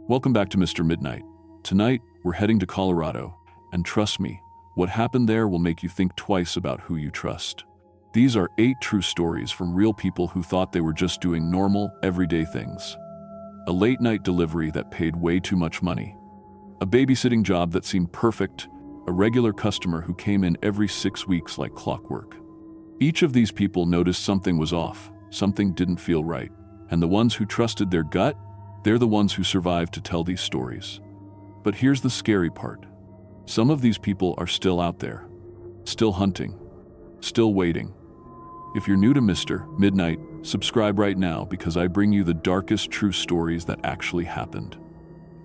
Welcome back to Mr. Midnight. Tonight, we're heading to Colorado, and trust me, what happened there will make you think twice about who you trust. These are 8 true stories from real people who thought they were just doing normal, everyday things. A late-night delivery that paid way too much money. A babysitting job that seemed perfect. A regular customer who came in every 6 weeks like clockwork. Each of these people noticed something was off, something didn't feel right. And the ones who trusted their gut, they're the ones who survived to tell these stories. But here's the scary part. Some of these people are still out there. Still hunting. Still waiting. If you're new to Mr. Midnight, subscribe right now because I bring you the darkest true stories that actually happened.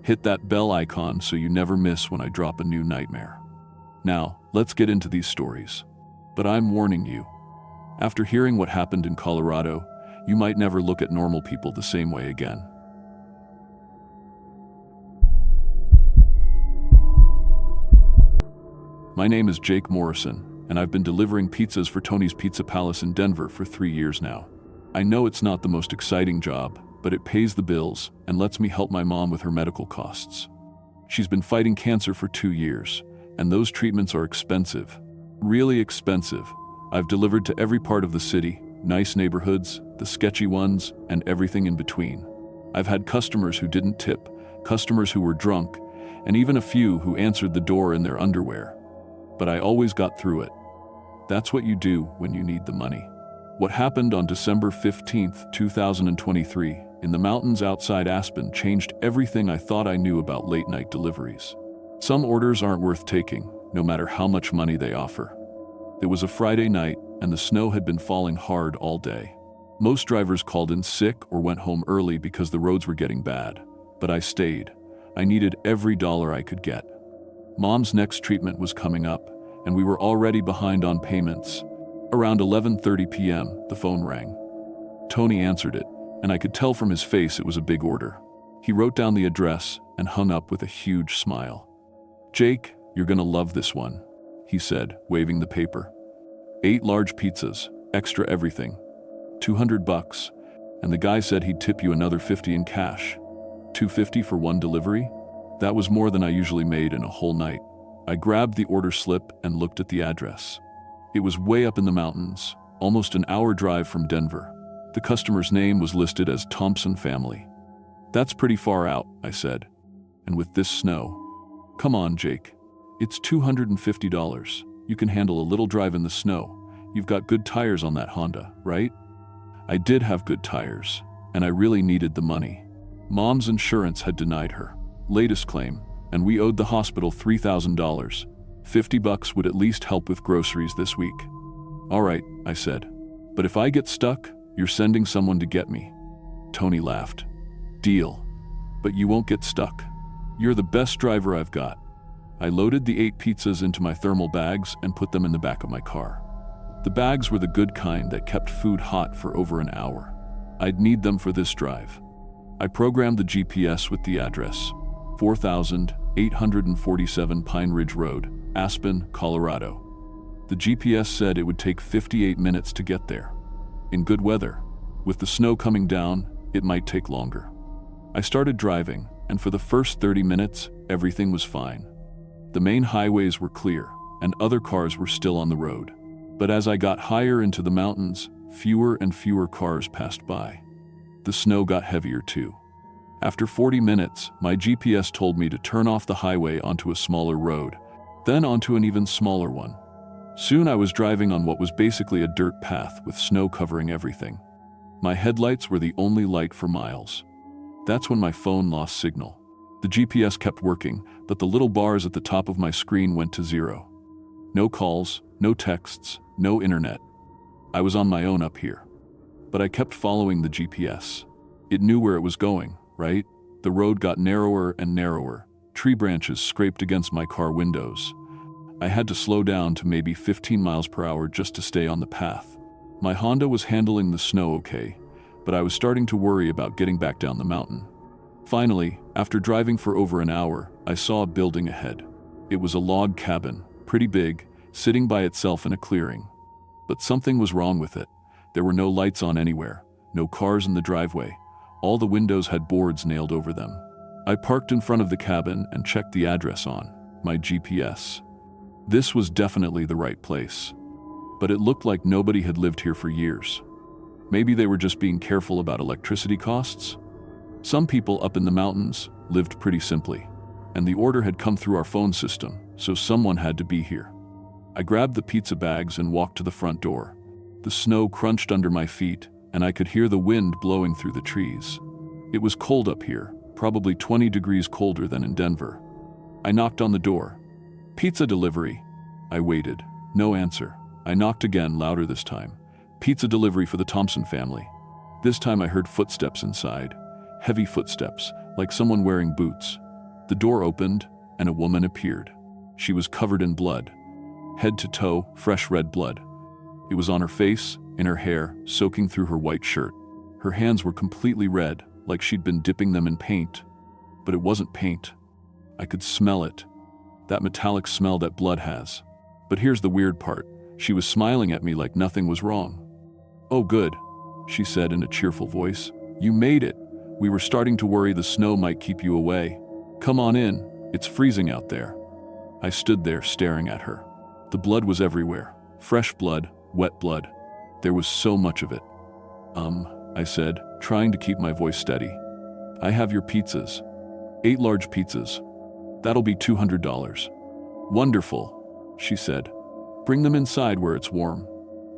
Hit that bell icon so you never miss when I drop a new nightmare. Now, let's get into these stories. But I'm warning you. After hearing what happened in Colorado, you might never look at normal people the same way again. My name is Jake Morrison, and I've been delivering pizzas for Tony's Pizza Palace in Denver for 3 years now. I know it's not the most exciting job, but it pays the bills and lets me help my mom with her medical costs. She's been fighting cancer for 2 years, and those treatments are expensive. Really expensive. I've delivered to every part of the city, nice neighborhoods, the sketchy ones, and everything in between. I've had customers who didn't tip, customers who were drunk, and even a few who answered the door in their underwear. But I always got through it. That's what you do when you need the money. What happened on December 15th, 2023, in the mountains outside Aspen changed everything I thought I knew about late-night deliveries. Some orders aren't worth taking, no matter how much money they offer. It was a Friday night, and the snow had been falling hard all day. Most drivers called in sick or went home early because the roads were getting bad. But I stayed. I needed every dollar I could get. Mom's next treatment was coming up, and we were already behind on payments. Around 11:30 p.m., the phone rang. Tony answered it, and I could tell from his face it was a big order. He wrote down the address and hung up with a huge smile. "Jake, you're gonna love this one," he said, waving the paper. 8 large pizzas, extra everything. $200, and the guy said he'd tip you another $50 in cash. $250 for one delivery? That was more than I usually made in a whole night. I grabbed the order slip and looked at the address. It was way up in the mountains, almost an hour drive from Denver. The customer's name was listed as Thompson Family. "That's pretty far out," I said. "And with this snow." "Come on, Jake. It's $250. You can handle a little drive in the snow. You've got good tires on that Honda, right?" I did have good tires, and I really needed the money. Mom's insurance had denied her latest claim, and we owed the hospital $3,000. $50 would at least help with groceries this week. "All right," I said. "But if I get stuck, you're sending someone to get me." Tony laughed. "Deal. But you won't get stuck. You're the best driver I've got." I loaded the 8 pizzas into my thermal bags and put them in the back of my car. The bags were the good kind that kept food hot for over an hour. I'd need them for this drive. I programmed the GPS with the address, 4847 Pine Ridge Road, Aspen, Colorado. The GPS said it would take 58 minutes to get there. In good weather. With the snow coming down, it might take longer. I started driving, and for the first 30 minutes, everything was fine. The main highways were clear, and other cars were still on the road. But as I got higher into the mountains, fewer and fewer cars passed by. The snow got heavier too. After 40 minutes, my GPS told me to turn off the highway onto a smaller road, then onto an even smaller one. Soon I was driving on what was basically a dirt path with snow covering everything. My headlights were the only light for miles. That's when my phone lost signal. The GPS kept working, but the little bars at the top of my screen went to 0. No calls, no texts, no internet. I was on my own up here. But I kept following the GPS. It knew where it was going, right? The road got narrower and narrower. Tree branches scraped against my car windows. I had to slow down to maybe 15 miles per hour just to stay on the path. My Honda was handling the snow okay, but I was starting to worry about getting back down the mountain. Finally, after driving for over an hour, I saw a building ahead. It was a log cabin, pretty big, sitting by itself in a clearing. But something was wrong with it. There were no lights on anywhere, no cars in the driveway. All the windows had boards nailed over them. I parked in front of the cabin and checked the address on my GPS. This was definitely the right place, but it looked like nobody had lived here for years. Maybe they were just being careful about electricity costs? Some people up in the mountains lived pretty simply, and the order had come through our phone system, so someone had to be here. I grabbed the pizza bags and walked to the front door. The snow crunched under my feet, and I could hear the wind blowing through the trees. It was cold up here, probably 20 degrees colder than in Denver. I knocked on the door. "Pizza delivery." I waited. No answer. I knocked again, louder this time. "Pizza delivery for the Thompson family." This time I heard footsteps inside. Heavy footsteps, like someone wearing boots. The door opened, and a woman appeared. She was covered in blood. Head to toe, fresh red blood. It was on her face, in her hair, soaking through her white shirt. Her hands were completely red, like she'd been dipping them in paint. But it wasn't paint. I could smell it. That metallic smell that blood has. But here's the weird part. She was smiling at me like nothing was wrong. "Oh, good," she said in a cheerful voice. "You made it. We were starting to worry the snow might keep you away. Come on in. It's freezing out there." I stood there staring at her. The blood was everywhere. Fresh blood, wet blood. There was so much of it. I said, trying to keep my voice steady. "I have your pizzas. 8 large pizzas. That'll be $200. "Wonderful," she said. "Bring them inside where it's warm.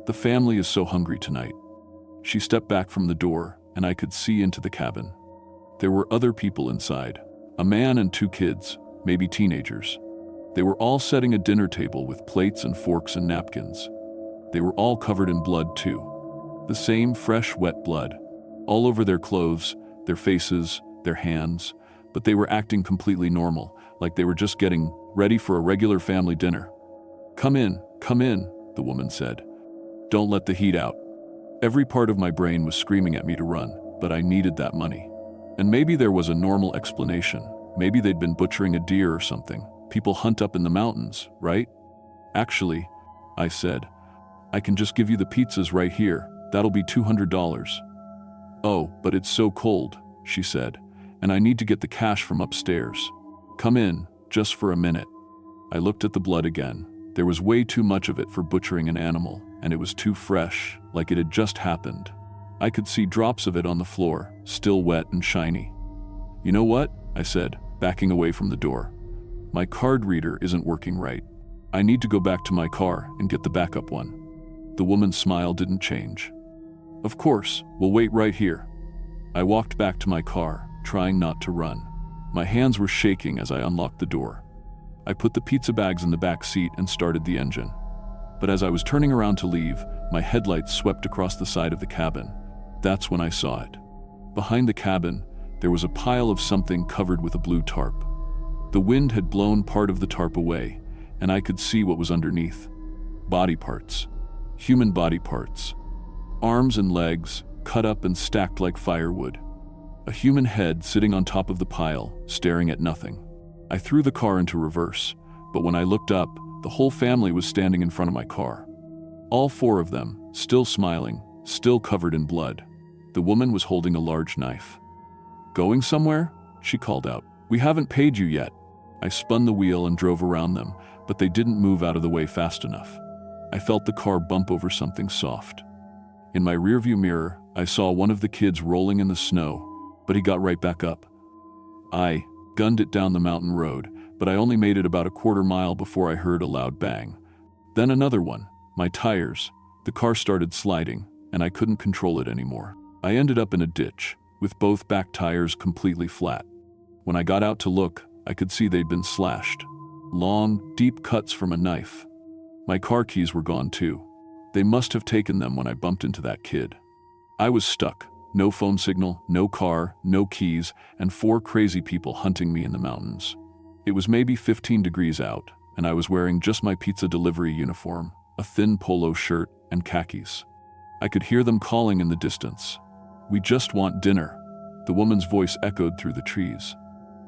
The family is so hungry tonight." She stepped back from the door, and I could see into the cabin. There were other people inside. A man and 2 kids, maybe teenagers. They were all setting a dinner table with plates and forks and napkins. They were all covered in blood too. The same fresh, wet blood. All over their clothes, their faces, their hands. But they were acting completely normal, like they were just getting ready for a regular family dinner. Come in," the woman said. "Don't let the heat out." Every part of my brain was screaming at me to run, but I needed that money. And maybe there was a normal explanation. Maybe they'd been butchering a deer or something. People hunt up in the mountains, right? "Actually," I said, "I can just give you the pizzas right here. That'll be $200. "Oh, but it's so cold," she said, "and I need to get the cash from upstairs. Come in, just for a minute." I looked at the blood again. There was way too much of it for butchering an animal, and it was too fresh, like it had just happened. I could see drops of it on the floor, still wet and shiny. "You know what?" I said, backing away from the door. "My card reader isn't working right. I need to go back to my car and get the backup one." The woman's smile didn't change. "Of course, we'll wait right here." I walked back to my car, trying not to run. My hands were shaking as I unlocked the door. I put the pizza bags in the back seat and started the engine. But as I was turning around to leave, my headlights swept across the side of the cabin. That's when I saw it. Behind the cabin, there was a pile of something covered with a blue tarp. The wind had blown part of the tarp away, and I could see what was underneath. Body parts. Human body parts. Arms and legs, cut up and stacked like firewood. A human head sitting on top of the pile, staring at nothing. I threw the car into reverse, but when I looked up, the whole family was standing in front of my car. All 4 of them, still smiling, still covered in blood. The woman was holding a large knife. "Going somewhere?" she called out. "We haven't paid you yet." I spun the wheel and drove around them, but they didn't move out of the way fast enough. I felt the car bump over something soft. In my rearview mirror, I saw one of the kids rolling in the snow, but he got right back up. I gunned it down the mountain road, but I only made it about a quarter mile before I heard a loud bang. Then another one. My tires. The car started sliding, and I couldn't control it anymore. I ended up in a ditch, with both back tires completely flat. When I got out to look, I could see they'd been slashed. Long, deep cuts from a knife. My car keys were gone too. They must have taken them when I bumped into that kid. I was stuck. No phone signal, no car, no keys, and 4 crazy people hunting me in the mountains. It was maybe 15 degrees out, and I was wearing just my pizza delivery uniform, a thin polo shirt, and khakis. I could hear them calling in the distance. "We just want dinner." The woman's voice echoed through the trees.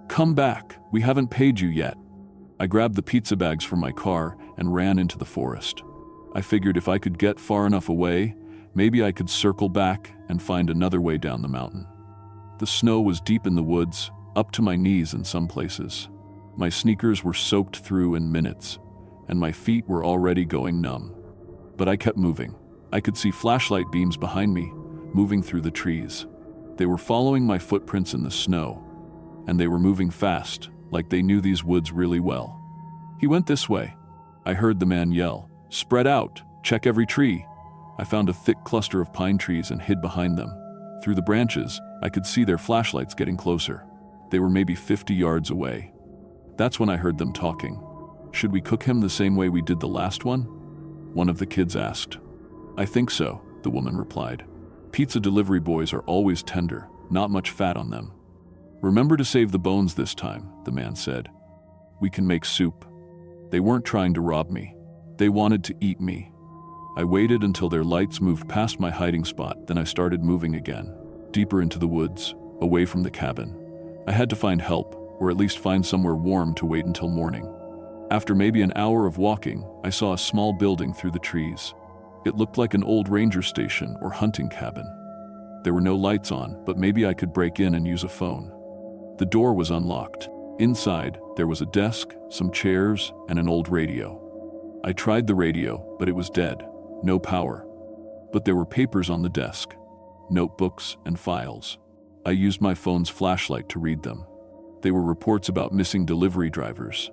"Come back, we haven't paid you yet." I grabbed the pizza bags from my car and ran into the forest. I figured if I could get far enough away, maybe I could circle back and find another way down the mountain. The snow was deep in the woods, up to my knees in some places. My sneakers were soaked through in minutes, and my feet were already going numb. But I kept moving. I could see flashlight beams behind me, moving through the trees. They were following my footprints in the snow, and they were moving fast, like they knew these woods really well. "He went this way," I heard the man yell. "Spread out, check every tree." I found a thick cluster of pine trees and hid behind them. Through the branches, I could see their flashlights getting closer. They were maybe 50 yards away. That's when I heard them talking. "Should we cook him the same way we did the last one?" one of the kids asked. "I think so," the woman replied. "Pizza delivery boys are always tender, not much fat on them." "Remember to save the bones this time," the man said. "We can make soup." They weren't trying to rob me. They wanted to eat me. I waited until their lights moved past my hiding spot, then I started moving again, deeper into the woods, away from the cabin. I had to find help, or at least find somewhere warm to wait until morning. After maybe an hour of walking, I saw a small building through the trees. It looked like an old ranger station or hunting cabin. There were no lights on, but maybe I could break in and use a phone. The door was unlocked. Inside, there was a desk, some chairs, and an old radio. I tried the radio, but it was dead. No power. But there were papers on the desk, notebooks and files. I used my phone's flashlight to read them. They were reports about missing delivery drivers.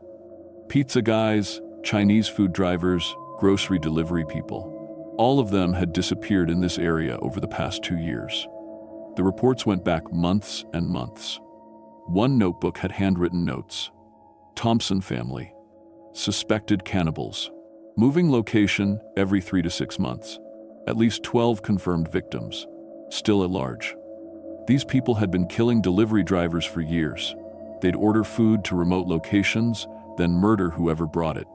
Pizza guys, Chinese food drivers, grocery delivery people. All of them had disappeared in this area over the past 2 years. The reports went back months and months. One notebook had handwritten notes. Thompson family. Suspected cannibals. Moving location every 3 to 6 months. At least 12 confirmed victims. Still at large. These people had been killing delivery drivers for years. They'd order food to remote locations, then murder whoever brought it.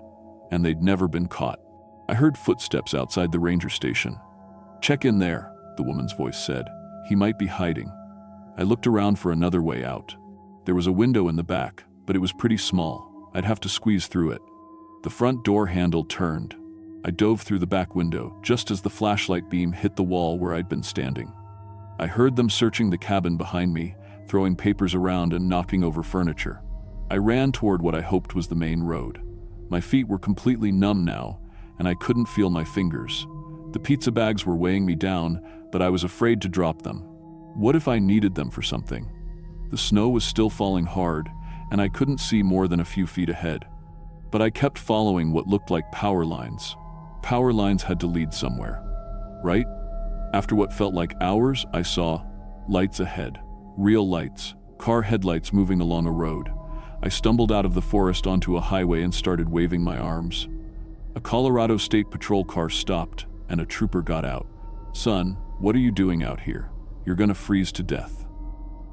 And they'd never been caught. I heard footsteps outside the ranger station. "Check in there," the woman's voice said. "He might be hiding." I looked around for another way out. There was a window in the back, but it was pretty small. I'd have to squeeze through it. The front door handle turned. I dove through the back window just as the flashlight beam hit the wall where I'd been standing. I heard them searching the cabin behind me, throwing papers around and knocking over furniture. I ran toward what I hoped was the main road. My feet were completely numb now, and I couldn't feel my fingers. The pizza bags were weighing me down, but I was afraid to drop them. What if I needed them for something? The snow was still falling hard, and I couldn't see more than a few feet ahead. But I kept following what looked like power lines. Power lines had to lead somewhere, right? After what felt like hours, I saw lights ahead. Real lights, car headlights moving along a road. I stumbled out of the forest onto a highway and started waving my arms. A Colorado State Patrol car stopped, and a trooper got out. "Son, what are you doing out here? You're gonna freeze to death."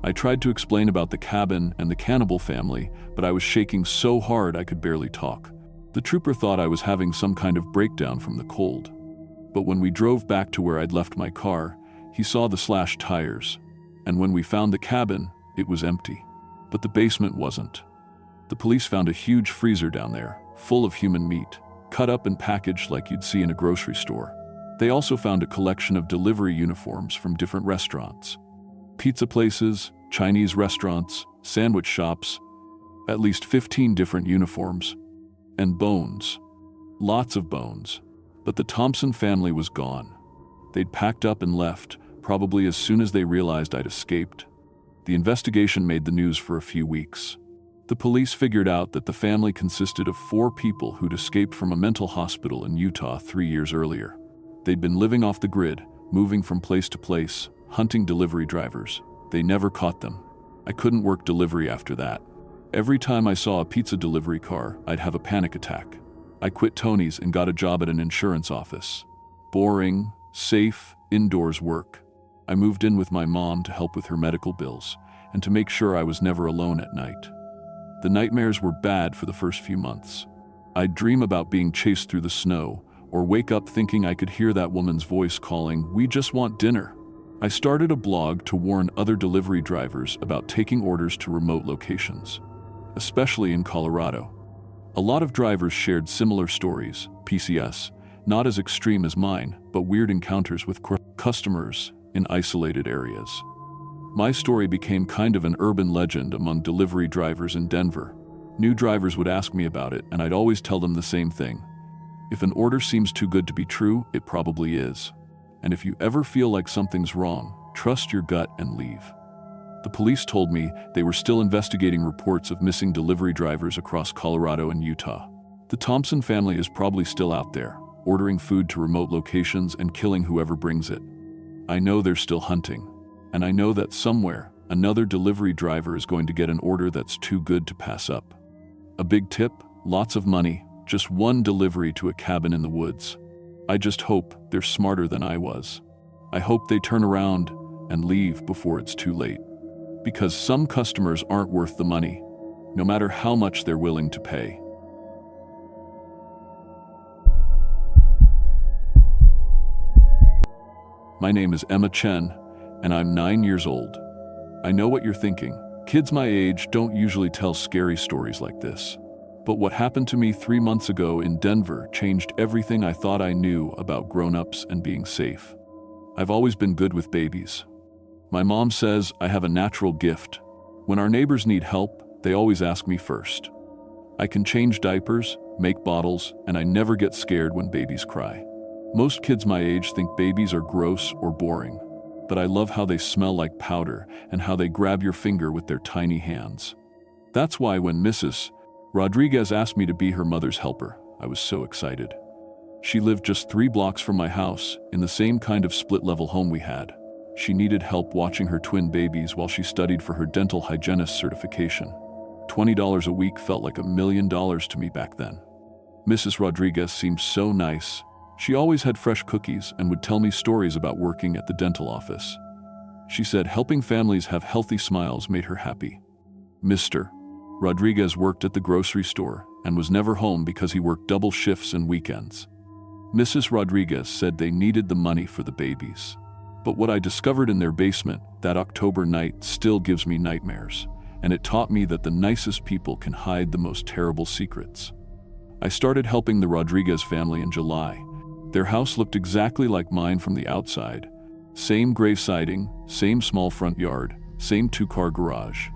I tried to explain about the cabin and the cannibal family, but I was shaking so hard I could barely talk. The trooper thought I was having some kind of breakdown from the cold. But when we drove back to where I'd left my car, he saw the slashed tires. And when we found the cabin, it was empty. But the basement wasn't. The police found a huge freezer down there, full of human meat, cut up and packaged like you'd see in a grocery store. They also found a collection of delivery uniforms from different restaurants. Pizza places, Chinese restaurants, sandwich shops, at least 15 different uniforms. And bones. Lots of bones. But the Thompson family was gone. They'd packed up and left, probably as soon as they realized I'd escaped. The investigation made the news for a few weeks. The police figured out that the family consisted of 4 people who'd escaped from a mental hospital in Utah 3 years earlier. They'd been living off the grid, moving from place to place, hunting delivery drivers. They never caught them. I couldn't work delivery after that. Every time I saw a pizza delivery car, I'd have a panic attack. I quit Tony's and got a job at an insurance office. Boring, safe, indoors work. I moved in with my mom to help with her medical bills and to make sure I was never alone at night. The nightmares were bad for the first few months. I'd dream about being chased through the snow or wake up thinking I could hear that woman's voice calling, "We just want dinner." I started a blog to warn other delivery drivers about taking orders to remote locations, especially in Colorado. A lot of drivers shared similar stories, PCS, not as extreme as mine, but weird encounters with customers in isolated areas. My story became kind of an urban legend among delivery drivers in Denver. New drivers would ask me about it, and I'd always tell them the same thing. If an order seems too good to be true, it probably is. And if you ever feel like something's wrong, trust your gut and leave. The police told me they were still investigating reports of missing delivery drivers across Colorado and Utah. The Thompson family is probably still out there, ordering food to remote locations and killing whoever brings it. I know they're still hunting, and I know that somewhere, another delivery driver is going to get an order that's too good to pass up. A big tip, lots of money, just one delivery to a cabin in the woods. I just hope they're smarter than I was. I hope they turn around and leave before it's too late. Because some customers aren't worth the money, no matter how much they're willing to pay. My name is Emma Chen, and I'm 9 years old. I know what you're thinking. Kids my age don't usually tell scary stories like this. But what happened to me 3 months ago in Denver changed everything I thought I knew about grown-ups and being safe. I've always been good with babies. My mom says I have a natural gift. When our neighbors need help, they always ask me first. I can change diapers, make bottles, and I never get scared when babies cry. Most kids my age think babies are gross or boring, but I love how they smell like powder and how they grab your finger with their tiny hands. That's why when Mrs. Rodriguez asked me to be her mother's helper, I was so excited. She lived just 3 blocks from my house, in the same kind of split-level home we had. She needed help watching her twin babies while she studied for her dental hygienist certification. $20 a week felt like $1 million to me back then. Mrs. Rodriguez seemed so nice. She always had fresh cookies and would tell me stories about working at the dental office. She said helping families have healthy smiles made her happy. Mr. Rodriguez worked at the grocery store and was never home because he worked double shifts and weekends. Mrs. Rodriguez said they needed the money for the babies. But what I discovered in their basement that October night still gives me nightmares, and it taught me that the nicest people can hide the most terrible secrets. I started helping the Rodriguez family in July. Their house looked exactly like mine from the outside. Same gray siding, same small front yard, same 2-car garage.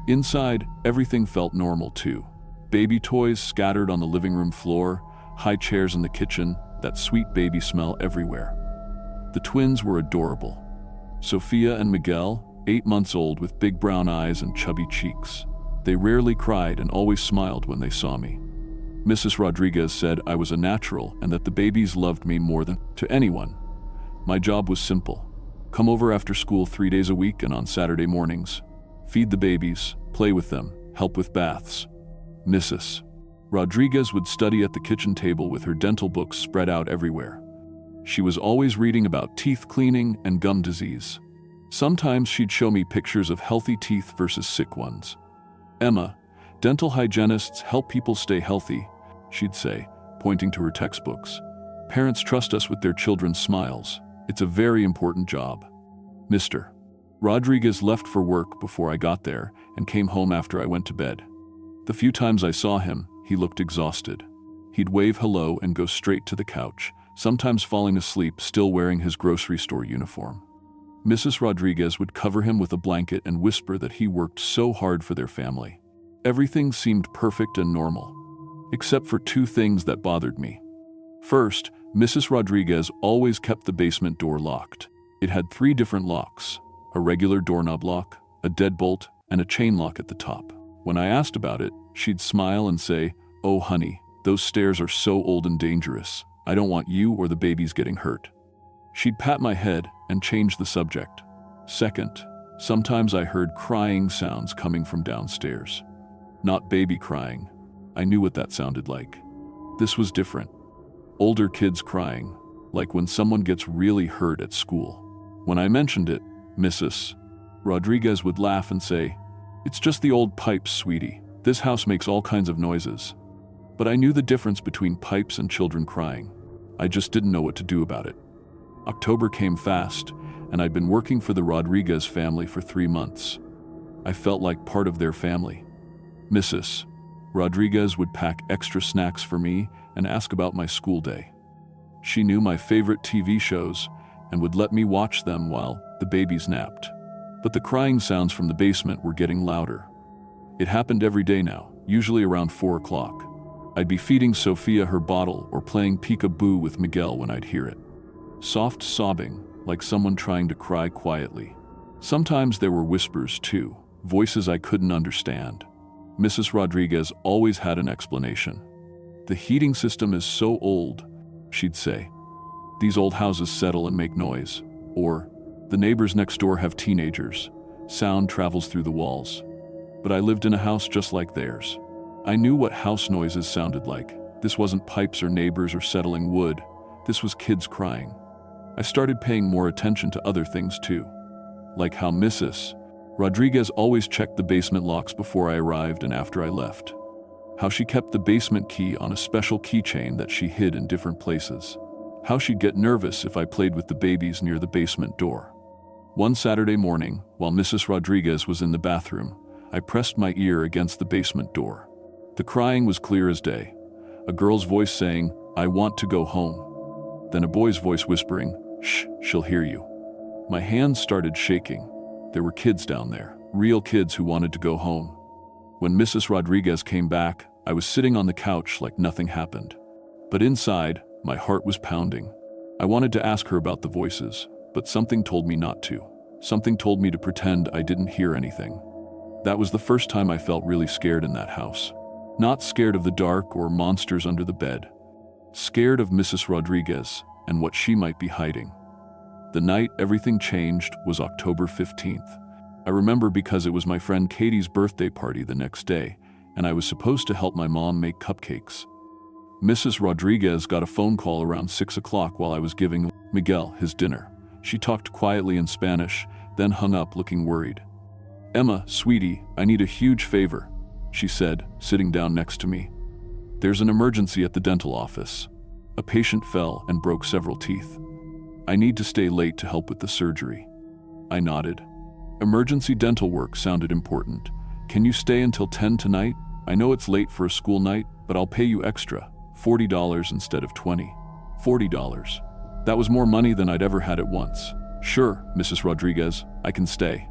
Inside, everything felt normal too. Baby toys scattered on the living room floor, high chairs in the kitchen, that sweet baby smell everywhere. The twins were adorable. Sophia and Miguel, 8 months old with big brown eyes and chubby cheeks. They rarely cried and always smiled when they saw me. Mrs. Rodriguez said I was a natural and that the babies loved me more than to anyone. My job was simple. Come over after school 3 days a week and on Saturday mornings. Feed the babies, play with them, help with baths. Mrs. Rodriguez would study at the kitchen table with her dental books spread out everywhere. She was always reading about teeth cleaning and gum disease. Sometimes she'd show me pictures of healthy teeth versus sick ones. Emma, dental hygienists help people stay healthy, she'd say, pointing to her textbooks. Parents trust us with their children's smiles. It's a very important job. Mr. Rodriguez left for work before I got there and came home after I went to bed. The few times I saw him, he looked exhausted. He'd wave hello and go straight to the couch, sometimes falling asleep still wearing his grocery store uniform. Mrs. Rodriguez would cover him with a blanket and whisper that he worked so hard for their family. Everything seemed perfect and normal, except for 2 things that bothered me. First, Mrs. Rodriguez always kept the basement door locked. It had 3 different locks, a regular doorknob lock, a deadbolt, and a chain lock at the top. When I asked about it, she'd smile and say, "Oh honey, those stairs are so old and dangerous. I don't want you or the babies getting hurt." She'd pat my head and change the subject. Second, sometimes I heard crying sounds coming from downstairs. Not baby crying. I knew what that sounded like. This was different. Older kids crying, like when someone gets really hurt at school. When I mentioned it, Mrs. Rodriguez would laugh and say, "It's just the old pipes, sweetie. This house makes all kinds of noises." But I knew the difference between pipes and children crying. I just didn't know what to do about it. October came fast, and I'd been working for the Rodriguez family for 3 months. I felt like part of their family. Mrs. Rodriguez would pack extra snacks for me and ask about my school day. She knew my favorite TV shows and would let me watch them while the babies napped. But the crying sounds from the basement were getting louder. It happened every day now, usually around 4 o'clock. I'd be feeding Sophia her bottle or playing peek-a-boo with Miguel when I'd hear it. Soft sobbing, like someone trying to cry quietly. Sometimes there were whispers too, voices I couldn't understand. Mrs. Rodriguez always had an explanation. "The heating system is so old," she'd say. "These old houses settle and make noise." Or, "The neighbors next door have teenagers. Sound travels through the walls." But I lived in a house just like theirs. I knew what house noises sounded like. This wasn't pipes or neighbors or settling wood. This was kids crying. I started paying more attention to other things too. Like how Mrs. Rodriguez always checked the basement locks before I arrived and after I left. How she kept the basement key on a special keychain that she hid in different places. How she'd get nervous if I played with the babies near the basement door. One Saturday morning, while Mrs. Rodriguez was in the bathroom, I pressed my ear against the basement door. The crying was clear as day. A girl's voice saying, "I want to go home." Then a boy's voice whispering, "Shh, she'll hear you." My hands started shaking. There were kids down there, real kids who wanted to go home. When Mrs. Rodriguez came back, I was sitting on the couch like nothing happened. But inside, my heart was pounding. I wanted to ask her about the voices, but something told me not to. Something told me to pretend I didn't hear anything. That was the first time I felt really scared in that house. Not scared of the dark or monsters under the bed. Scared of Mrs. Rodriguez and what she might be hiding. The night everything changed was October 15th. I remember because it was my friend Katie's birthday party the next day, and I was supposed to help my mom make cupcakes. Mrs. Rodriguez got a phone call around 6 o'clock while I was giving Miguel his dinner. She talked quietly in Spanish, then hung up looking worried. "Emma, sweetie, I need a huge favor," she said, sitting down next to me. "There's an emergency at the dental office. A patient fell and broke several teeth. I need to stay late to help with the surgery." I nodded. Emergency dental work sounded important. "Can you stay until 10 tonight? I know it's late for a school night, but I'll pay you extra, $40 instead of $20. $40. That was more money than I'd ever had at once. "Sure, Mrs. Rodriguez, I can stay."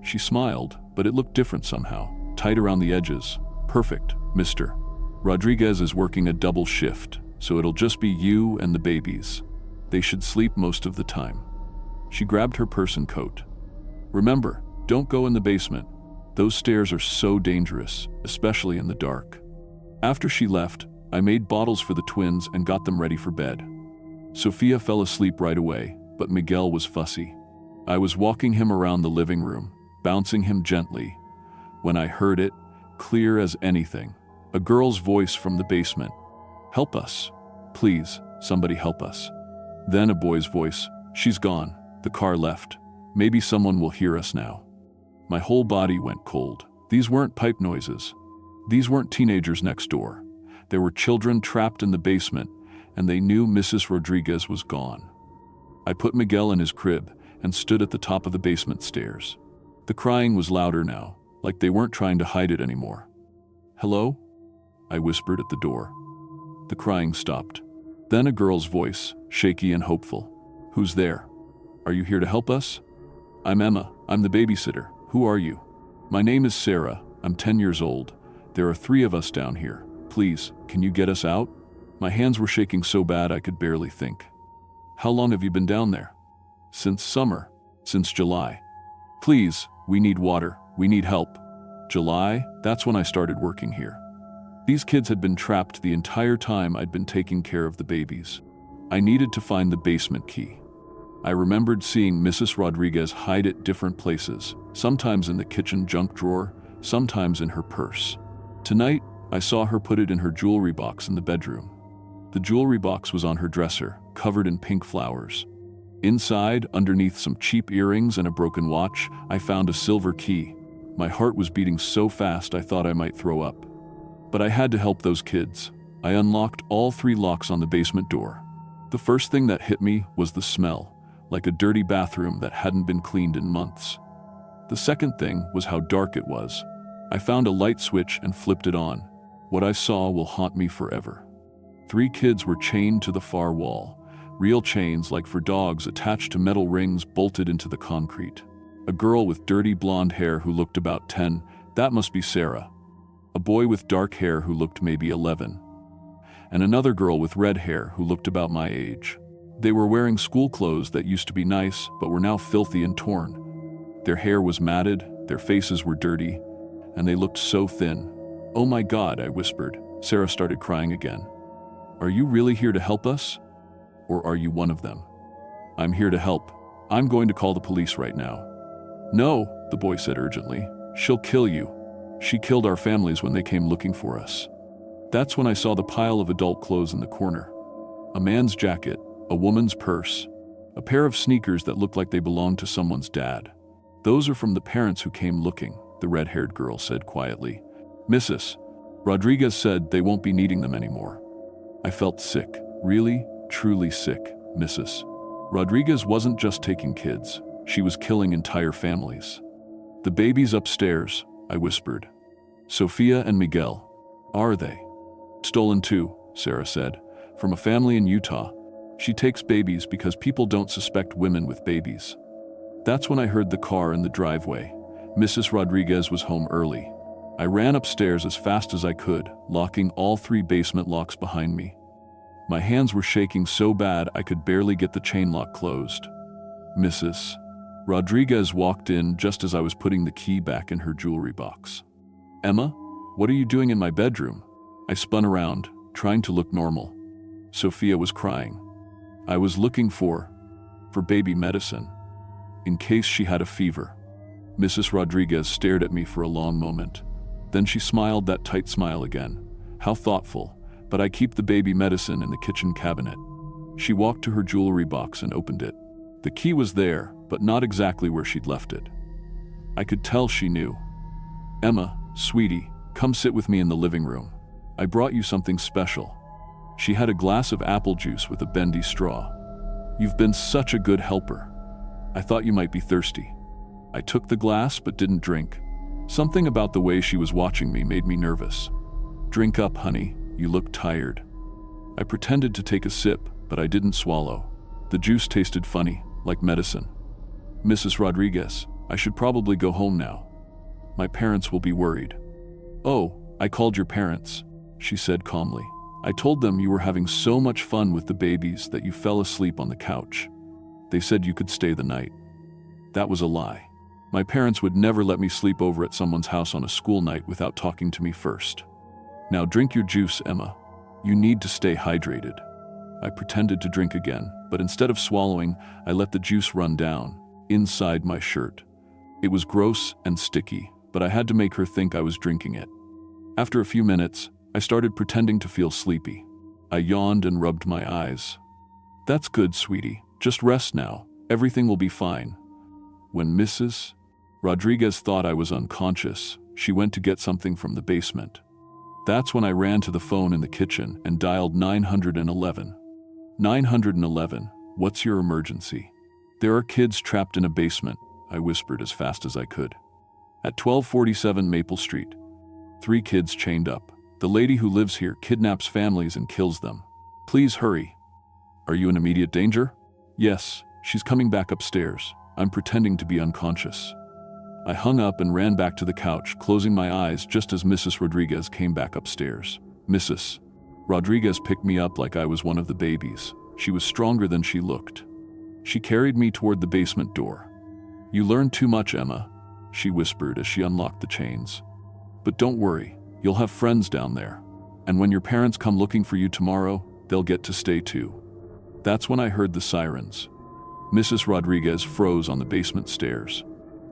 She smiled, but it looked different somehow, tight around the edges. "Perfect, Mr. Rodriguez is working a double shift, so it'll just be you and the babies. They should sleep most of the time." She grabbed her purse and coat. "Remember, don't go in the basement. Those stairs are so dangerous, especially in the dark." After she left, I made bottles for the twins and got them ready for bed. Sophia fell asleep right away, but Miguel was fussy. I was walking him around the living room, bouncing him gently, when I heard it, clear as anything. A girl's voice from the basement. "Help us. Please, somebody help us." Then a boy's voice. "She's gone. The car left. Maybe someone will hear us now." My whole body went cold. These weren't pipe noises. These weren't teenagers next door. There were children trapped in the basement, and they knew Mrs. Rodriguez was gone. I put Miguel in his crib and stood at the top of the basement stairs. The crying was louder now, like they weren't trying to hide it anymore. "Hello?" I whispered at the door. The crying stopped. Then a girl's voice, shaky and hopeful. "Who's there? Are you here to help us?" "I'm Emma. I'm the babysitter. Who are you?" "My name is Sarah. I'm 10 years old. There are 3 of us down here. Please, can you get us out?" My hands were shaking so bad I could barely think. "How long have you been down there?" "Since summer. Since July." "Please, we need water. We need help." July, that's when I started working here. These kids had been trapped the entire time I'd been taking care of the babies. I needed to find the basement key. I remembered seeing Mrs. Rodriguez hide it different places, sometimes in the kitchen junk drawer, sometimes in her purse. Tonight, I saw her put it in her jewelry box in the bedroom. The jewelry box was on her dresser, covered in pink flowers. Inside, underneath some cheap earrings and a broken watch, I found a silver key. My heart was beating so fast I thought I might throw up. But I had to help those kids. I unlocked all 3 locks on the basement door. The first thing that hit me was the smell, like a dirty bathroom that hadn't been cleaned in months. The second thing was how dark it was. I found a light switch and flipped it on. What I saw will haunt me forever. 3 kids were chained to the far wall, real chains like for dogs attached to metal rings bolted into the concrete. A girl with dirty blonde hair who looked about 10, that must be Sarah. A boy with dark hair who looked maybe 11. And another girl with red hair who looked about my age. They were wearing school clothes that used to be nice, but were now filthy and torn. Their hair was matted, their faces were dirty, and they looked so thin. "Oh my God," I whispered. Sarah started crying again. "Are you really here to help us? Or are you one of them?" "I'm here to help. I'm going to call the police right now." "No," the boy said urgently. "She'll kill you. She killed our families when they came looking for us." That's when I saw the pile of adult clothes in the corner. A man's jacket, a woman's purse, a pair of sneakers that looked like they belonged to someone's dad. "Those are from the parents who came looking," the red-haired girl said quietly. "Mrs. Rodriguez said they won't be needing them anymore." I felt sick, really, truly sick. Mrs. Rodriguez wasn't just taking kids, she was killing entire families. "The babies upstairs," I whispered. "Sophia and Miguel. Are they?" "Stolen too," Sarah said, "from a family in Utah. She takes babies because people don't suspect women with babies." That's when I heard the car in the driveway. Mrs. Rodriguez was home early. I ran upstairs as fast as I could, locking all 3 basement locks behind me. My hands were shaking so bad I could barely get the chain lock closed. Mrs. Rodriguez walked in just as I was putting the key back in her jewelry box. "Emma, what are you doing in my bedroom?" I spun around, trying to look normal. Sophia was crying. "I was looking for baby medicine, in case she had a fever." Mrs. Rodriguez stared at me for a long moment. Then she smiled that tight smile again. "How thoughtful, but I keep the baby medicine in the kitchen cabinet." She walked to her jewelry box and opened it. The key was there, but not exactly where she'd left it. I could tell she knew. "Emma, sweetie, come sit with me in the living room. I brought you something special." She had a glass of apple juice with a bendy straw. "You've been such a good helper. I thought you might be thirsty." I took the glass but didn't drink. Something about the way she was watching me made me nervous. "Drink up, honey, you look tired." I pretended to take a sip, but I didn't swallow. The juice tasted funny, like medicine. "Mrs. Rodriguez, I should probably go home now. My parents will be worried." "Oh, I called your parents," she said calmly. "I told them you were having so much fun with the babies that you fell asleep on the couch. They said you could stay the night." That was a lie. My parents would never let me sleep over at someone's house on a school night without talking to me first. "Now drink your juice, Emma. You need to stay hydrated." I pretended to drink again, but instead of swallowing, I let the juice run down, inside my shirt. It was gross and sticky, but I had to make her think I was drinking it. After a few minutes, I started pretending to feel sleepy. I yawned and rubbed my eyes. "That's good, sweetie. Just rest now. Everything will be fine." When Mrs. Rodriguez thought I was unconscious, she went to get something from the basement. That's when I ran to the phone in the kitchen and dialed 911. 911, what's your emergency? "There are kids trapped in a basement," I whispered as fast as I could. "At 1247 Maple Street. 3 kids chained up. The lady who lives here kidnaps families and kills them. Please hurry." "Are you in immediate danger?" "Yes, she's coming back upstairs. I'm pretending to be unconscious." I hung up and ran back to the couch, closing my eyes just as Mrs. Rodriguez came back upstairs. Mrs. Rodriguez picked me up like I was one of the babies. She was stronger than she looked. She carried me toward the basement door. "You learned too much, Emma," she whispered as she unlocked the chains. "But don't worry, you'll have friends down there. And when your parents come looking for you tomorrow, they'll get to stay too." That's when I heard the sirens. Mrs. Rodriguez froze on the basement stairs.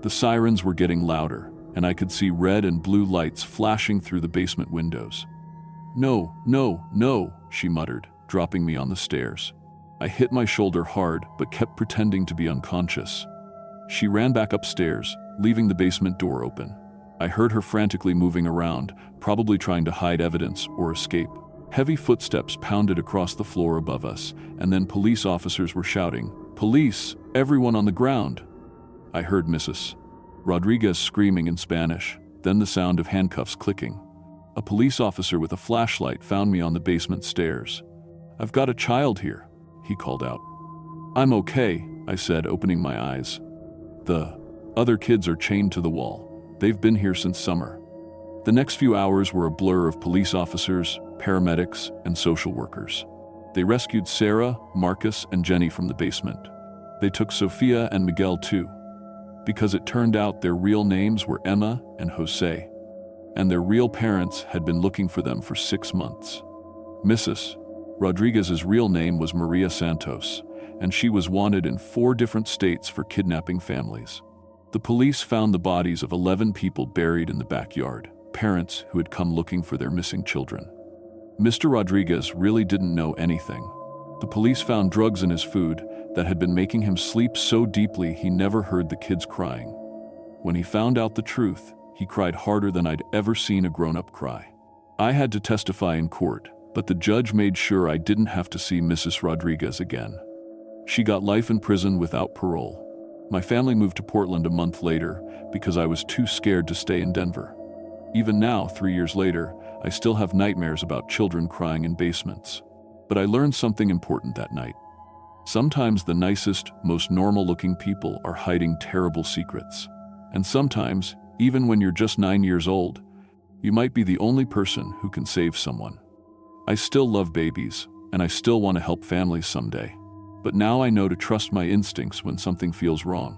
The sirens were getting louder, and I could see red and blue lights flashing through the basement windows. "No, no, no," she muttered, dropping me on the stairs. I hit my shoulder hard, but kept pretending to be unconscious. She ran back upstairs, leaving the basement door open. I heard her frantically moving around, probably trying to hide evidence or escape. Heavy footsteps pounded across the floor above us, and then police officers were shouting, "Police! Everyone on the ground!" I heard Mrs. Rodriguez screaming in Spanish, then the sound of handcuffs clicking. A police officer with a flashlight found me on the basement stairs. "I've got a child here," he called out. "I'm okay," I said, opening my eyes. Other kids are chained to the wall. They've been here since summer. The next few hours were a blur of police officers, paramedics, and social workers. They rescued Sarah, Marcus, and Jenny from the basement. They took Sophia and Miguel too, because it turned out their real names were Emma and Jose, and their real parents had been looking for them for 6 months. Mrs. Rodriguez's real name was Maria Santos, and she was wanted in 4 different states for kidnapping families. The police found the bodies of 11 people buried in the backyard, parents who had come looking for their missing children. Mr. Rodriguez really didn't know anything. The police found drugs in his food that had been making him sleep so deeply he never heard the kids crying. When he found out the truth, he cried harder than I'd ever seen a grown-up cry. I had to testify in court, but the judge made sure I didn't have to see Mrs. Rodriguez again. She got life in prison without parole. My family moved to Portland a month later because I was too scared to stay in Denver. Even now, 3 years later, I still have nightmares about children crying in basements. But I learned something important that night. Sometimes the nicest, most normal-looking people are hiding terrible secrets. And sometimes, even when you're just 9 years old, you might be the only person who can save someone. I still love babies, and I still want to help families someday. But now I know to trust my instincts when something feels wrong.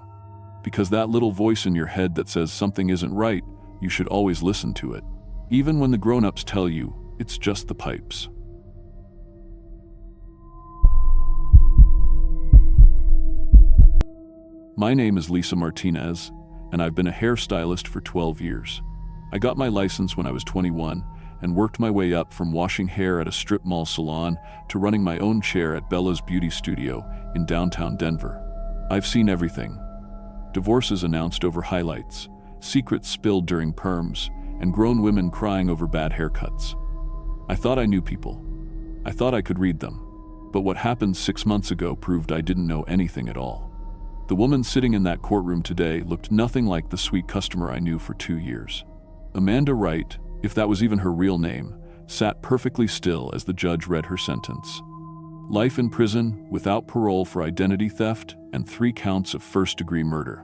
Because that little voice in your head that says something isn't right, you should always listen to it. Even when the grown-ups tell you it's just the pipes. My name is Lisa Martinez, and I've been a hairstylist for 12 years. I got my license when I was 21 and worked my way up from washing hair at a strip mall salon to running my own chair at Bella's Beauty Studio in downtown Denver. I've seen everything. Divorces announced over highlights, secrets spilled during perms, and grown women crying over bad haircuts. I thought I knew people. I thought I could read them. But what happened 6 months ago proved I didn't know anything at all. The woman sitting in that courtroom today looked nothing like the sweet customer I knew for 2 years. Amanda Wright, if that was even her real name, sat perfectly still as the judge read her sentence. Life in prison, without parole for identity theft, and 3 counts of first-degree murder.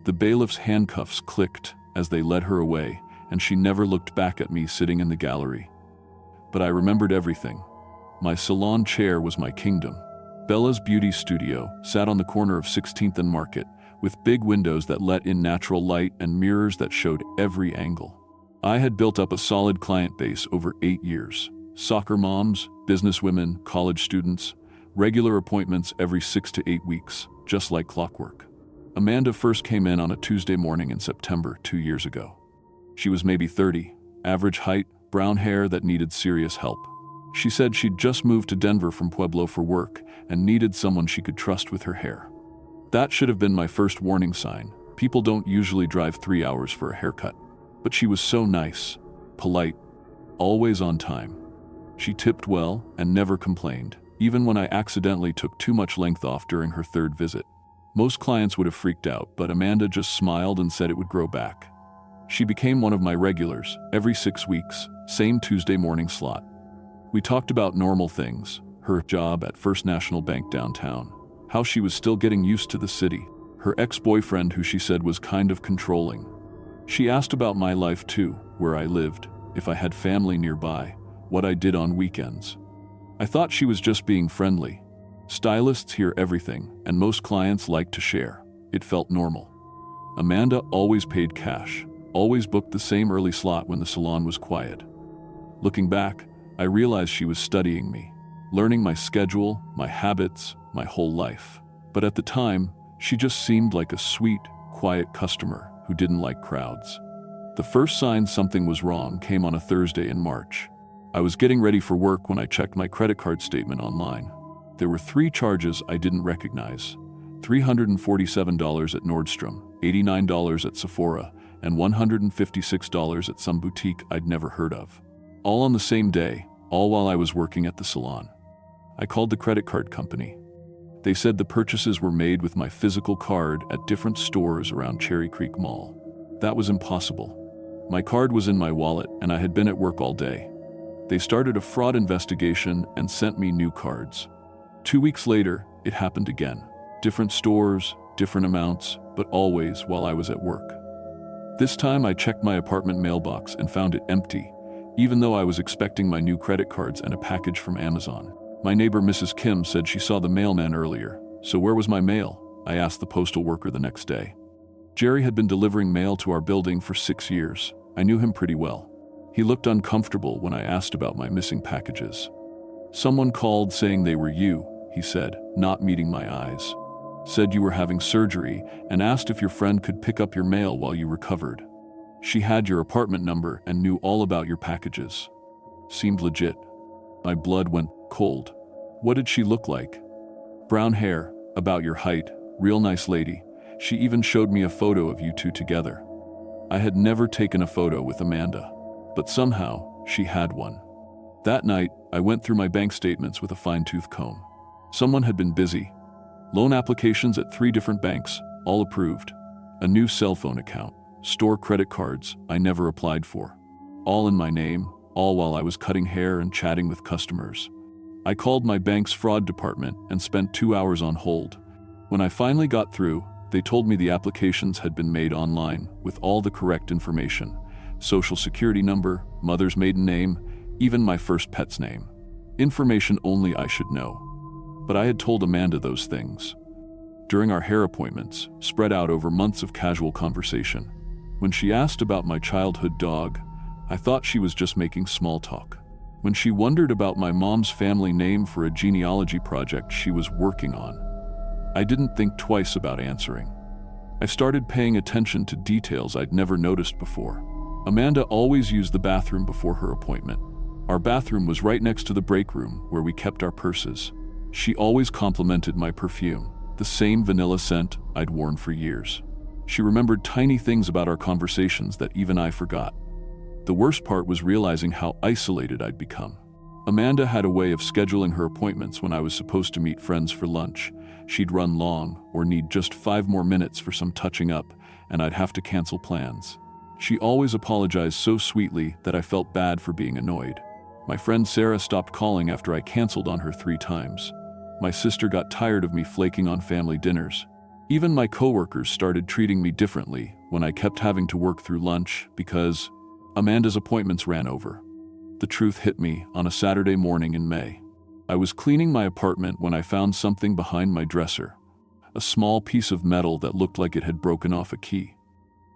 The bailiff's handcuffs clicked as they led her away, and she never looked back at me sitting in the gallery. But I remembered everything. My salon chair was my kingdom. Bella's Beauty Studio sat on the corner of 16th and Market, with big windows that let in natural light and mirrors that showed every angle. I had built up a solid client base over 8 years. Soccer moms, businesswomen, college students, regular appointments every 6 to 8 weeks, just like clockwork. Amanda first came in on a Tuesday morning in September 2 years ago. She was maybe 30, average height, brown hair that needed serious help. She said she'd just moved to Denver from Pueblo for work and needed someone she could trust with her hair. That should have been my first warning sign. People don't usually drive 3 hours for a haircut. But she was so nice, polite, always on time. She tipped well and never complained, even when I accidentally took too much length off during her 3rd visit. Most clients would have freaked out, but Amanda just smiled and said it would grow back. She became one of my regulars, every 6 weeks, same Tuesday morning slot. We talked about normal things, her job at First National Bank downtown, how she was still getting used to the city, her ex-boyfriend who she said was kind of controlling. She asked about my life too, where I lived, if I had family nearby, what I did on weekends. I thought she was just being friendly. Stylists hear everything, and most clients like to share. It felt normal. Amanda always paid cash, always booked the same early slot when the salon was quiet. Looking back, I realized she was studying me, learning my schedule, my habits, my whole life. But at the time, she just seemed like a sweet, quiet customer who didn't like crowds. The first sign something was wrong came on a Thursday in March. I was getting ready for work when I checked my credit card statement online. There were 3 charges I didn't recognize: $347 at Nordstrom, $89 at Sephora, and $156 at some boutique I'd never heard of. All on the same day, all while I was working at the salon. I called the credit card company. They said the purchases were made with my physical card at different stores around Cherry Creek Mall. That was impossible. My card was in my wallet and I had been at work all day. They started a fraud investigation and sent me new cards. 2 weeks later, it happened again. Different stores, different amounts, but always while I was at work. This time I checked my apartment mailbox and found it empty, even though I was expecting my new credit cards and a package from Amazon. My neighbor Mrs. Kim said she saw the mailman earlier, so where was my mail? I asked the postal worker the next day. Jerry had been delivering mail to our building for 6 years. I knew him pretty well. He looked uncomfortable when I asked about my missing packages. Someone called saying they were you, he said, not meeting my eyes. Said you were having surgery and asked if your friend could pick up your mail while you recovered. She had your apartment number and knew all about your packages. Seemed legit. My blood went cold. What did she look like? Brown hair, about your height, real nice lady. She even showed me a photo of you two together. I had never taken a photo with Amanda, but somehow she had one. That night, I went through my bank statements with a fine-tooth comb. Someone had been busy. Loan applications at 3 different banks, all approved. A new cell phone account, store credit cards I never applied for. All in my name, all while I was cutting hair and chatting with customers. I called my bank's fraud department and spent 2 hours on hold. When I finally got through, they told me the applications had been made online with all the correct information. Social security number, mother's maiden name, even my first pet's name. Information only I should know. But I had told Amanda those things. During our hair appointments, spread out over months of casual conversation. When she asked about my childhood dog, I thought she was just making small talk. When she wondered about my mom's family name for a genealogy project she was working on, I didn't think twice about answering. I started paying attention to details I'd never noticed before. Amanda always used the bathroom before her appointment. Our bathroom was right next to the break room where we kept our purses. She always complimented my perfume, the same vanilla scent I'd worn for years. She remembered tiny things about our conversations that even I forgot. The worst part was realizing how isolated I'd become. Amanda had a way of scheduling her appointments when I was supposed to meet friends for lunch. She'd run long or need just 5 more minutes for some touching up, and I'd have to cancel plans. She always apologized so sweetly that I felt bad for being annoyed. My friend Sarah stopped calling after I canceled on her 3 times. My sister got tired of me flaking on family dinners. Even my coworkers started treating me differently when I kept having to work through lunch because Amanda's appointments ran over. The truth hit me on a Saturday morning in May. I was cleaning my apartment when I found something behind my dresser. A small piece of metal that looked like it had broken off a key.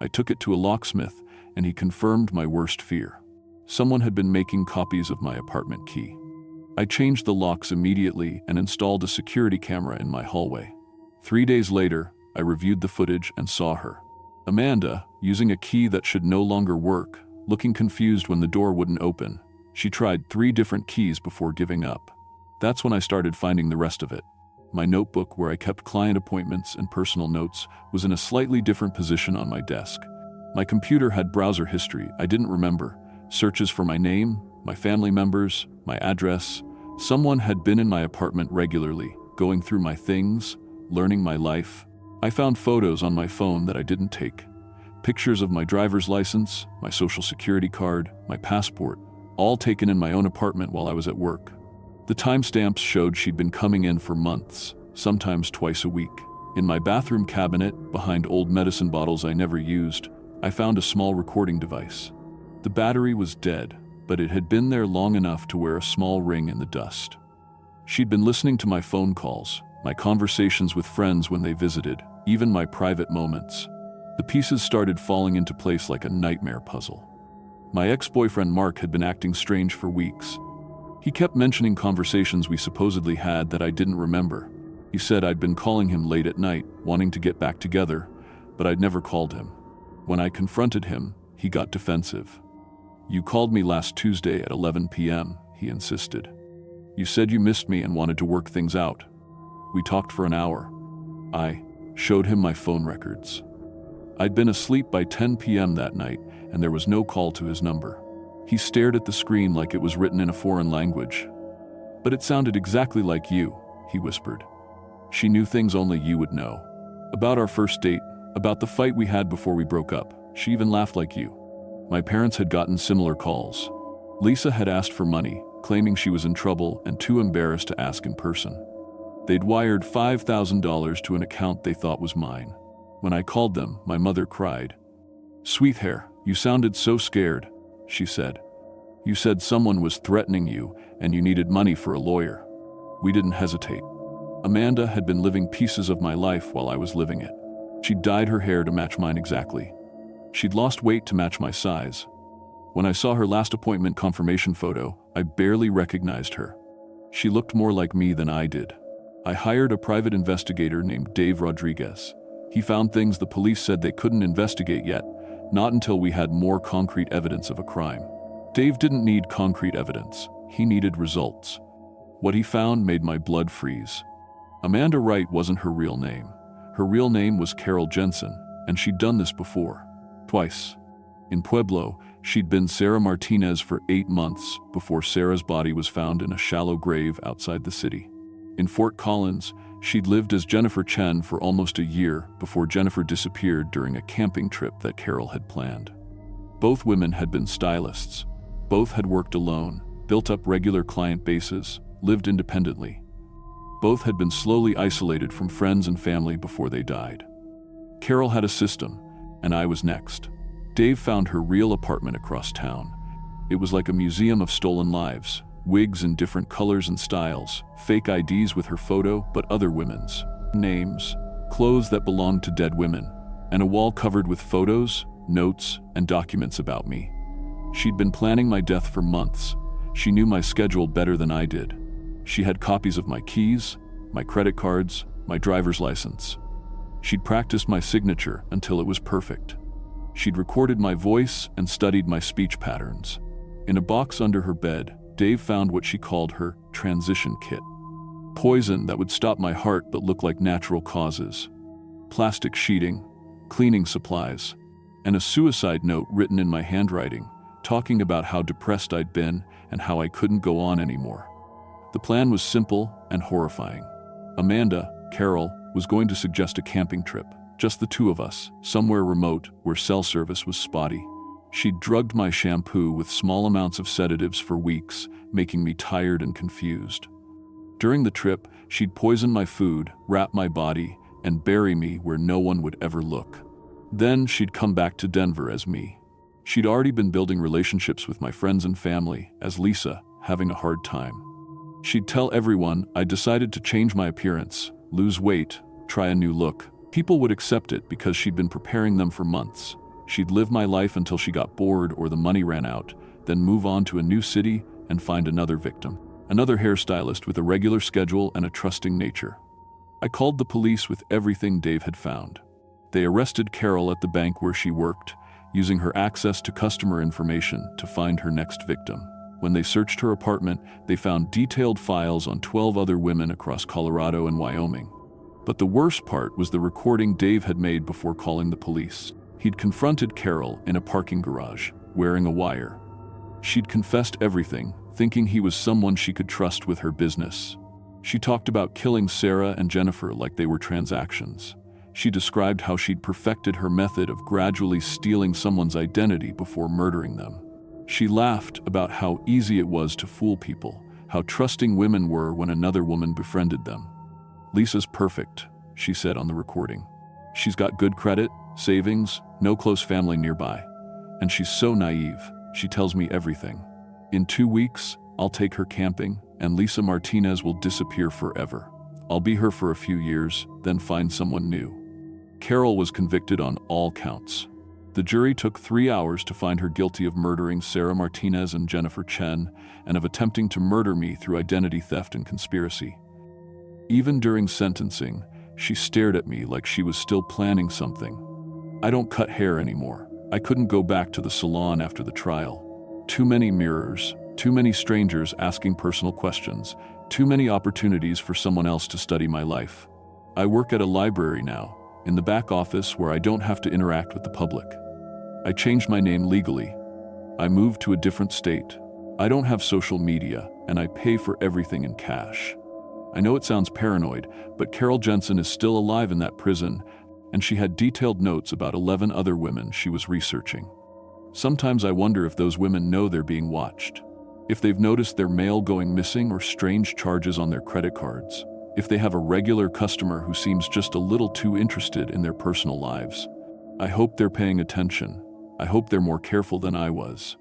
I took it to a locksmith and he confirmed my worst fear. Someone had been making copies of my apartment key. I changed the locks immediately and installed a security camera in my hallway. 3 days later, I reviewed the footage and saw her. Amanda, using a key that should no longer work, looking confused when the door wouldn't open. She tried 3 different keys before giving up. That's when I started finding the rest of it. My notebook where I kept client appointments and personal notes was in a slightly different position on my desk. My computer had browser history I didn't remember, searches for my name, my family members, my address. Someone had been in my apartment regularly, going through my things, learning my life. I found photos on my phone that I didn't take. Pictures of my driver's license, my social security card, my passport, all taken in my own apartment while I was at work. The timestamps showed she'd been coming in for months, sometimes twice a week. In my bathroom cabinet, behind old medicine bottles I never used, I found a small recording device. The battery was dead, but it had been there long enough to wear a small ring in the dust. She'd been listening to my phone calls, my conversations with friends when they visited, even my private moments. The pieces started falling into place like a nightmare puzzle. My ex-boyfriend Mark had been acting strange for weeks. He kept mentioning conversations we supposedly had that I didn't remember. He said I'd been calling him late at night, wanting to get back together, but I'd never called him. When I confronted him, he got defensive. "You called me last Tuesday at 11 p.m., he insisted. "You said you missed me and wanted to work things out." We talked for an hour. I showed him my phone records. I'd been asleep by 10 p.m. that night, and there was no call to his number. He stared at the screen like it was written in a foreign language. "But it sounded exactly like you," he whispered. "She knew things only you would know. About our first date, about the fight we had before we broke up. She even laughed like you." My parents had gotten similar calls. Lisa had asked for money, claiming she was in trouble and too embarrassed to ask in person. They'd wired $5,000 to an account they thought was mine. When I called them, my mother cried. "Sweetheart, you sounded so scared," she said. "You said someone was threatening you and you needed money for a lawyer." We didn't hesitate. Amanda had been living pieces of my life while I was living it. She'd dyed her hair to match mine exactly. She'd lost weight to match my size. When I saw her last appointment confirmation photo, I barely recognized her. She looked more like me than I did. I hired a private investigator named Dave Rodriguez. He found things the police said they couldn't investigate yet, not until we had more concrete evidence of a crime. Dave didn't need concrete evidence. He needed results. What he found made my blood freeze. Amanda Wright wasn't her real name. Her real name was Carol Jensen, and she'd done this before. Twice. In Pueblo, she'd been Sarah Martinez for 8 months before Sarah's body was found in a shallow grave outside the city. In Fort Collins, she'd lived as Jennifer Chen for almost a year before Jennifer disappeared during a camping trip that Carol had planned. Both women had been stylists. Both had worked alone, built up regular client bases, lived independently. Both had been slowly isolated from friends and family before they died. Carol had a system, and I was next. Dave found her real apartment across town. It was like a museum of stolen lives, wigs in different colors and styles, fake IDs with her photo but other women's, names, clothes that belonged to dead women, and a wall covered with photos, notes, and documents about me. She'd been planning my death for months. She knew my schedule better than I did. She had copies of my keys, my credit cards, my driver's license. She'd practiced my signature until it was perfect. She'd recorded my voice and studied my speech patterns. In a box under her bed, Dave found what she called her transition kit. Poison that would stop my heart but look like natural causes. Plastic sheeting, cleaning supplies, and a suicide note written in my handwriting, talking about how depressed I'd been and how I couldn't go on anymore. The plan was simple and horrifying. Amanda, Carol, was going to suggest a camping trip, just the two of us, somewhere remote where cell service was spotty. She'd drugged my shampoo with small amounts of sedatives for weeks, making me tired and confused. During the trip, she'd poison my food, wrap my body, and bury me where no one would ever look. Then she'd come back to Denver as me. She'd already been building relationships with my friends and family as Lisa, having a hard time. She'd tell everyone I'd decided to change my appearance, lose weight, try a new look. People would accept it because she'd been preparing them for months. She'd live my life until she got bored or the money ran out, then move on to a new city and find another victim. Another hairstylist with a regular schedule and a trusting nature. I called the police with everything Dave had found. They arrested Carol at the bank where she worked, using her access to customer information to find her next victim. When they searched her apartment, they found detailed files on 12 other women across Colorado and Wyoming. But the worst part was the recording Dave had made before calling the police. He'd confronted Carol in a parking garage, wearing a wire. She'd confessed everything, thinking he was someone she could trust with her business. She talked about killing Sarah and Jennifer like they were transactions. She described how she'd perfected her method of gradually stealing someone's identity before murdering them. She laughed about how easy it was to fool people, how trusting women were when another woman befriended them. "Lisa's perfect," she said on the recording. "She's got good credit, savings, no close family nearby. And she's so naive, she tells me everything. In 2 weeks, I'll take her camping, and Lisa Martinez will disappear forever. I'll be her for a few years, then find someone new." Carol was convicted on all counts. The jury took 3 hours to find her guilty of murdering Sarah Martinez and Jennifer Chen, and of attempting to murder me through identity theft and conspiracy. Even during sentencing, she stared at me like she was still planning something. I don't cut hair anymore. I couldn't go back to the salon after the trial. Too many mirrors, too many strangers asking personal questions, too many opportunities for someone else to study my life. I work at a library now, in the back office where I don't have to interact with the public. I changed my name legally. I moved to a different state. I don't have social media, and I pay for everything in cash. I know it sounds paranoid, but Carol Jensen is still alive in that prison, and she had detailed notes about 11 other women she was researching. Sometimes I wonder if those women know they're being watched, if they've noticed their mail going missing or strange charges on their credit cards. if they have a regular customer who seems just a little too interested in their personal lives. I hope they're paying attention. I hope they're more careful than I was.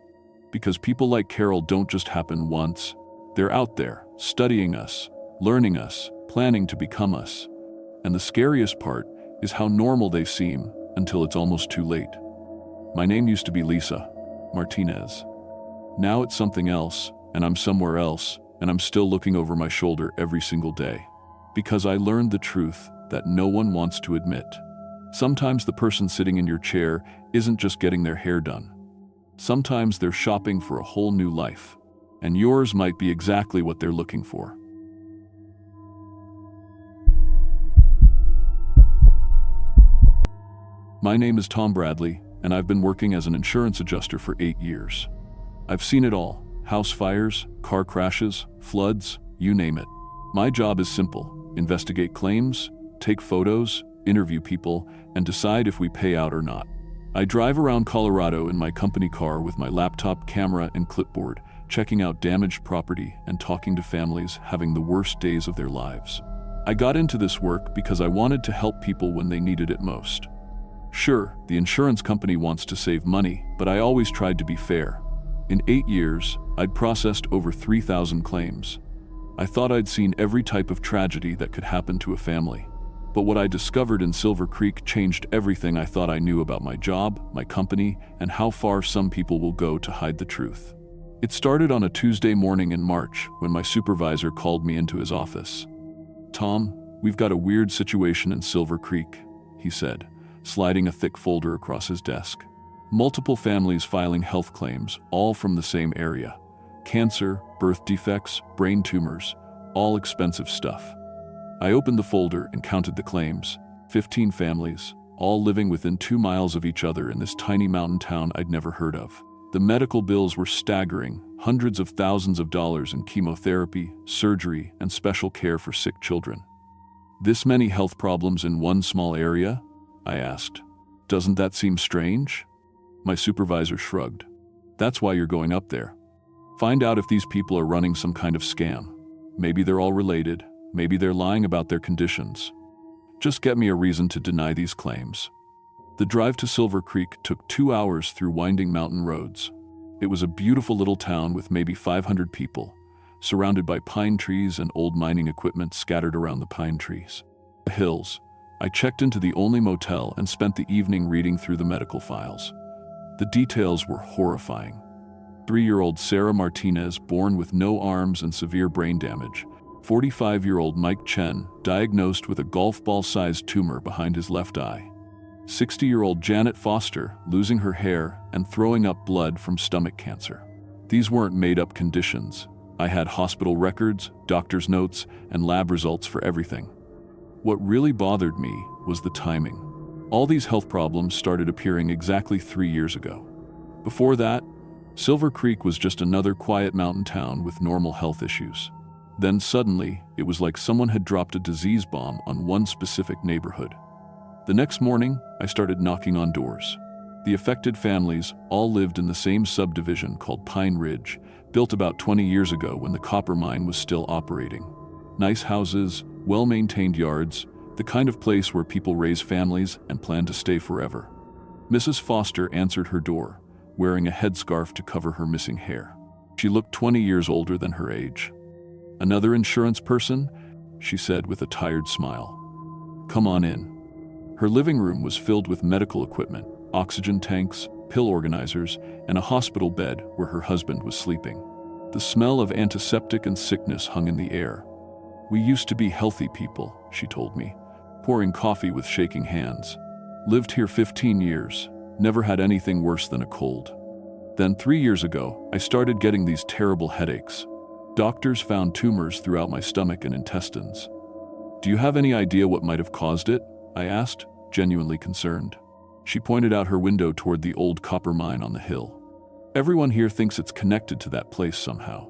Because people like Carol don't just happen once. They're out there, studying us, learning us, planning to become us. And the scariest part is how normal they seem until it's almost too late. My name used to be Lisa Martinez. Now it's something else, and I'm somewhere else, and I'm still looking over my shoulder every single day. Because I learned the truth that no one wants to admit. Sometimes the person sitting in your chair isn't just getting their hair done. Sometimes they're shopping for a whole new life, and yours might be exactly what they're looking for. My name is Tom Bradley, and I've been working as an insurance adjuster for 8 years. I've seen it all: house fires, car crashes, floods, you name it. My job is simple: investigate claims, take photos, interview people, and decide if we pay out or not. I drive around Colorado in my company car with my laptop, camera, and clipboard, checking out damaged property and talking to families having the worst days of their lives. I got into this work because I wanted to help people when they needed it most. Sure, the insurance company wants to save money, but I always tried to be fair. In 8 years, I'd processed over 3,000 claims. I thought I'd seen every type of tragedy that could happen to a family. But what I discovered in Silver Creek changed everything I thought I knew about my job, my company, and how far some people will go to hide the truth. It started on a Tuesday morning in March when my supervisor called me into his office. "Tom, we've got a weird situation in Silver Creek," he said, sliding a thick folder across his desk. "Multiple families filing health claims, all from the same area. Cancer, birth defects, brain tumors, all expensive stuff." I opened the folder and counted the claims. 15 families, all living within 2 miles of each other in this tiny mountain town I'd never heard of. The medical bills were staggering: hundreds of thousands of dollars in chemotherapy, surgery, and special care for sick children. "This many health problems in one small area?" I asked. "Doesn't that seem strange?" My supervisor shrugged. "That's why you're going up there. Find out if these people are running some kind of scam. Maybe they're all related. Maybe they're lying about their conditions. Just get me a reason to deny these claims." The drive to Silver Creek took 2 hours through winding mountain roads. It was a beautiful little town with maybe 500 people, surrounded by pine trees and old mining equipment scattered around the pine trees. The hills. I checked into the only motel and spent the evening reading through the medical files. The details were horrifying. 3-year-old Sarah Martinez, born with no arms and severe brain damage. 45-year-old Mike Chen, diagnosed with a golf ball-sized tumor behind his left eye. 60-year-old Janet Foster, losing her hair and throwing up blood from stomach cancer. These weren't made-up conditions. I had hospital records, doctor's notes, and lab results for everything. What really bothered me was the timing. All these health problems started appearing exactly 3 years ago. Before that, Silver Creek was just another quiet mountain town with normal health issues. Then suddenly, it was like someone had dropped a disease bomb on one specific neighborhood. The next morning, I started knocking on doors. The affected families all lived in the same subdivision called Pine Ridge, built about 20 years ago when the copper mine was still operating. Nice houses, well-maintained yards, the kind of place where people raise families and plan to stay forever. Mrs. Foster answered her door, wearing a headscarf to cover her missing hair. She looked 20 years older than her age. "Another insurance person?" she said with a tired smile. "Come on in." Her living room was filled with medical equipment, oxygen tanks, pill organizers, and a hospital bed where her husband was sleeping. The smell of antiseptic and sickness hung in the air. "We used to be healthy people," she told me, pouring coffee with shaking hands. "Lived here 15 years, never had anything worse than a cold. Then 3 years ago, I started getting these terrible headaches. Doctors found tumors throughout my stomach and intestines." "Do you have any idea what might have caused it?" I asked, genuinely concerned. She pointed out her window toward the old copper mine on the hill. "Everyone here thinks it's connected to that place somehow.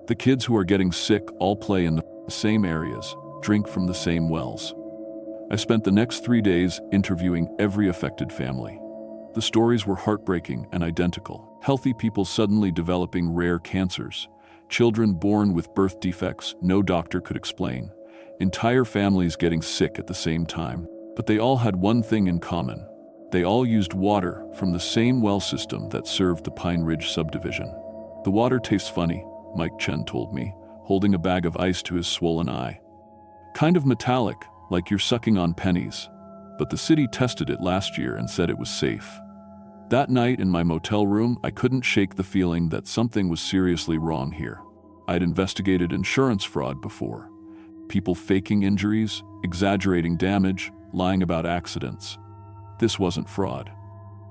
The kids who are getting sick all play in the same areas, drink from the same wells." I spent the next 3 days interviewing every affected family. The stories were heartbreaking and identical. Healthy people suddenly developing rare cancers, children born with birth defects no doctor could explain, Entire families getting sick at the same time. But they all had one thing in common. They all used water from the same well system that served the Pine Ridge subdivision. The water tastes funny, Mike Chen told me, holding a bag of ice to his swollen eye. Kind of metallic, like you're sucking on pennies. But the city tested it last year and said it was safe. That night in my motel room, I couldn't shake the feeling that something was seriously wrong here. I'd investigated insurance fraud before. People faking injuries, exaggerating damage, lying about accidents. This wasn't fraud.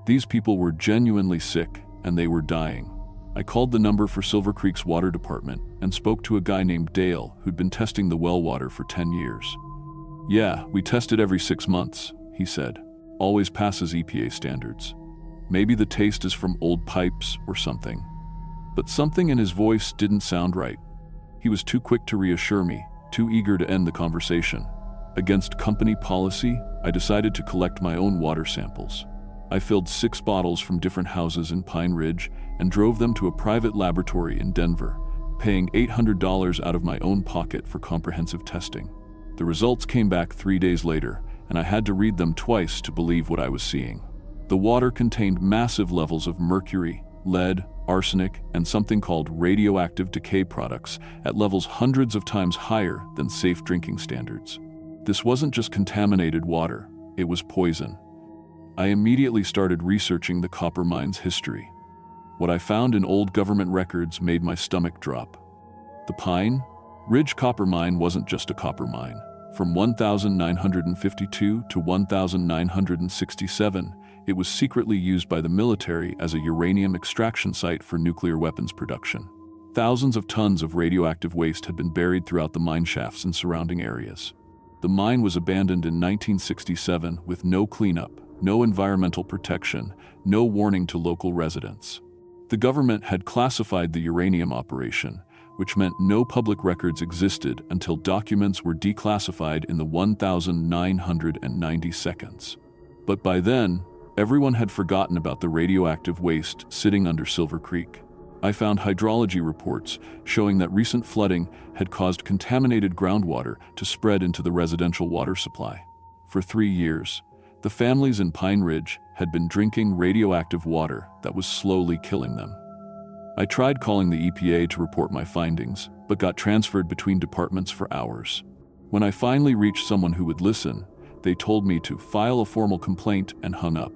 These people were genuinely sick, and they were dying. I called the number for Silver Creek's water department and spoke to a guy named Dale who'd been testing the well water for 10 years. Yeah, we test it every 6 months, he said. Always passes EPA standards. Maybe the taste is from old pipes or something. But something in his voice didn't sound right. He was too quick to reassure me, too eager to end the conversation. Against company policy, I decided to collect my own water samples. I filled 6 bottles from different houses in Pine Ridge and drove them to a private laboratory in Denver, paying $800 out of my own pocket for comprehensive testing. The results came back 3 days later, and I had to read them twice to believe what I was seeing. The water contained massive levels of mercury, lead, arsenic, and something called radioactive decay products at levels hundreds of times higher than safe drinking standards. This wasn't just contaminated water, it was poison. I immediately started researching the copper mine's history. What I found in old government records made my stomach drop. The Pine Ridge copper mine wasn't just a copper mine. From 1952 to 1967, it was secretly used by the military as a uranium extraction site for nuclear weapons production. Thousands of tons of radioactive waste had been buried throughout the mine shafts and surrounding areas. The mine was abandoned in 1967 with no cleanup, no environmental protection, no warning to local residents. The government had classified the uranium operation, which meant no public records existed until documents were declassified in the 1990 seconds. But by then, everyone had forgotten about the radioactive waste sitting under Silver Creek. I found hydrology reports showing that recent flooding had caused contaminated groundwater to spread into the residential water supply. For 3 years, the families in Pine Ridge had been drinking radioactive water that was slowly killing them. I tried calling the EPA to report my findings, but got transferred between departments for hours. When I finally reached someone who would listen, they told me to file a formal complaint and hung up.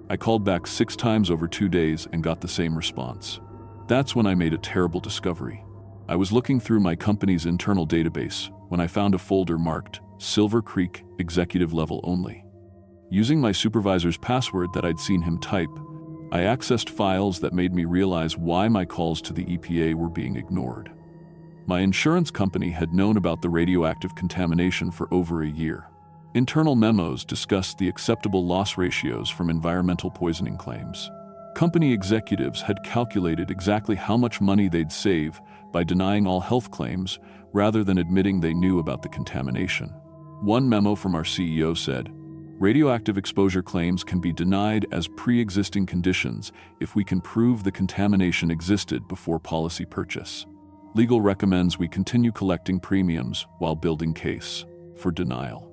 I called back 6 times over 2 days and got the same response. That's when I made a terrible discovery. I was looking through my company's internal database when I found a folder marked Silver Creek Executive Level Only. Using my supervisor's password that I'd seen him type, I accessed files that made me realize why my calls to the EPA were being ignored. My insurance company had known about the radioactive contamination for over a year. Internal memos discussed the acceptable loss ratios from environmental poisoning claims. Company executives had calculated exactly how much money they'd save by denying all health claims rather than admitting they knew about the contamination. One memo from our CEO said, "Radioactive exposure claims can be denied as pre-existing conditions if we can prove the contamination existed before policy purchase. Legal recommends we continue collecting premiums while building case for denial."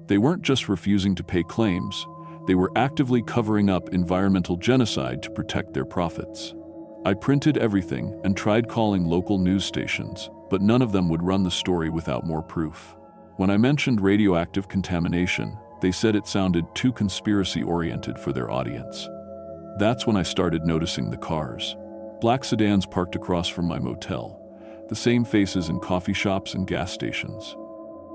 They weren't just refusing to pay claims, they were actively covering up environmental genocide to protect their profits. I printed everything and tried calling local news stations, but none of them would run the story without more proof. When I mentioned radioactive contamination, they said it sounded too conspiracy-oriented for their audience. That's when I started noticing the cars. Black sedans parked across from my motel, the same faces in coffee shops and gas stations.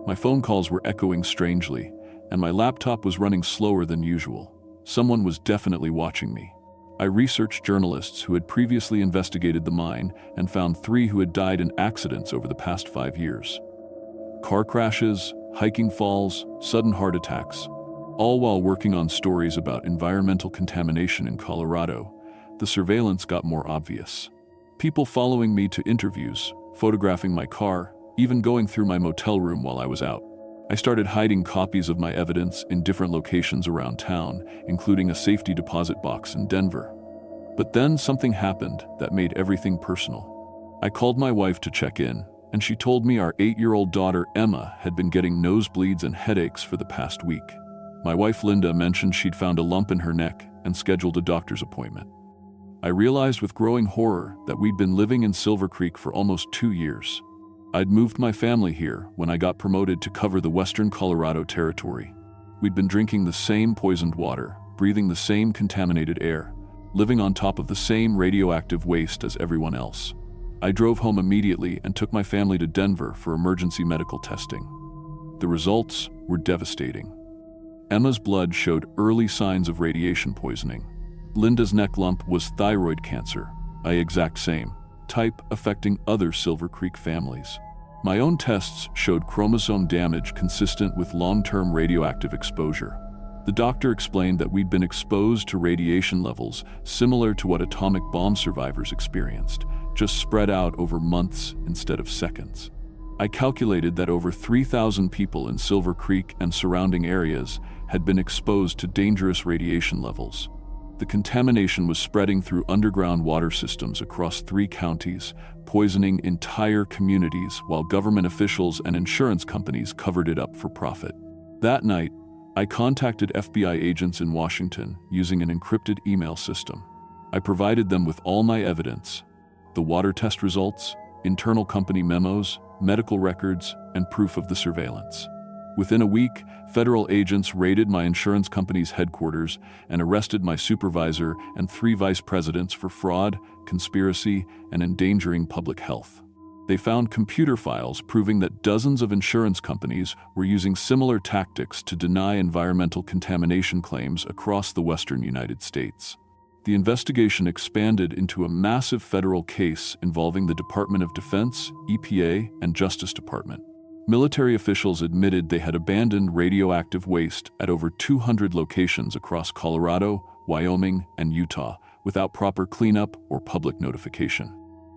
My phone calls were echoing strangely, and my laptop was running slower than usual. Someone was definitely watching me. I researched journalists who had previously investigated the mine and found 3 who had died in accidents over the past 5 years. Car crashes, hiking falls, sudden heart attacks, all while working on stories about environmental contamination in Colorado. The surveillance got more obvious. People following me to interviews, photographing my car, even going through my motel room while I was out. I started hiding copies of my evidence in different locations around town, including a safety deposit box in Denver. But then something happened that made everything personal. I called my wife to check in, and she told me our 8-year-old daughter Emma had been getting nosebleeds and headaches for the past week. My wife Linda mentioned she'd found a lump in her neck and scheduled a doctor's appointment. I realized with growing horror that we'd been living in Silver Creek for almost 2 years. I'd moved my family here when I got promoted to cover the western Colorado territory. We'd been drinking the same poisoned water, breathing the same contaminated air, living on top of the same radioactive waste as everyone else. I drove home immediately and took my family to Denver for emergency medical testing. The results were devastating. Emma's blood showed early signs of radiation poisoning. Linda's neck lump was thyroid cancer, the exact same type affecting other Silver Creek families. My own tests showed chromosome damage consistent with long-term radioactive exposure. The doctor explained that we'd been exposed to radiation levels similar to what atomic bomb survivors experienced, just spread out over months instead of seconds. I calculated that over 3,000 people in Silver Creek and surrounding areas had been exposed to dangerous radiation levels. The contamination was spreading through underground water systems across 3 counties, poisoning entire communities while government officials and insurance companies covered it up for profit. That night, I contacted FBI agents in Washington using an encrypted email system. I provided them with all my evidence: the water test results, internal company memos, medical records, and proof of the surveillance. Within a week, federal agents raided my insurance company's headquarters and arrested my supervisor and 3 vice presidents for fraud, conspiracy, and endangering public health. They found computer files proving that dozens of insurance companies were using similar tactics to deny environmental contamination claims across the western United States. The investigation expanded into a massive federal case involving the Department of Defense, EPA, and Justice Department. Military officials admitted they had abandoned radioactive waste at over 200 locations across Colorado, Wyoming, and Utah without proper cleanup or public notification.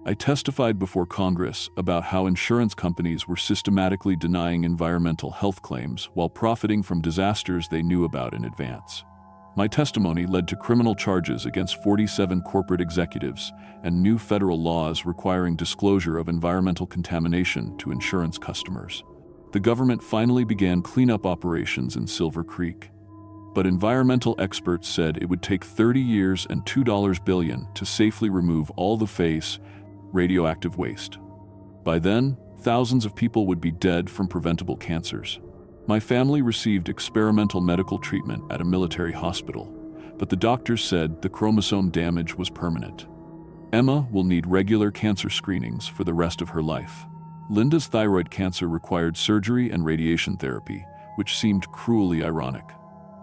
I testified before Congress about how insurance companies were systematically denying environmental health claims while profiting from disasters they knew about in advance. My testimony led to criminal charges against 47 corporate executives and new federal laws requiring disclosure of environmental contamination to insurance customers. The government finally began cleanup operations in Silver Creek. But environmental experts said it would take 30 years and $2 billion to safely remove all the radioactive waste. By then, thousands of people would be dead from preventable cancers. My family received experimental medical treatment at a military hospital, but the doctors said the chromosome damage was permanent. Emma will need regular cancer screenings for the rest of her life. Linda's thyroid cancer required surgery and radiation therapy, which seemed cruelly ironic.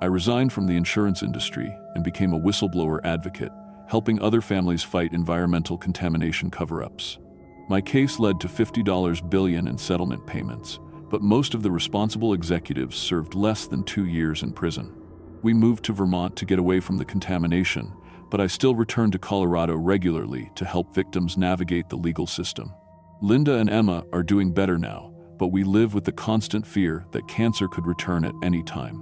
I resigned from the insurance industry and became a whistleblower advocate, helping other families fight environmental contamination cover-ups. My case led to $50 billion in settlement payments, but most of the responsible executives served less than 2 years in prison. We moved to Vermont to get away from the contamination, but I still returned to Colorado regularly to help victims navigate the legal system. Linda and Emma are doing better now, but we live with the constant fear that cancer could return at any time.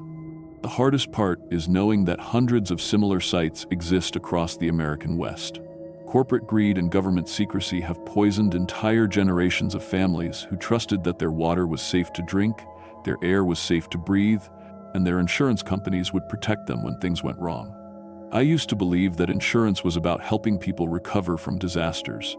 The hardest part is knowing that hundreds of similar sites exist across the American West. Corporate greed and government secrecy have poisoned entire generations of families who trusted that their water was safe to drink, their air was safe to breathe, and their insurance companies would protect them when things went wrong. I used to believe that insurance was about helping people recover from disasters.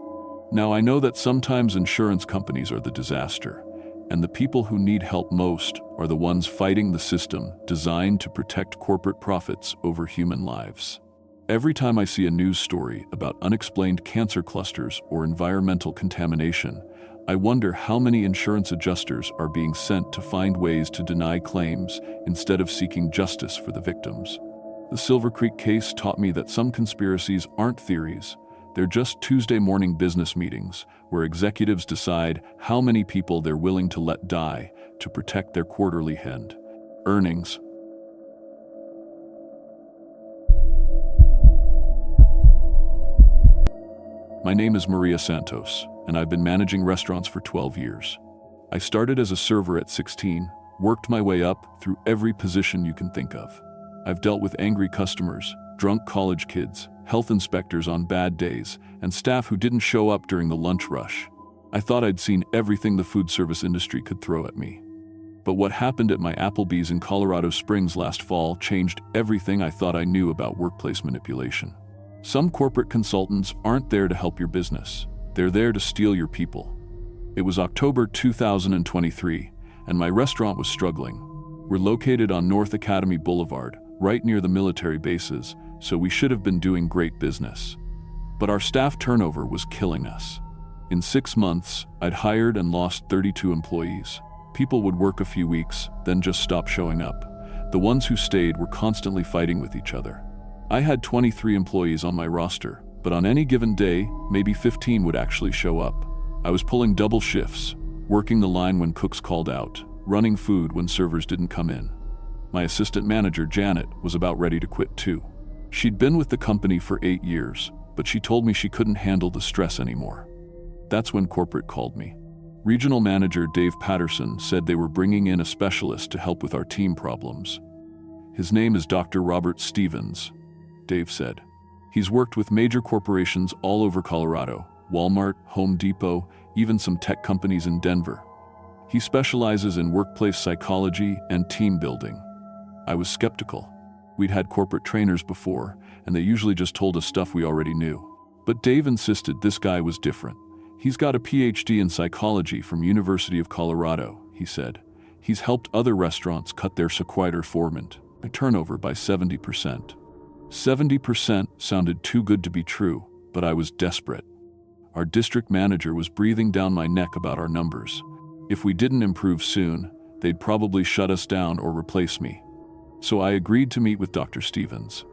Now I know that sometimes insurance companies are the disaster, and the people who need help most are the ones fighting the system designed to protect corporate profits over human lives. Every time I see a news story about unexplained cancer clusters or environmental contamination, I wonder how many insurance adjusters are being sent to find ways to deny claims instead of seeking justice for the victims. The Silver Creek case taught me that some conspiracies aren't theories. They're just Tuesday morning business meetings where executives decide how many people they're willing to let die to protect their quarterly earnings. My name is Maria Santos, and I've been managing restaurants for 12 years. I started as a server at 16, worked my way up through every position you can think of. I've dealt with angry customers, drunk college kids, health inspectors on bad days, and staff who didn't show up during the lunch rush. I thought I'd seen everything the food service industry could throw at me. But what happened at my Applebee's in Colorado Springs last fall changed everything I thought I knew about workplace manipulation. Some corporate consultants aren't there to help your business. They're there to steal your people. It was October 2023, and my restaurant was struggling. We're located on North Academy Boulevard, right near the military bases, so we should have been doing great business. But our staff turnover was killing us. In 6 months, I'd hired and lost 32 employees. People would work a few weeks, then just stop showing up. The ones who stayed were constantly fighting with each other. I had 23 employees on my roster, but on any given day, maybe 15 would actually show up. I was pulling double shifts, working the line when cooks called out, running food when servers didn't come in. My assistant manager, Janet, was about ready to quit too. She'd been with the company for 8 years, but she told me she couldn't handle the stress anymore. That's when corporate called me. Regional manager Dave Patterson said they were bringing in a specialist to help with our team problems. His name is Dr. Robert Stevens, Dave said. He's worked with major corporations all over Colorado, Walmart, Home Depot, even some tech companies in Denver. He specializes in workplace psychology and team building. I was skeptical. We'd had corporate trainers before, and they usually just told us stuff we already knew. But Dave insisted this guy was different. He's got a PhD in psychology from University of Colorado, he said. He's helped other restaurants cut their sequitur formant, a turnover by 70%. 70% sounded too good to be true, but I was desperate. Our district manager was breathing down my neck about our numbers. If we didn't improve soon, they'd probably shut us down or replace me. So I agreed to meet with Dr. Stevens.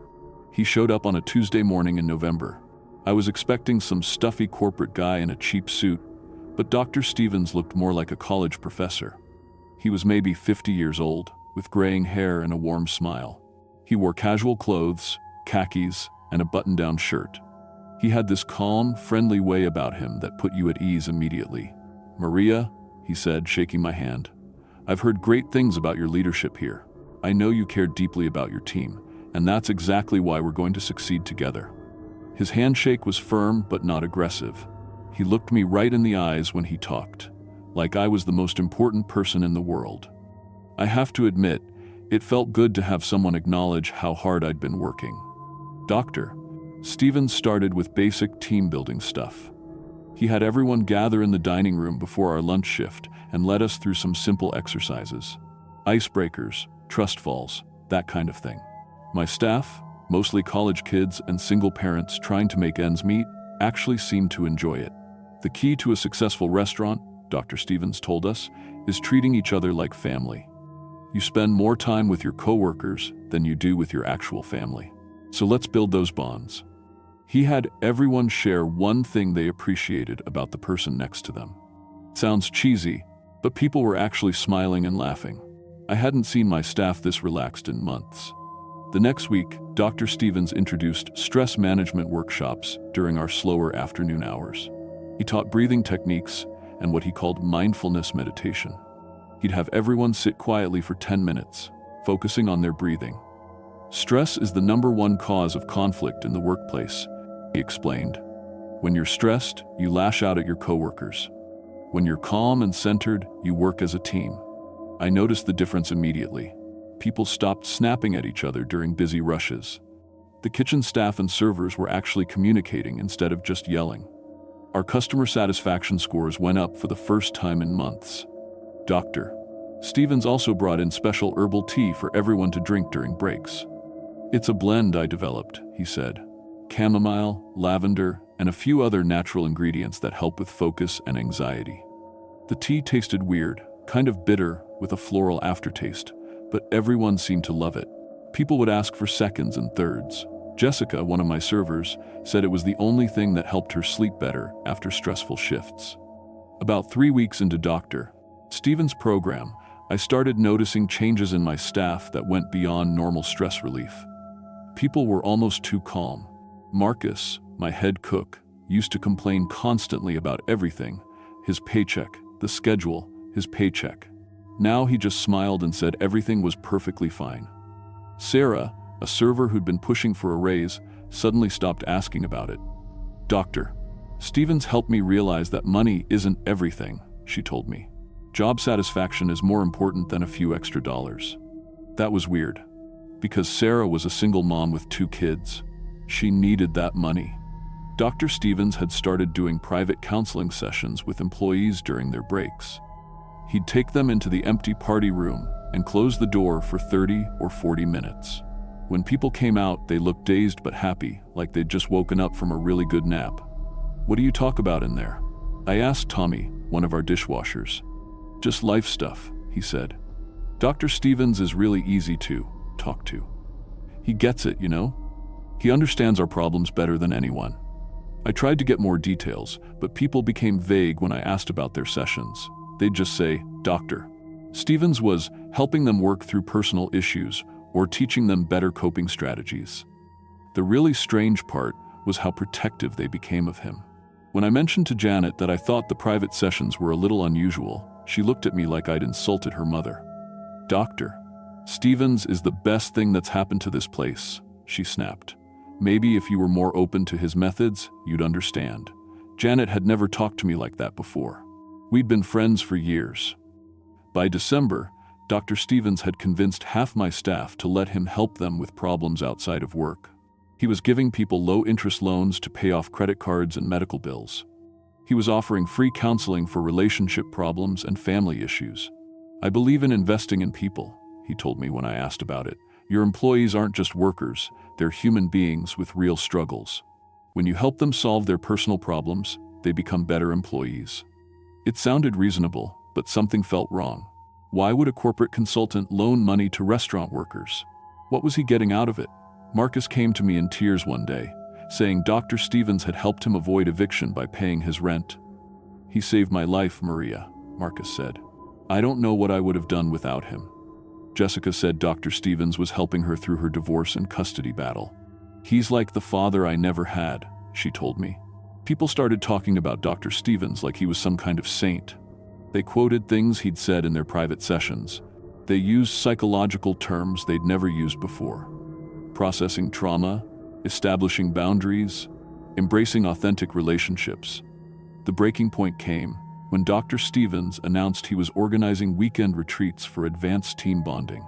He showed up on a Tuesday morning in November. I was expecting some stuffy corporate guy in a cheap suit, but Dr. Stevens looked more like a college professor. He was maybe 50 years old, with graying hair and a warm smile. He wore casual clothes, khakis, and a button-down shirt. He had this calm, friendly way about him that put you at ease immediately. "Maria," he said, shaking my hand, "I've heard great things about your leadership here. I know you care deeply about your team, and that's exactly why we're going to succeed together." His handshake was firm but not aggressive. He looked me right in the eyes when he talked, like I was the most important person in the world. I have to admit, it felt good to have someone acknowledge how hard I'd been working. Dr. Stevens started with basic team-building stuff. He had everyone gather in the dining room before our lunch shift and led us through some simple exercises. Icebreakers, trust falls, that kind of thing. My staff, mostly college kids and single parents trying to make ends meet, actually seemed to enjoy it. The key to a successful restaurant, Dr. Stevens told us, is treating each other like family. You spend more time with your coworkers than you do with your actual family. So let's build those bonds. He had everyone share one thing they appreciated about the person next to them. It sounds cheesy, but people were actually smiling and laughing. I hadn't seen my staff this relaxed in months. The next week, Dr. Stevens introduced stress management workshops during our slower afternoon hours. He taught breathing techniques and what he called mindfulness meditation. He'd have everyone sit quietly for 10 minutes, focusing on their breathing. Stress is the #1 cause of conflict in the workplace, he explained. When you're stressed, you lash out at your coworkers. When you're calm and centered, you work as a team. I noticed the difference immediately. People stopped snapping at each other during busy rushes. The kitchen staff and servers were actually communicating instead of just yelling. Our customer satisfaction scores went up for the first time in months. Dr. Stevens also brought in special herbal tea for everyone to drink during breaks. "It's a blend I developed," he said. Chamomile, lavender, and a few other natural ingredients that help with focus and anxiety. The tea tasted weird, kind of bitter, with a floral aftertaste, but everyone seemed to love it. People would ask for seconds and thirds. Jessica, one of my servers, said it was the only thing that helped her sleep better after stressful shifts. About 3 weeks into Dr. Stevens' program, I started noticing changes in my staff that went beyond normal stress relief. People were almost too calm. Marcus, my head cook, used to complain constantly about everything: his paycheck, the schedule, his paycheck. Now he just smiled and said everything was perfectly fine. Sarah, a server who'd been pushing for a raise, suddenly stopped asking about it. Dr. Stevens helped me realize that money isn't everything, she told me. Job satisfaction is more important than a few extra dollars. That was weird, because Sarah was a single mom with 2 kids. She needed that money. Dr. Stevens had started doing private counseling sessions with employees during their breaks. He'd take them into the empty party room and close the door for 30 or 40 minutes. When people came out, they looked dazed but happy, like they'd just woken up from a really good nap. "What do you talk about in there?" I asked Tommy, one of our dishwashers. "Just life stuff," he said. "Dr. Stevens is really easy to talk to. He gets it, you know? He understands our problems better than anyone." I tried to get more details, but people became vague when I asked about their sessions. They'd just say, "Doctor." Stevens was helping them work through personal issues or teaching them better coping strategies. The really strange part was how protective they became of him. When I mentioned to Janet that I thought the private sessions were a little unusual, she looked at me like I'd insulted her mother. "Doctor, Stevens is the best thing that's happened to this place," she snapped. "Maybe if you were more open to his methods, you'd understand." Janet had never talked to me like that before. We'd been friends for years. By December, Dr. Stevens had convinced half my staff to let him help them with problems outside of work. He was giving people low-interest loans to pay off credit cards and medical bills. He was offering free counseling for relationship problems and family issues. "I believe in investing in people," he told me when I asked about it. "Your employees aren't just workers, they're human beings with real struggles. When you help them solve their personal problems, they become better employees." It sounded reasonable, but something felt wrong. Why would a corporate consultant loan money to restaurant workers? What was he getting out of it? Marcus came to me in tears one day, saying Dr. Stevens had helped him avoid eviction by paying his rent. "He saved my life, Maria," Marcus said. "I don't know what I would have done without him." Jessica said Dr. Stevens was helping her through her divorce and custody battle. "He's like the father I never had," she told me. People started talking about Dr. Stevens like he was some kind of saint. They quoted things he'd said in their private sessions. They used psychological terms they'd never used before. Processing trauma, establishing boundaries, embracing authentic relationships. The breaking point came when Dr. Stevens announced he was organizing weekend retreats for advanced team bonding.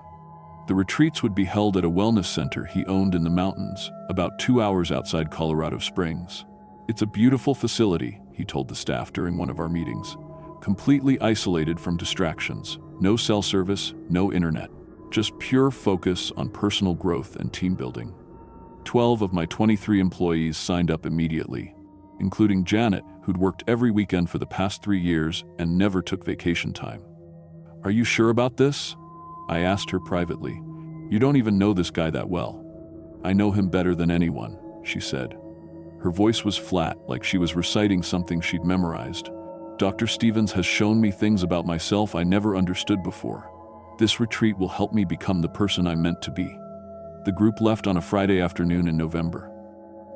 The retreats would be held at a wellness center he owned in the mountains, about 2 hours outside Colorado Springs. "It's a beautiful facility," he told the staff during one of our meetings. "Completely isolated from distractions. No cell service, no internet. Just pure focus on personal growth and team building." 12 of my 23 employees signed up immediately, including Janet, who'd worked every weekend for the past 3 years and never took vacation time. "Are you sure about this?" I asked her privately. "You don't even know this guy that well." "I know him better than anyone," she said. Her voice was flat, like she was reciting something she'd memorized. "Dr. Stevens has shown me things about myself I never understood before. This retreat will help me become the person I'm meant to be." The group left on a Friday afternoon in November.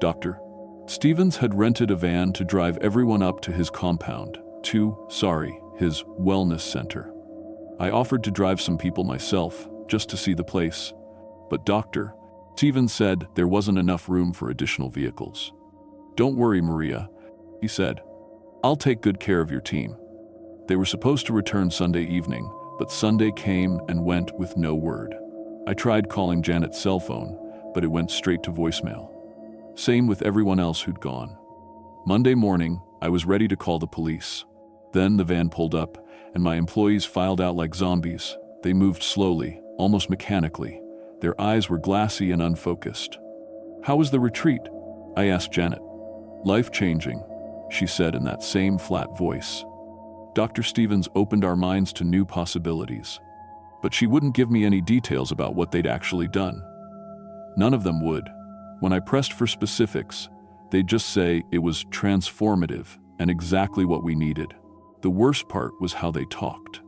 Dr. Stevens had rented a van to drive everyone up to his compound, his wellness center. I offered to drive some people myself, just to see the place, but Dr. Stevens said there wasn't enough room for additional vehicles. "Don't worry, Maria," he said. "I'll take good care of your team." They were supposed to return Sunday evening, but Sunday came and went with no word. I tried calling Janet's cell phone, but it went straight to voicemail. Same with everyone else who'd gone. Monday morning, I was ready to call the police. Then the van pulled up, and my employees filed out like zombies. They moved slowly, almost mechanically. Their eyes were glassy and unfocused. "How was the retreat?" I asked Janet. "Life-changing," she said in that same flat voice. Dr. Stevens opened our minds to new possibilities. But she wouldn't give me any details about what they'd actually done. None of them would. When I pressed for specifics, they'd just say it was transformative and exactly what we needed. The worst part was how they talked.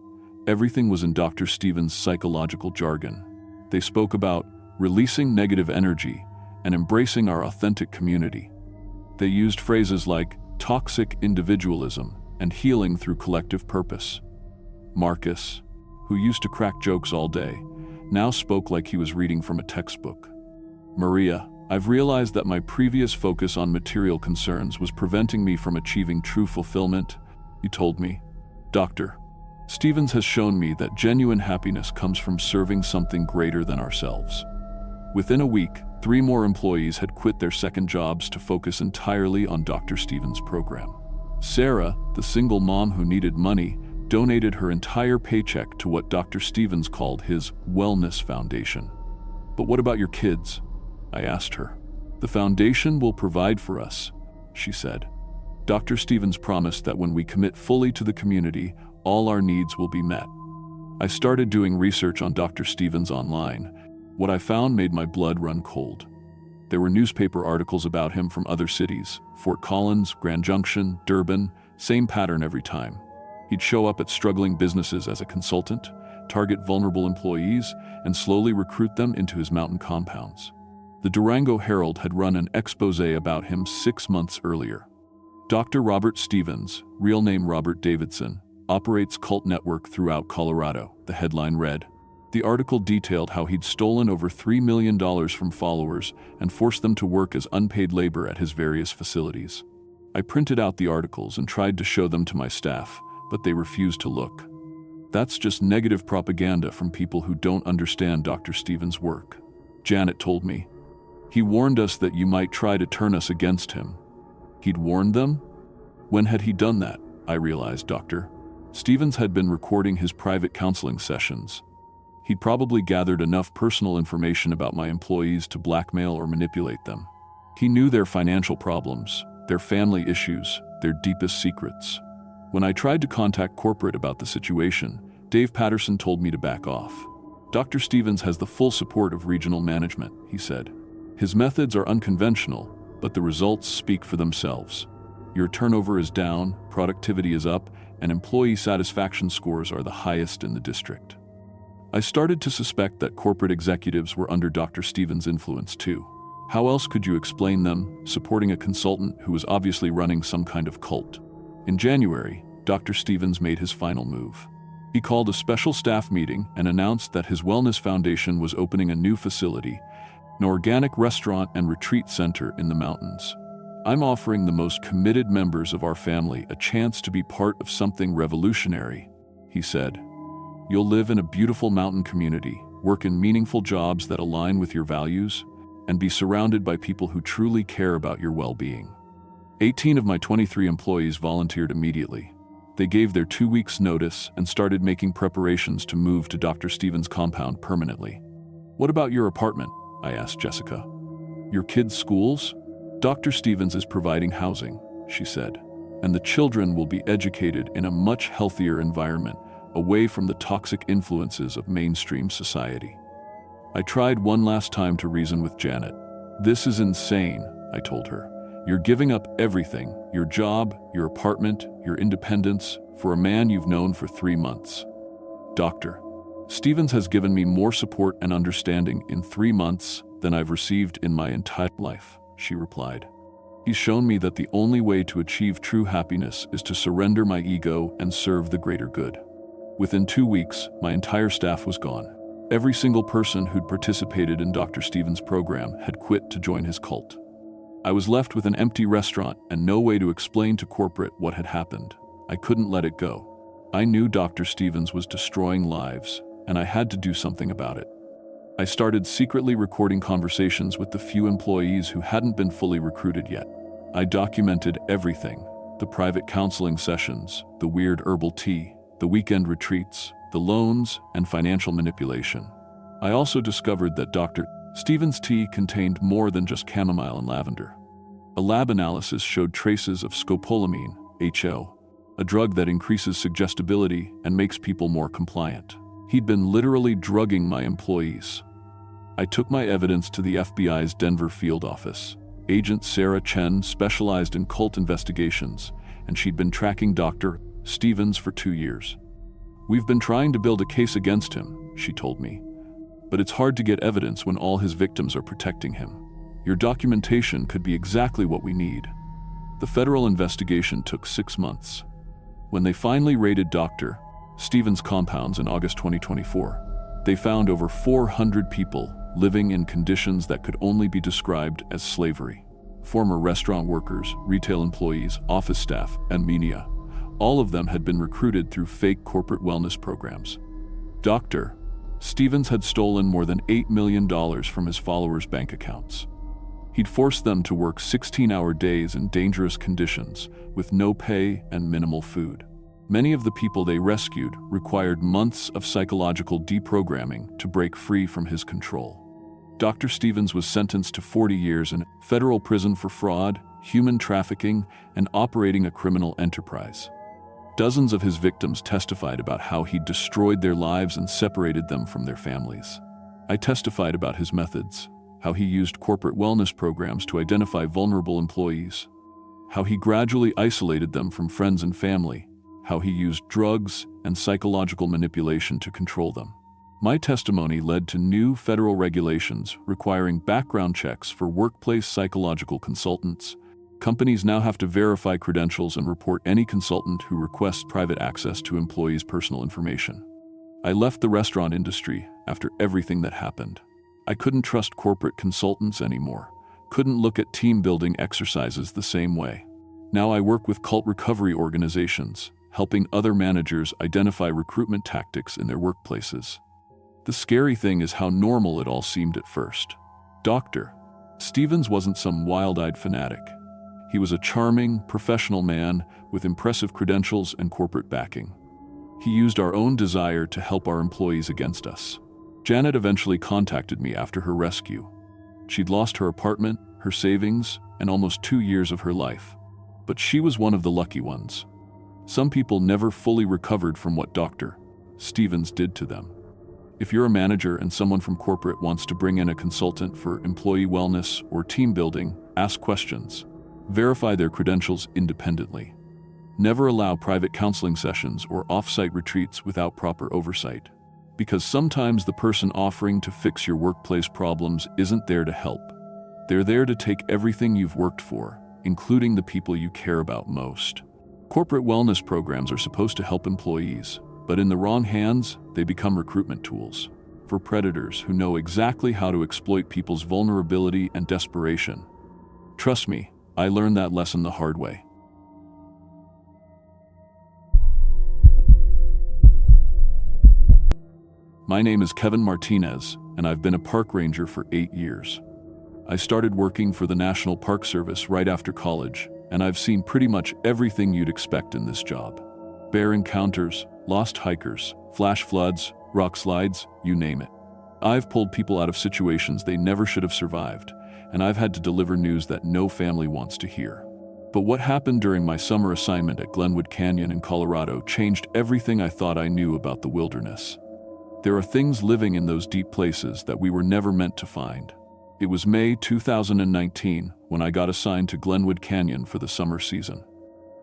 Everything was in Dr. Stevens' psychological jargon. They spoke about releasing negative energy and embracing our authentic community. They used phrases like toxic individualism and healing through collective purpose. Marcus, who used to crack jokes all day, now spoke like he was reading from a textbook. "Maria," I've realized that my previous focus on material concerns was preventing me from achieving true fulfillment, he told me. Dr. Stevens has shown me that genuine happiness comes from serving something greater than ourselves. Within a week, 3 more employees had quit their second jobs to focus entirely on Dr. Stevens' program. Sarah, the single mom who needed money, donated her entire paycheck to what Dr. Stevens called his Wellness Foundation. But what about your kids? I asked her. The foundation will provide for us, she said. Dr. Stevens promised that when we commit fully to the community, all our needs will be met. I started doing research on Dr. Stevens online. What I found made my blood run cold. There were newspaper articles about him from other cities, Fort Collins, Grand Junction, Durban, same pattern every time. He'd show up at struggling businesses as a consultant, target vulnerable employees, and slowly recruit them into his mountain compounds. The Durango Herald had run an expose about him 6 months earlier. Dr. Robert Stevens, real name Robert Davidson, operates cult network throughout Colorado, the headline read. The article detailed how he'd stolen over $3 million from followers and forced them to work as unpaid labor at his various facilities. I printed out the articles and tried to show them to my staff, but they refused to look. That's just negative propaganda from people who don't understand Dr. Stevens' work, Janet told me. He warned us that you might try to turn us against him. He'd warned them? When had he done that? I realized, Dr. Stevens had been recording his private counseling sessions. He'd probably gathered enough personal information about my employees to blackmail or manipulate them. He knew their financial problems, their family issues, their deepest secrets. When I tried to contact corporate about the situation, Dave Patterson told me to back off. Dr. Stevens has the full support of regional management, he said. His methods are unconventional, but the results speak for themselves. Your turnover is down, productivity is up, and employee satisfaction scores are the highest in the district. I started to suspect that corporate executives were under Dr. Stevens' influence too. How else could you explain them supporting a consultant who was obviously running some kind of cult? In January, Dr. Stevens made his final move. He called a special staff meeting and announced that his Wellness Foundation was opening a new facility, an organic restaurant and retreat center in the mountains. I'm offering the most committed members of our family a chance to be part of something revolutionary, he said. You'll live in a beautiful mountain community, work in meaningful jobs that align with your values, and be surrounded by people who truly care about your well-being. 18 of my 23 employees volunteered immediately. They gave their 2 weeks' notice and started making preparations to move to Dr. Stevens' compound permanently. What about your apartment? I asked Jessica. Your kids' schools? Dr. Stevens is providing housing, she said, and the children will be educated in a much healthier environment, away from the toxic influences of mainstream society. I tried one last time to reason with Janet. This is insane, I told her. You're giving up everything, your job, your apartment, your independence, for a man you've known for 3 months. Dr. Stevens has given me more support and understanding in 3 months than I've received in my entire life, she replied. He's shown me that the only way to achieve true happiness is to surrender my ego and serve the greater good. Within 2 weeks, my entire staff was gone. Every single person who'd participated in Dr. Stevens' program had quit to join his cult. I was left with an empty restaurant and no way to explain to corporate what had happened. I couldn't let it go. I knew Dr. Stevens was destroying lives, and I had to do something about it. I started secretly recording conversations with the few employees who hadn't been fully recruited yet. I documented everything: the private counseling sessions, the weird herbal tea, the weekend retreats, the loans, and financial manipulation. I also discovered that Dr. Stevens' tea contained more than just chamomile and lavender. A lab analysis showed traces of scopolamine, HO, a drug that increases suggestibility and makes people more compliant. He'd been literally drugging my employees. I took my evidence to the FBI's Denver field office. Agent Sarah Chen specialized in cult investigations, and she'd been tracking Dr. Stevens for 2 years. We've been trying to build a case against him, she told me, but it's hard to get evidence when all his victims are protecting him. Your documentation could be exactly what we need. The federal investigation took 6 months. When they finally raided Dr. Stevens' compounds in August 2024, they found over 400 people living in conditions that could only be described as slavery. Former restaurant workers, retail employees, office staff, and media, all of them had been recruited through fake corporate wellness programs. Dr. Stevens had stolen more than $8 million from his followers' bank accounts. He'd forced them to work 16-hour days in dangerous conditions, with no pay and minimal food. Many of the people they rescued required months of psychological deprogramming to break free from his control. Dr. Stevens was sentenced to 40 years in federal prison for fraud, human trafficking, and operating a criminal enterprise. Dozens of his victims testified about how he destroyed their lives and separated them from their families. I testified about his methods, how he used corporate wellness programs to identify vulnerable employees, how he gradually isolated them from friends and family, how he used drugs and psychological manipulation to control them. My testimony led to new federal regulations requiring background checks for workplace psychological consultants. Companies now have to verify credentials and report any consultant who requests private access to employees' personal information. I left the restaurant industry after everything that happened. I couldn't trust corporate consultants anymore, couldn't look at team-building exercises the same way. Now I work with cult recovery organizations, helping other managers identify recruitment tactics in their workplaces. The scary thing is how normal it all seemed at first. Dr. Stevens wasn't some wild-eyed fanatic. He was a charming, professional man with impressive credentials and corporate backing. He used our own desire to help our employees against us. Janet eventually contacted me after her rescue. She'd lost her apartment, her savings, and almost 2 years of her life. But she was one of the lucky ones. Some people never fully recovered from what Dr. Stevens did to them. If you're a manager and someone from corporate wants to bring in a consultant for employee wellness or team building, ask questions. Verify their credentials independently. Never allow private counseling sessions or off-site retreats without proper oversight. Because sometimes the person offering to fix your workplace problems isn't there to help. They're there to take everything you've worked for, including the people you care about most. Corporate wellness programs are supposed to help employees, but in the wrong hands, they become recruitment tools for predators who know exactly how to exploit people's vulnerability and desperation. Trust me, I learned that lesson the hard way. My name is Kevin Martinez, and I've been a park ranger for 8 years. I started working for the National Park Service right after college, and I've seen pretty much everything you'd expect in this job. Bear encounters, lost hikers, flash floods, rock slides, you name it. I've pulled people out of situations they never should have survived, and I've had to deliver news that no family wants to hear. But what happened during my summer assignment at Glenwood Canyon in Colorado changed everything I thought I knew about the wilderness. There are things living in those deep places that we were never meant to find. It was May 2019 when I got assigned to Glenwood Canyon for the summer season.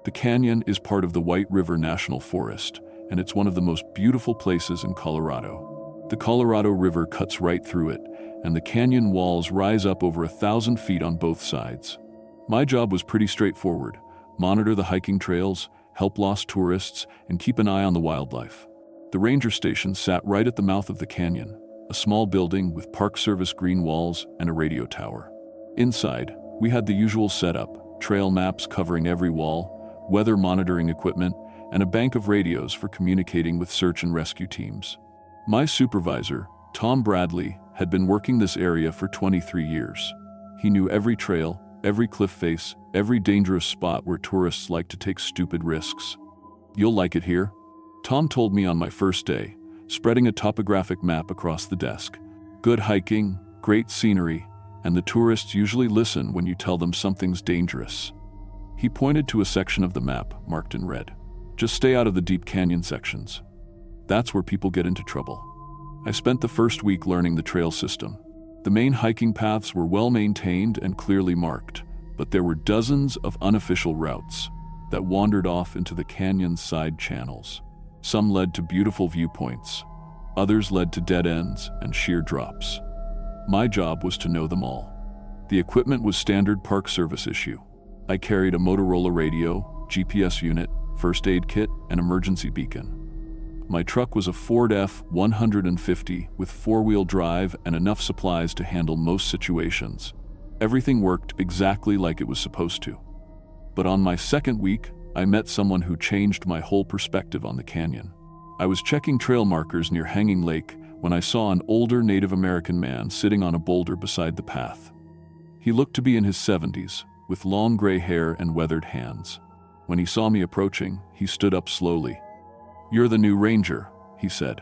The canyon is part of the White River National Forest, and it's one of the most beautiful places in Colorado. The Colorado River cuts right through it, and the canyon walls rise up over 1,000 feet on both sides. My job was pretty straightforward: monitor the hiking trails, help lost tourists, and keep an eye on the wildlife. The ranger station sat right at the mouth of the canyon, a small building with Park Service green walls and a radio tower. Inside, we had the usual setup: trail maps covering every wall, weather monitoring equipment, and a bank of radios for communicating with search and rescue teams. My supervisor, Tom Bradley, had been working this area for 23 years. He knew every trail, every cliff face, every dangerous spot where tourists like to take stupid risks. "You'll like it here," Tom told me on my first day, spreading a topographic map across the desk. "Good hiking, great scenery, and the tourists usually listen when you tell them something's dangerous." He pointed to a section of the map marked in red. "Just stay out of the deep canyon sections. That's where people get into trouble." I spent the first week learning the trail system. The main hiking paths were well maintained and clearly marked, but there were dozens of unofficial routes that wandered off into the canyon's side channels. Some led to beautiful viewpoints, others led to dead ends and sheer drops. My job was to know them all. The equipment was standard Park Service issue. I carried a Motorola radio, GPS unit, first aid kit, and emergency beacon. My truck was a Ford F-150 with four-wheel drive and enough supplies to handle most situations. Everything worked exactly like it was supposed to. But on my second week, I met someone who changed my whole perspective on the canyon. I was checking trail markers near Hanging Lake when I saw an older Native American man sitting on a boulder beside the path. He looked to be in his 70s, with long gray hair and weathered hands. When he saw me approaching, he stood up slowly. "You're the new ranger," he said.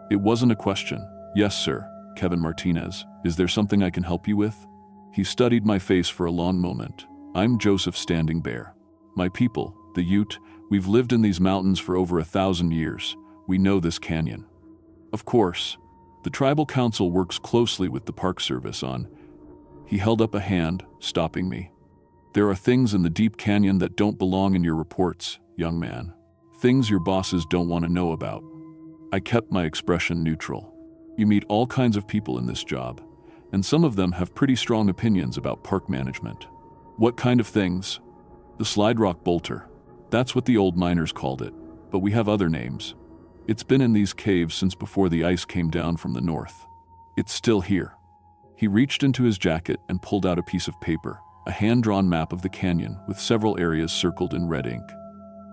It wasn't a question. "Yes, sir, Kevin Martinez. Is there something I can help you with?" He studied my face for a long moment. "I'm Joseph Standing Bear. My people, the Ute, we've lived in these mountains for over 1,000 years. We know this canyon. Of course, the tribal council works closely with the Park Service on..." He held up a hand, stopping me. "There are things in the deep canyon that don't belong in your reports, young man. Things your bosses don't want to know about." I kept my expression neutral. You meet all kinds of people in this job, and some of them have pretty strong opinions about park management. "What kind of things?" "The slide rock bolter. That's what the old miners called it, but we have other names. It's been in these caves since before the ice came down from the north. It's still here." He reached into his jacket and pulled out a piece of paper, a hand-drawn map of the canyon with several areas circled in red ink.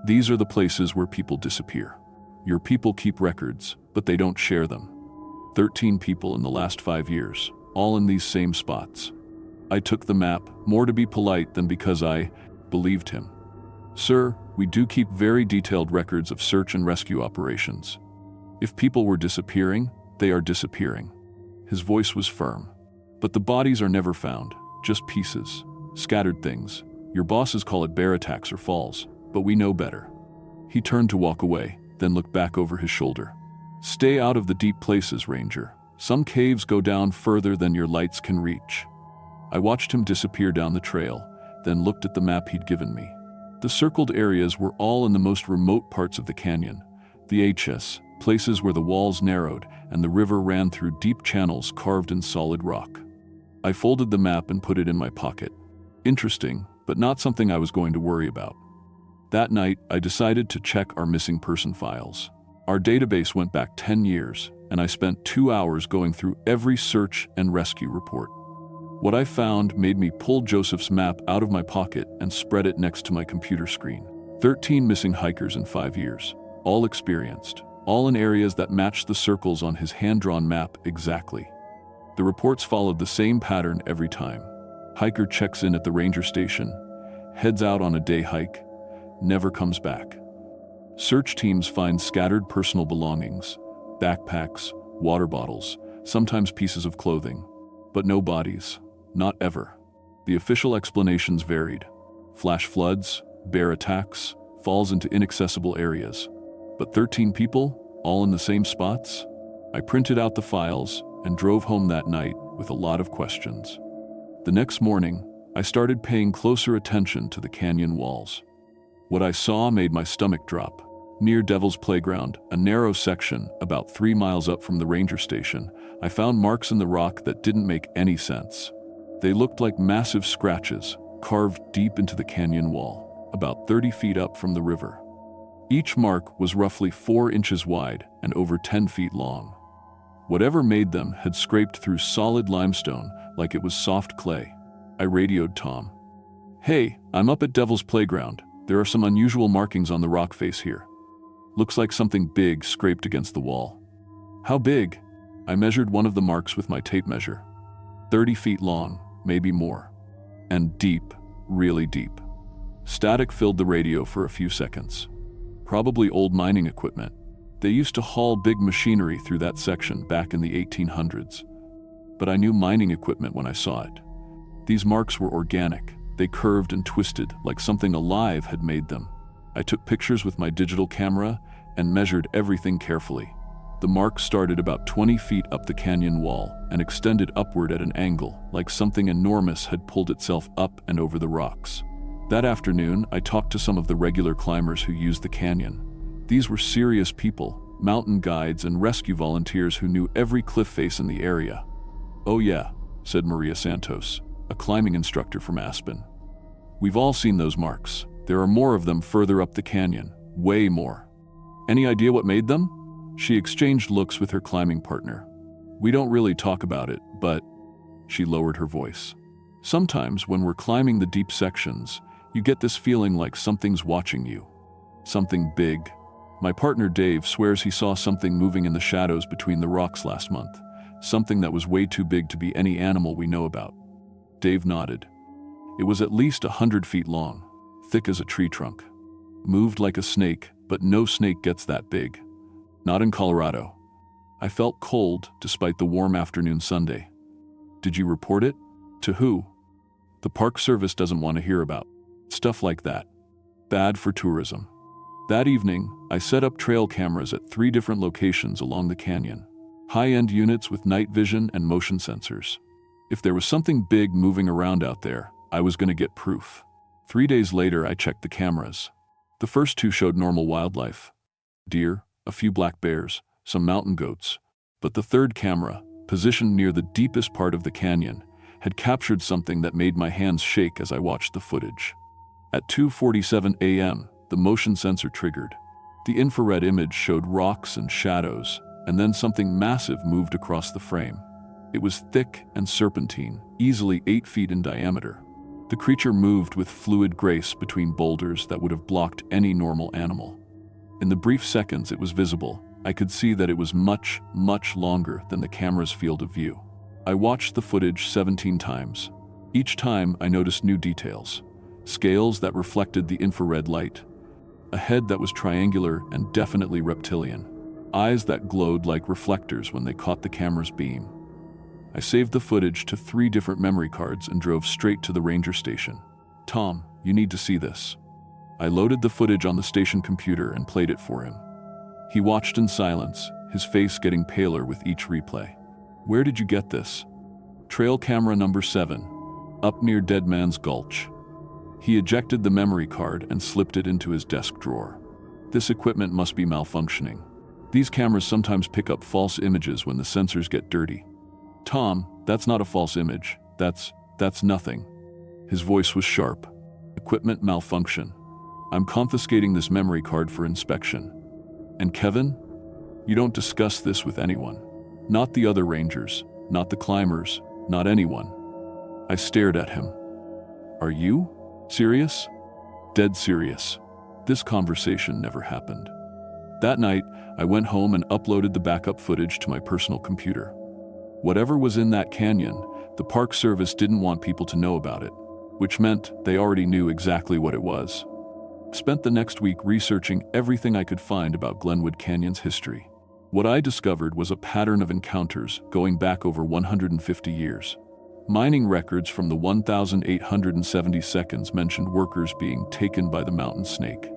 "These are the places where people disappear. Your people keep records, but they don't share them. 13 people in the last 5 years, all in these same spots." I took the map, more to be polite than because I believed him. "Sir, we do keep very detailed records of search and rescue operations. If people were disappearing, they are disappearing." His voice was firm. "But the bodies are never found, just pieces, scattered things. Your bosses call it bear attacks or falls, but we know better." He turned to walk away, then looked back over his shoulder. "Stay out of the deep places, Ranger. Some caves go down further than your lights can reach." I watched him disappear down the trail, then looked at the map he'd given me. The circled areas were all in the most remote parts of the canyon, the HS, places where the walls narrowed and the river ran through deep channels carved in solid rock. I folded the map and put it in my pocket. Interesting, but not something I was going to worry about. That night, I decided to check our missing person files. Our database went back 10 years, and I spent 2 hours going through every search and rescue report. What I found made me pull Joseph's map out of my pocket and spread it next to my computer screen. 13 missing hikers in 5 years, all experienced, all in areas that matched the circles on his hand-drawn map exactly. The reports followed the same pattern every time. Hiker checks in at the ranger station, heads out on a day hike, never comes back. Search teams find scattered personal belongings, backpacks, water bottles, sometimes pieces of clothing, but no bodies. Not ever. The official explanations varied. Flash floods, bear attacks, falls into inaccessible areas. But 13 people, all in the same spots? I printed out the files and drove home that night with a lot of questions. The next morning, I started paying closer attention to the canyon walls. What I saw made my stomach drop. Near Devil's Playground, a narrow section about 3 miles up from the ranger station, I found marks in the rock that didn't make any sense. They looked like massive scratches, carved deep into the canyon wall, about 30 feet up from the river. Each mark was roughly 4 inches wide and over 10 feet long. Whatever made them had scraped through solid limestone like it was soft clay. I radioed Tom. "Hey, I'm up at Devil's Playground. There are some unusual markings on the rock face here. Looks like something big scraped against the wall." "How big?" I measured one of the marks with my tape measure. 30 feet long, maybe more. And deep, really deep. Static filled the radio for a few seconds. Probably old mining equipment. They used to haul big machinery through that section back in the 1800s. But I knew mining equipment when I saw it. These marks were organic. They curved and twisted like something alive had made them. I took pictures with my digital camera and measured everything carefully. The marks started about 20 feet up the canyon wall and extended upward at an angle, like something enormous had pulled itself up and over the rocks. That afternoon, I talked to some of the regular climbers who used the canyon. These were serious people, mountain guides and rescue volunteers who knew every cliff face in the area. "Oh yeah," said Maria Santos, a climbing instructor from Aspen. "We've all seen those marks. There are more of them further up the canyon, way more." "Any idea what made them?" She exchanged looks with her climbing partner. We don't really talk about it, but... She lowered her voice. Sometimes when we're climbing the deep sections, you get this feeling like something's watching you. Something big. My partner Dave swears he saw something moving in the shadows between the rocks last month. Something that was way too big to be any animal we know about. Dave nodded. It was at least 100 feet long, thick as a tree trunk. Moved like a snake, but no snake gets that big. Not in Colorado. I felt cold despite the warm afternoon Sunday. Did you report it? To who? The Park Service doesn't want to hear about stuff like that. Bad for tourism. That evening, I set up trail cameras at 3 different locations along the canyon. High-end units with night vision and motion sensors. If there was something big moving around out there, I was going to get proof. 3 days later, I checked the cameras. The first 2 showed normal wildlife. Deer, a few black bears, some mountain goats. But the third camera, positioned near the deepest part of the canyon, had captured something that made my hands shake as I watched the footage. At 2:47 a.m., the motion sensor triggered. The infrared image showed rocks and shadows, and then something massive moved across the frame. It was thick and serpentine, easily 8 feet in diameter. The creature moved with fluid grace between boulders that would have blocked any normal animal. In the brief seconds it was visible, I could see that it was much, much longer than the camera's field of view. I watched the footage 17 times. Each time I noticed new details. Scales that reflected the infrared light. A head that was triangular and definitely reptilian. Eyes that glowed like reflectors when they caught the camera's beam. I saved the footage to 3 different memory cards and drove straight to the ranger station. Tom, you need to see this. I loaded the footage on the station computer and played it for him. He watched in silence, his face getting paler with each replay. Where did you get this? Trail camera number 7, up near Dead Man's Gulch. He ejected the memory card and slipped it into his desk drawer. This equipment must be malfunctioning. These cameras sometimes pick up false images when the sensors get dirty. Tom, that's not a false image. That's nothing. His voice was sharp. Equipment malfunction. I'm confiscating this memory card for inspection. And Kevin? You don't discuss this with anyone. Not the other rangers, not the climbers, not anyone. I stared at him. Are you serious? Dead serious. This conversation never happened. That night, I went home and uploaded the backup footage to my personal computer. Whatever was in that canyon, the Park Service didn't want people to know about it, which meant they already knew exactly what it was. Spent the next week researching everything I could find about Glenwood Canyon's history. What I discovered was a pattern of encounters going back over 150 years. Mining records from the 1,870 seconds mentioned workers being taken by the mountain snake.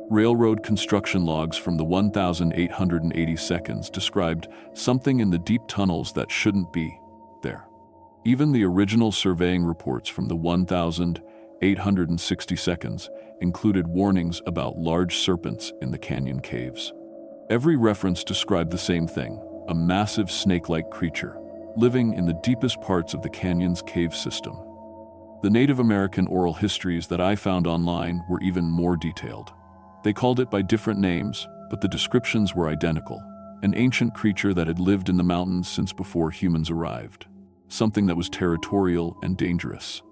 Railroad construction logs from the 1,880 seconds described something in the deep tunnels that shouldn't be there. Even the original surveying reports from the 1,860 seconds included warnings about large serpents in the canyon caves. Every reference described the same thing, a massive snake-like creature, living in the deepest parts of the canyon's cave system. The Native American oral histories that I found online were even more detailed. They called it by different names, but the descriptions were identical. An ancient creature that had lived in the mountains since before humans arrived. Something that was territorial and dangerous.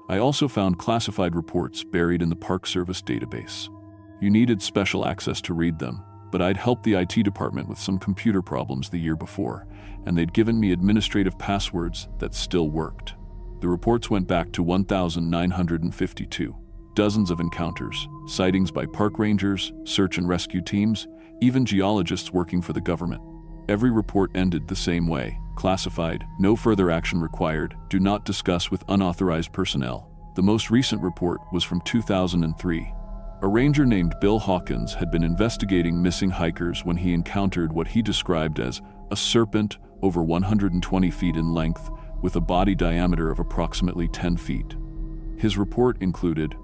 I also found classified reports buried in the Park Service database. You needed special access to read them, but I'd helped the IT department with some computer problems the year before, and they'd given me administrative passwords that still worked. The reports went back to 1,952. Dozens of encounters, sightings by park rangers, search and rescue teams, even geologists working for the government. Every report ended the same way: classified, no further action required, do not discuss with unauthorized personnel. The most recent report was from 2003. A ranger named Bill Hawkins had been investigating missing hikers when he encountered what he described as a serpent over 120 feet in length with a body diameter of approximately 10 feet. His report included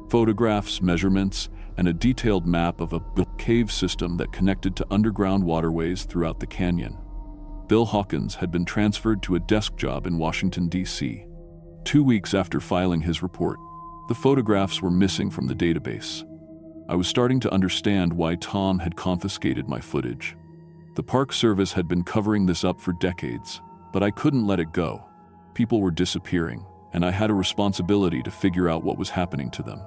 photographs, measurements, and a detailed map of a cave system that connected to underground waterways throughout the canyon. Bill Hawkins had been transferred to a desk job in Washington, D.C. 2 weeks after filing his report, the photographs were missing from the database. I was starting to understand why Tom had confiscated my footage. The Park Service had been covering this up for decades, but I couldn't let it go. People were disappearing, and I had a responsibility to figure out what was happening to them.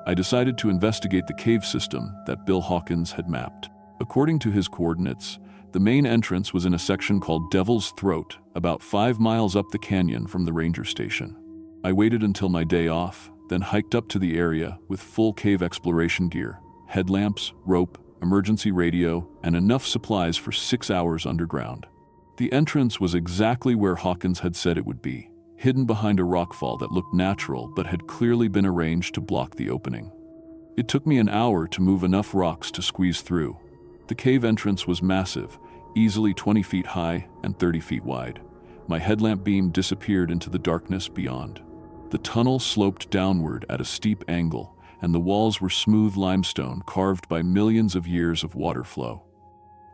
I decided to investigate the cave system that Bill Hawkins had mapped. According to his coordinates, the main entrance was in a section called Devil's Throat, about 5 miles up the canyon from the ranger station. I waited until my day off, then hiked up to the area with full cave exploration gear, headlamps, rope, emergency radio, and enough supplies for 6 hours underground. The entrance was exactly where Hawkins had said it would be, hidden behind a rockfall that looked natural but had clearly been arranged to block the opening. It took me an hour to move enough rocks to squeeze through. The cave entrance was massive, easily 20 feet high and 30 feet wide. My headlamp beam disappeared into the darkness beyond. The tunnel sloped downward at a steep angle, and the walls were smooth limestone carved by millions of years of water flow.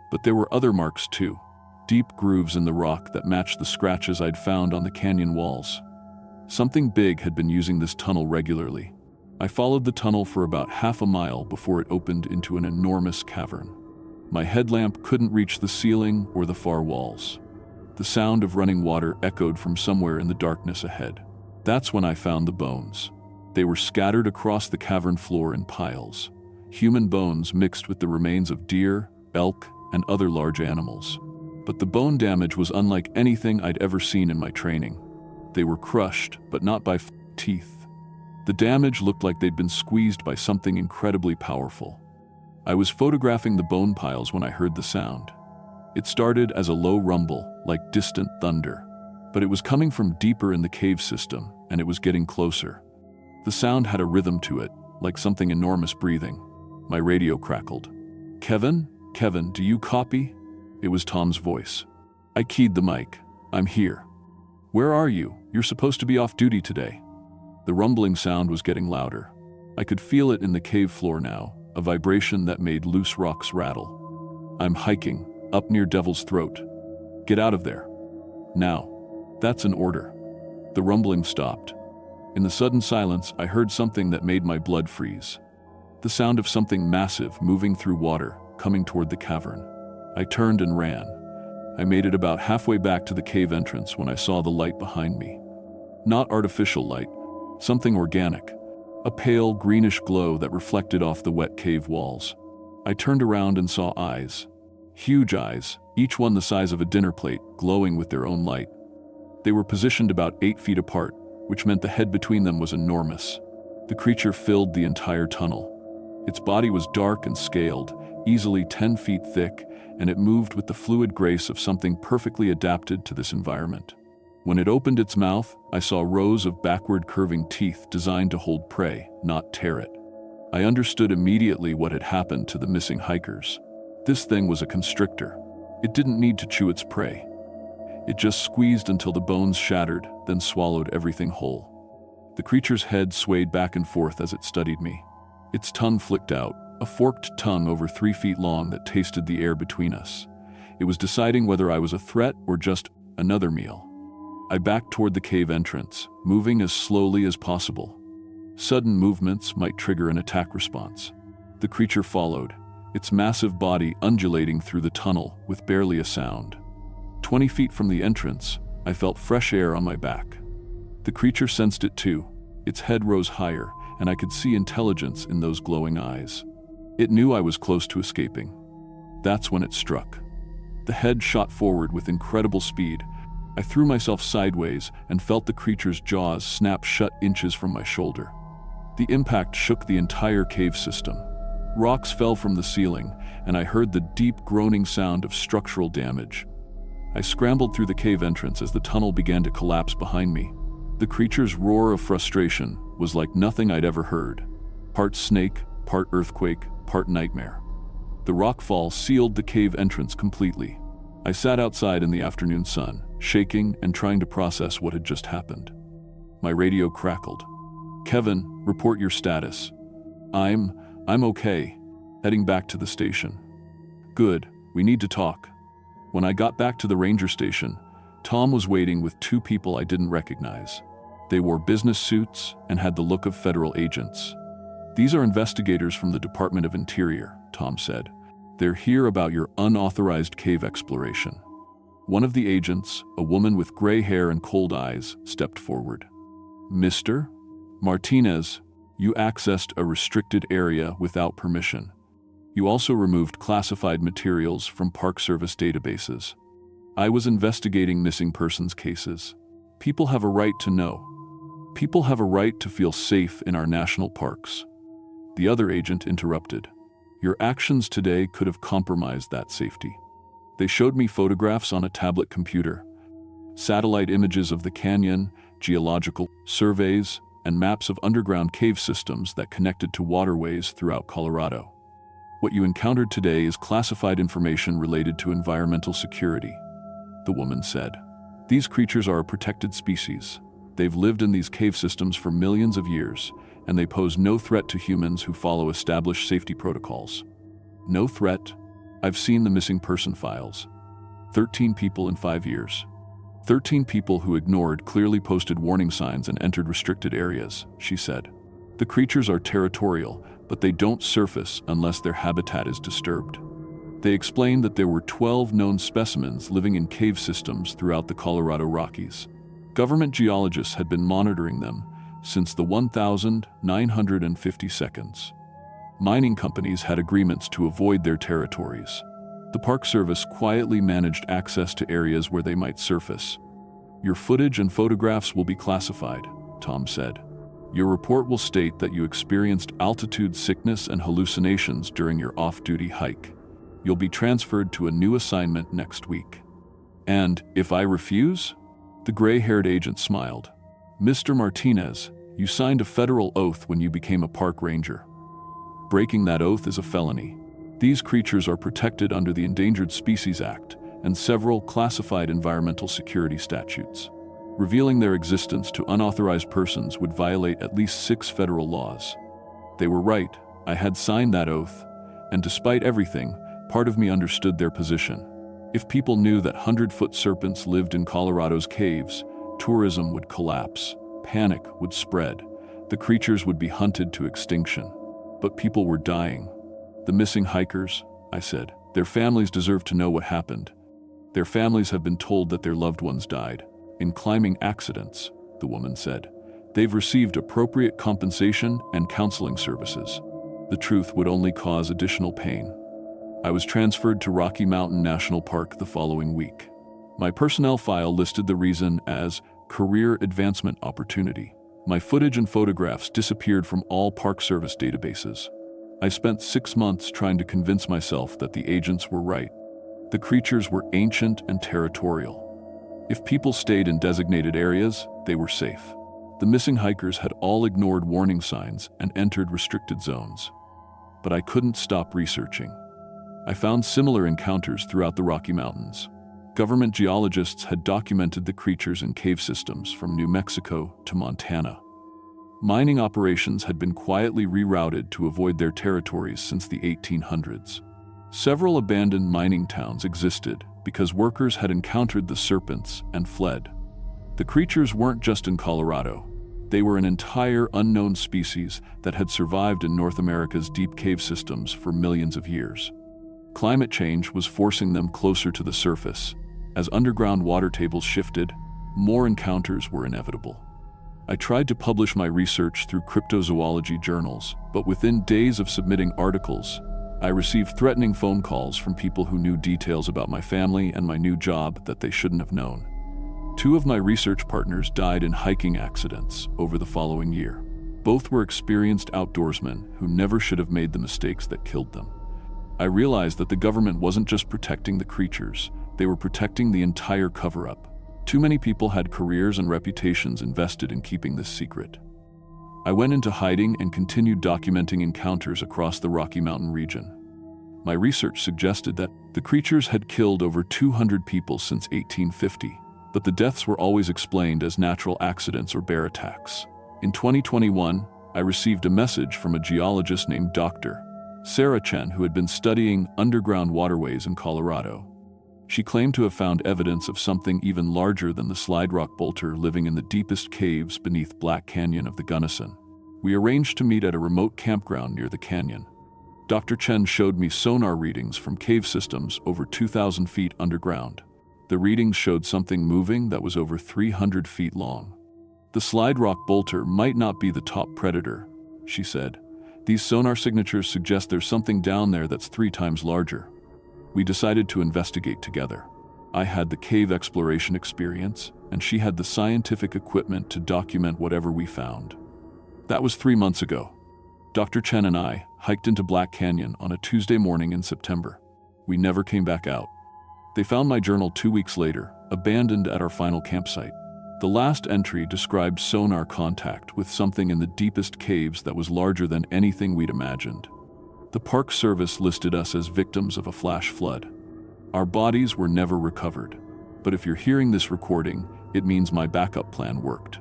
But there were other marks too, deep grooves in the rock that matched the scratches I'd found on the canyon walls. Something big had been using this tunnel regularly. I followed the tunnel for about half a mile before it opened into an enormous cavern. My headlamp couldn't reach the ceiling or the far walls. The sound of running water echoed from somewhere in the darkness ahead. That's when I found the bones. They were scattered across the cavern floor in piles. Human bones mixed with the remains of deer, elk, and other large animals. But the bone damage was unlike anything I'd ever seen in my training. They were crushed, but not by teeth. The damage looked like they'd been squeezed by something incredibly powerful. I was photographing the bone piles when I heard the sound. It started as a low rumble, like distant thunder. But it was coming from deeper in the cave system, and it was getting closer. The sound had a rhythm to it, like something enormous breathing. My radio crackled. "Kevin? Kevin, do you copy?" It was Tom's voice. I keyed the mic. "I'm here." "Where are you? You're supposed to be off duty today." The rumbling sound was getting louder. I could feel it in the cave floor now, a vibration that made loose rocks rattle. "I'm hiking, up near Devil's Throat. Get out of there. Now." "That's an order." The rumbling stopped. In the sudden silence, I heard something that made my blood freeze. The sound of something massive moving through water, coming toward the cavern. I turned and ran. I made it about halfway back to the cave entrance when I saw the light behind me. Not artificial light, something organic. A pale, greenish glow that reflected off the wet cave walls. I turned around and saw eyes. Huge eyes, each one the size of a dinner plate, glowing with their own light. They were positioned about 8 feet apart, which meant the head between them was enormous. The creature filled the entire tunnel. Its body was dark and scaled, easily 10 feet thick, and it moved with the fluid grace of something perfectly adapted to this environment. When it opened its mouth, I saw rows of backward curving teeth designed to hold prey, not tear it. I understood immediately what had happened to the missing hikers. This thing was a constrictor. It didn't need to chew its prey. It just squeezed until the bones shattered, then swallowed everything whole. The creature's head swayed back and forth as it studied me. Its tongue flicked out, a forked tongue over 3 feet long that tasted the air between us. It was deciding whether I was a threat or just another meal. I backed toward the cave entrance, moving as slowly as possible. Sudden movements might trigger an attack response. The creature followed, its massive body undulating through the tunnel with barely a sound. 20 feet from the entrance, I felt fresh air on my back. The creature sensed it too. Its head rose higher, and I could see intelligence in those glowing eyes. It knew I was close to escaping. That's when it struck. The head shot forward with incredible speed. I threw myself sideways and felt the creature's jaws snap shut inches from my shoulder. The impact shook the entire cave system. Rocks fell from the ceiling, and I heard the deep groaning sound of structural damage. I scrambled through the cave entrance as the tunnel began to collapse behind me. The creature's roar of frustration was like nothing I'd ever heard. Part snake, part earthquake, part nightmare. The rockfall sealed the cave entrance completely. I sat outside in the afternoon sun, shaking and trying to process what had just happened. My radio crackled. "Kevin, report your status." I'm okay. Heading back to the station." "Good, we need to talk." When I got back to the ranger station, Tom was waiting with 2 people I didn't recognize. They wore business suits and had the look of federal agents. "These are investigators from the Department of Interior," Tom said. They're here about your unauthorized cave exploration. One of the agents, a woman with gray hair and cold eyes, stepped forward. Mr. Martinez, you accessed a restricted area without permission. You also removed classified materials from Park Service databases. I was investigating missing persons cases. People have a right to know. People have a right to feel safe in our national parks. The other agent interrupted. Your actions today could have compromised that safety. They showed me photographs on a tablet computer, satellite images of the canyon, geological surveys, and maps of underground cave systems that connected to waterways throughout Colorado. What you encountered today is classified information related to environmental security, the woman said. These creatures are a protected species. They've lived in these cave systems for millions of years, and they pose no threat to humans who follow established safety protocols. No threat? I've seen the missing person files. 13 people in 5 years. 13 people who ignored clearly posted warning signs and entered restricted areas, she said. The creatures are territorial, but they don't surface unless their habitat is disturbed. They explained that there were 12 known specimens living in cave systems throughout the Colorado Rockies. Government geologists had been monitoring them since the 1952. Mining companies had agreements to avoid their territories. The Park Service quietly managed access to areas where they might surface. Your footage and photographs will be classified, Tom said. Your report will state that you experienced altitude sickness and hallucinations during your off-duty hike. You'll be transferred to a new assignment next week. And if I refuse? The gray-haired agent smiled. Mr. Martinez, you signed a federal oath when you became a park ranger. Breaking that oath is a felony. These creatures are protected under the Endangered Species Act and several classified environmental security statutes. Revealing their existence to unauthorized persons would violate at least 6 federal laws. They were right. I had signed that oath, and despite everything, part of me understood their position. If people knew that 100-foot serpents lived in Colorado's caves, tourism would collapse, panic would spread, the creatures would be hunted to extinction. But people were dying. The missing hikers, I said, their families deserve to know what happened. Their families have been told that their loved ones died. In climbing accidents, the woman said. They've received appropriate compensation and counseling services. The truth would only cause additional pain. I was transferred to Rocky Mountain National Park the following week. My personnel file listed the reason as career advancement opportunity. My footage and photographs disappeared from all Park Service databases. I spent 6 months trying to convince myself that the agents were right. The creatures were ancient and territorial. If people stayed in designated areas, they were safe. The missing hikers had all ignored warning signs and entered restricted zones. But I couldn't stop researching. I found similar encounters throughout the Rocky Mountains. Government geologists had documented the creatures in cave systems from New Mexico to Montana. Mining operations had been quietly rerouted to avoid their territories since the 1800s. Several abandoned mining towns existed because workers had encountered the serpents and fled. The creatures weren't just in Colorado. They were an entire unknown species that had survived in North America's deep cave systems for millions of years. Climate change was forcing them closer to the surface. As underground water tables shifted, more encounters were inevitable. I tried to publish my research through cryptozoology journals, but within days of submitting articles, I received threatening phone calls from people who knew details about my family and my new job that they shouldn't have known. 2 of my research partners died in hiking accidents over the following year. Both were experienced outdoorsmen who never should have made the mistakes that killed them. I realized that the government wasn't just protecting the creatures, they were protecting the entire cover-up. Too many people had careers and reputations invested in keeping this secret. I went into hiding and continued documenting encounters across the Rocky Mountain region. My research suggested that the creatures had killed over 200 people since 1850, but the deaths were always explained as natural accidents or bear attacks. In 2021, I received a message from a geologist named Dr. Sarah Chen, who had been studying underground waterways in Colorado. She claimed to have found evidence of something even larger than the slide rock bolter living in the deepest caves beneath Black Canyon of the Gunnison. We arranged to meet at a remote campground near the canyon. Dr. Chen showed me sonar readings from cave systems over 2,000 feet underground. The readings showed something moving that was over 300 feet long. The slide rock bolter might not be the top predator, she said. These sonar signatures suggest there's something down there that's 3 times larger. We decided to investigate together. I had the cave exploration experience, and she had the scientific equipment to document whatever we found. That was 3 months ago. Dr. Chen and I hiked into Black Canyon on a Tuesday morning in September. We never came back out. They found my journal 2 weeks later, abandoned at our final campsite. The last entry described sonar contact with something in the deepest caves that was larger than anything we'd imagined. The Park Service listed us as victims of a flash flood. Our bodies were never recovered. But if you're hearing this recording, it means my backup plan worked.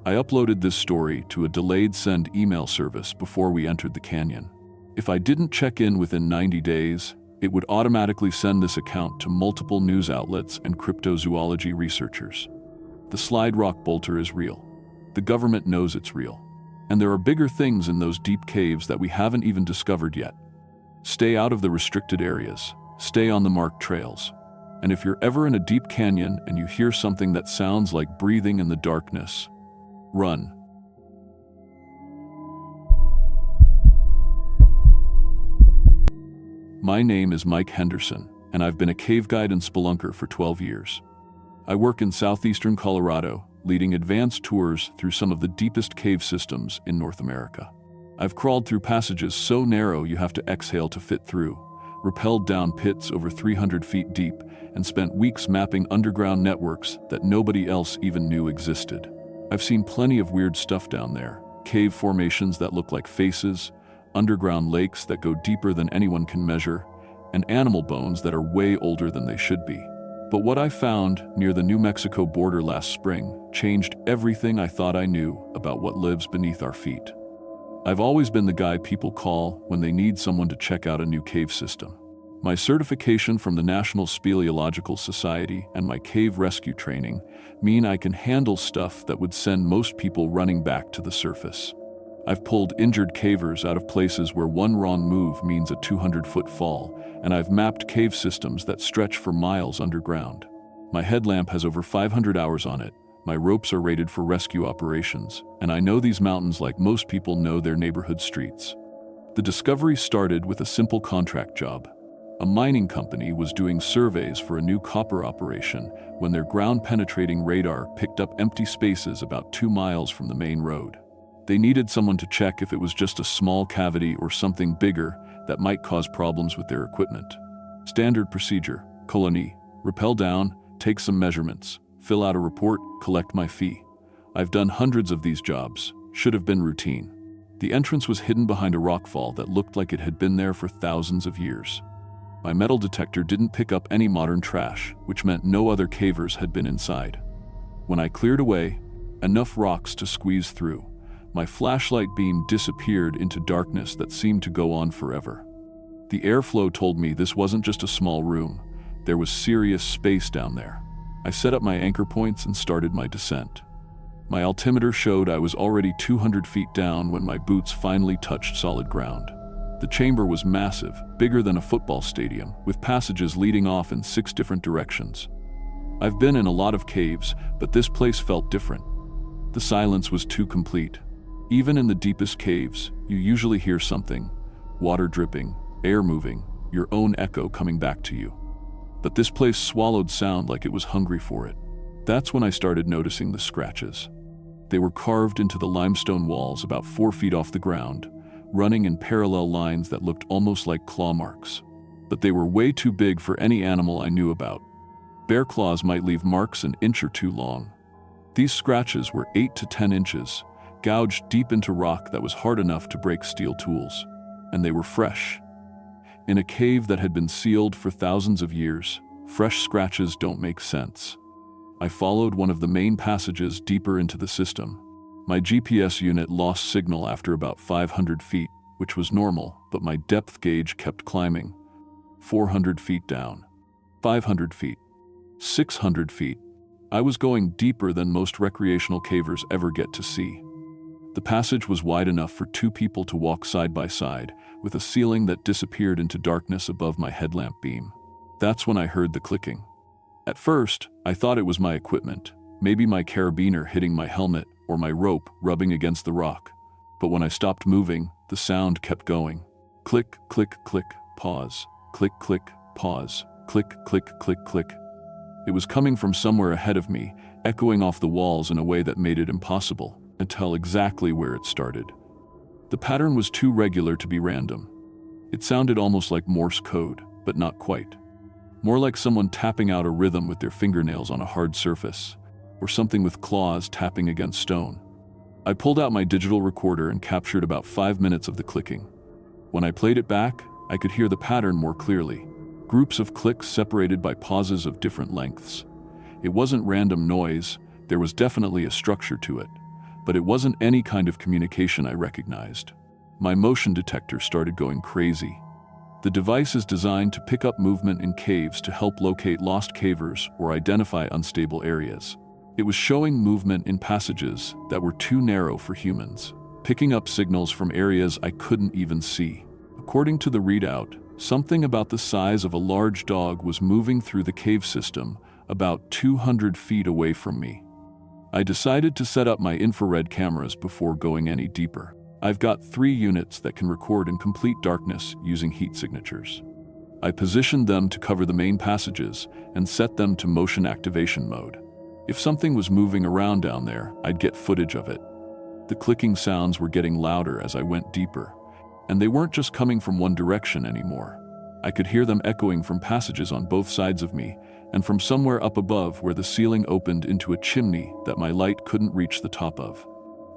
I uploaded this story to a delayed send email service before we entered the canyon. If I didn't check in within 90 days, it would automatically send this account to multiple news outlets and cryptozoology researchers. The slide rock bolter is real. The government knows it's real. And there are bigger things in those deep caves that we haven't even discovered yet. Stay out of the restricted areas. Stay on the marked trails. And if you're ever in a deep canyon and you hear something that sounds like breathing in the darkness, run. My name is Mike Henderson, and I've been a cave guide and spelunker for 12 years. I work in southeastern Colorado, leading advanced tours through some of the deepest cave systems in North America. I've crawled through passages so narrow you have to exhale to fit through, rappelled down pits over 300 feet deep, and spent weeks mapping underground networks that nobody else even knew existed. I've seen plenty of weird stuff down there, cave formations that look like faces, underground lakes that go deeper than anyone can measure, and animal bones that are way older than they should be. But what I found near the New Mexico border last spring changed everything I thought I knew about what lives beneath our feet. I've always been the guy people call when they need someone to check out a new cave system. My certification from the National Speleological Society and my cave rescue training mean I can handle stuff that would send most people running back to the surface. I've pulled injured cavers out of places where one wrong move means a 200-foot fall, and I've mapped cave systems that stretch for miles underground. My headlamp has over 500 hours on it, my ropes are rated for rescue operations, and I know these mountains like most people know their neighborhood streets. The discovery started with a simple contract job. A mining company was doing surveys for a new copper operation when their ground-penetrating radar picked up empty spaces about 2 miles from the main road. They needed someone to check if it was just a small cavity or something bigger that might cause problems with their equipment. Standard procedure: colony, rappel down, take some measurements, fill out a report, collect my fee. I've done hundreds of these jobs, should have been routine. The entrance was hidden behind a rockfall that looked like it had been there for thousands of years. My metal detector didn't pick up any modern trash, which meant no other cavers had been inside. When I cleared away enough rocks to squeeze through, my flashlight beam disappeared into darkness that seemed to go on forever. The airflow told me this wasn't just a small room. There was serious space down there. I set up my anchor points and started my descent. My altimeter showed I was already 200 feet down when my boots finally touched solid ground. The chamber was massive, bigger than a football stadium, with passages leading off in 6 different directions. I've been in a lot of caves, but this place felt different. The silence was too complete. Even in the deepest caves, you usually hear something: water dripping, air moving, your own echo coming back to you. But this place swallowed sound like it was hungry for it. That's when I started noticing the scratches. They were carved into the limestone walls about 4 feet off the ground, running in parallel lines that looked almost like claw marks. But they were way too big for any animal I knew about. Bear claws might leave marks an inch or 2 long. These scratches were 8 to 10 inches, gouged deep into rock that was hard enough to break steel tools. And they were fresh. In a cave that had been sealed for thousands of years, fresh scratches don't make sense. I followed one of the main passages deeper into the system. My GPS unit lost signal after about 500 feet, which was normal, but my depth gauge kept climbing. 400 feet down. 500 feet. 600 feet. I was going deeper than most recreational cavers ever get to see. The passage was wide enough for 2 people to walk side by side, with a ceiling that disappeared into darkness above my headlamp beam. That's when I heard the clicking. At first, I thought it was my equipment, maybe my carabiner hitting my helmet or my rope rubbing against the rock. But when I stopped moving, the sound kept going. Click, click, click, pause. Click, click, pause. Click, click, click, click. It was coming from somewhere ahead of me, echoing off the walls in a way that made it impossible to tell exactly where it started. The pattern was too regular to be random. It sounded almost like Morse code, but not quite. More like someone tapping out a rhythm with their fingernails on a hard surface, or something with claws tapping against stone. I pulled out my digital recorder and captured about 5 minutes of the clicking. When I played it back, I could hear the pattern more clearly. Groups of clicks separated by pauses of different lengths. It wasn't random noise, there was definitely a structure to it, but it wasn't any kind of communication I recognized. My motion detector started going crazy. The device is designed to pick up movement in caves to help locate lost cavers or identify unstable areas. It was showing movement in passages that were too narrow for humans, picking up signals from areas I couldn't even see. According to the readout, something about the size of a large dog was moving through the cave system about 200 feet away from me. I decided to set up my infrared cameras before going any deeper. I've got 3 units that can record in complete darkness using heat signatures. I positioned them to cover the main passages and set them to motion activation mode. If something was moving around down there, I'd get footage of it. The clicking sounds were getting louder as I went deeper, and they weren't just coming from one direction anymore. I could hear them echoing from passages on both sides of me and from somewhere up above where the ceiling opened into a chimney that my light couldn't reach the top of.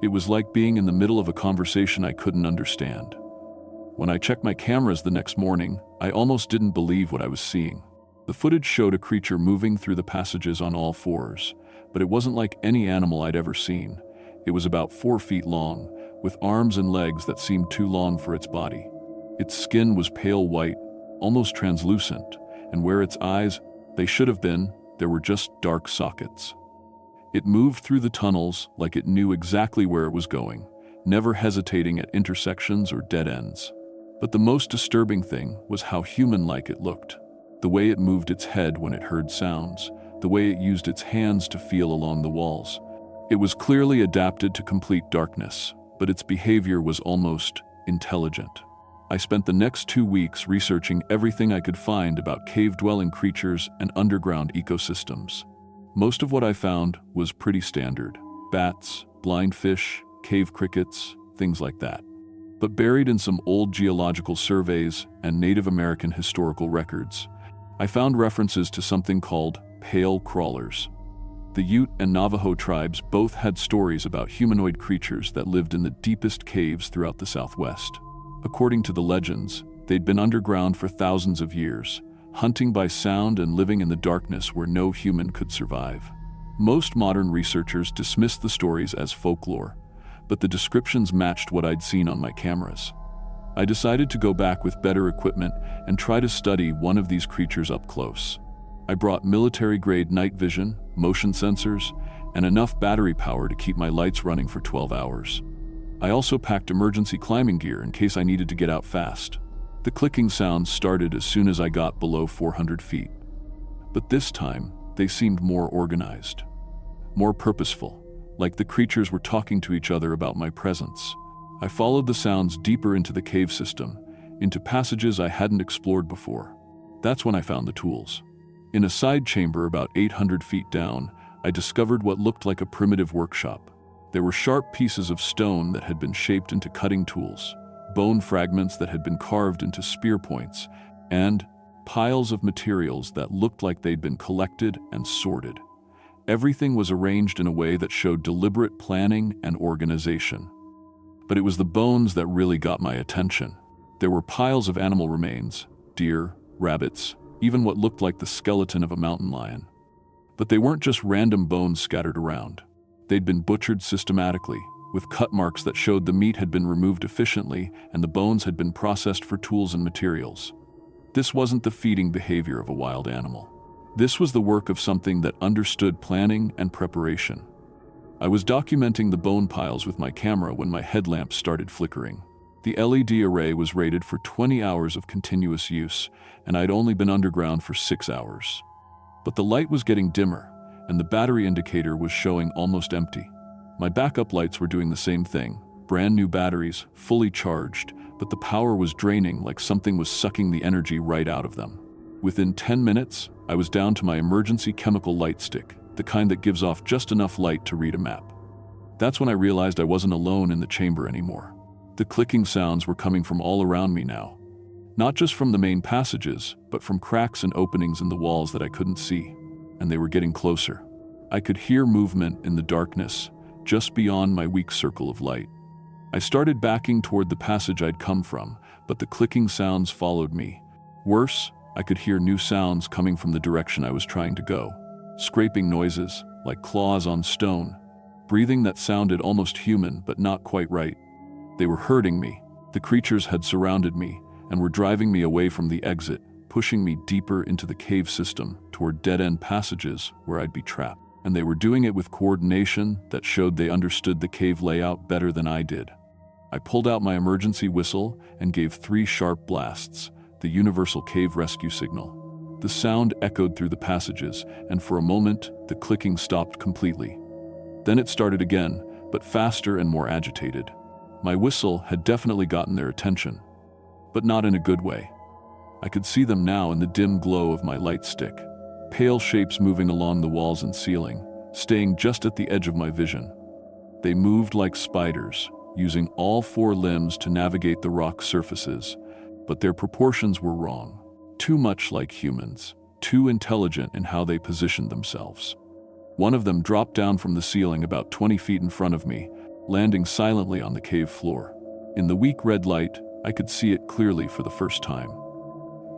It was like being in the middle of a conversation I couldn't understand. When I checked my cameras the next morning, I almost didn't believe what I was seeing. The footage showed a creature moving through the passages on all 4s, but it wasn't like any animal I'd ever seen. It was about 4 feet long, with arms and legs that seemed too long for its body. Its skin was pale white, almost translucent, and where its eyes, they should have been, there were just dark sockets. It moved through the tunnels like it knew exactly where it was going, never hesitating at intersections or dead ends. But the most disturbing thing was how human-like it looked. The way it moved its head when it heard sounds, the way it used its hands to feel along the walls. It was clearly adapted to complete darkness, but its behavior was almost intelligent. I spent the next 2 weeks researching everything I could find about cave-dwelling creatures and underground ecosystems. Most of what I found was pretty standard: bats, blind fish, cave crickets, things like that. But buried in some old geological surveys and Native American historical records, I found references to something called pale crawlers. The Ute and Navajo tribes both had stories about humanoid creatures that lived in the deepest caves throughout the Southwest. According to the legends, they'd been underground for thousands of years, hunting by sound and living in the darkness where no human could survive. Most modern researchers dismissed the stories as folklore, but the descriptions matched what I'd seen on my cameras. I decided to go back with better equipment and try to study one of these creatures up close. I brought military-grade night vision, motion sensors, and enough battery power to keep my lights running for 12 hours. I also packed emergency climbing gear in case I needed to get out fast. The clicking sounds started as soon as I got below 400 feet. But this time, they seemed more organized, more purposeful, like the creatures were talking to each other about my presence. I followed the sounds deeper into the cave system, into passages I hadn't explored before. That's when I found the tools. In a side chamber about 800 feet down, I discovered what looked like a primitive workshop. There were sharp pieces of stone that had been shaped into cutting tools, bone fragments that had been carved into spear points, and piles of materials that looked like they'd been collected and sorted. Everything was arranged in a way that showed deliberate planning and organization. But it was the bones that really got my attention. There were piles of animal remains, deer, rabbits, even what looked like the skeleton of a mountain lion. But they weren't just random bones scattered around. They'd been butchered systematically, with cut marks that showed the meat had been removed efficiently and the bones had been processed for tools and materials. This wasn't the feeding behavior of a wild animal. This was the work of something that understood planning and preparation. I was documenting the bone piles with my camera when my headlamp started flickering. The LED array was rated for 20 hours of continuous use, and I'd only been underground for 6 hours. But the light was getting dimmer, and the battery indicator was showing almost empty. My backup lights were doing the same thing, brand new batteries, fully charged, but the power was draining like something was sucking the energy right out of them. Within 10 minutes, I was down to my emergency chemical light stick, the kind that gives off just enough light to read a map. That's when I realized I wasn't alone in the chamber anymore. The clicking sounds were coming from all around me now. Not just from the main passages, but from cracks and openings in the walls that I couldn't see, and they were getting closer. I could hear movement in the darkness, just beyond my weak circle of light. I started backing toward the passage I'd come from, but the clicking sounds followed me. Worse, I could hear new sounds coming from the direction I was trying to go. Scraping noises, like claws on stone. Breathing that sounded almost human, but not quite right. They were hurting me. The creatures had surrounded me and were driving me away from the exit, pushing me deeper into the cave system toward dead-end passages where I'd be trapped. And they were doing it with coordination that showed they understood the cave layout better than I did. I pulled out my emergency whistle and gave 3 sharp blasts, the universal cave rescue signal. The sound echoed through the passages, and for a moment, the clicking stopped completely. Then it started again, but faster and more agitated. My whistle had definitely gotten their attention, but not in a good way. I could see them now in the dim glow of my light stick. Pale shapes moving along the walls and ceiling, staying just at the edge of my vision. They moved like spiders, using all 4 limbs to navigate the rock surfaces, but their proportions were wrong. Too much like humans, too intelligent in how they positioned themselves. One of them dropped down from the ceiling about 20 feet in front of me, landing silently on the cave floor. In the weak red light, I could see it clearly for the first time.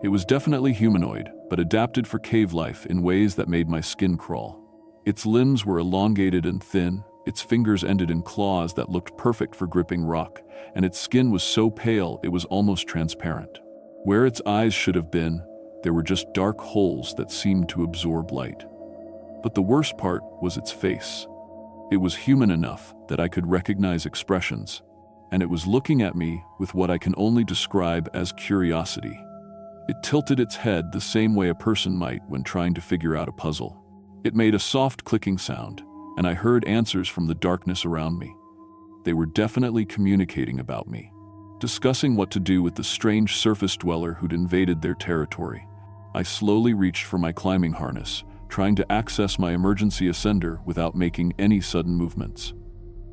It was definitely humanoid, but adapted for cave life in ways that made my skin crawl. Its limbs were elongated and thin, its fingers ended in claws that looked perfect for gripping rock, and its skin was so pale it was almost transparent. Where its eyes should have been, there were just dark holes that seemed to absorb light. But the worst part was its face. It was human enough that I could recognize expressions, and it was looking at me with what I can only describe as curiosity. It tilted its head the same way a person might when trying to figure out a puzzle. It made a soft clicking sound, and I heard answers from the darkness around me. They were definitely communicating about me, discussing what to do with the strange surface dweller who'd invaded their territory. I slowly reached for my climbing harness, trying to access my emergency ascender without making any sudden movements.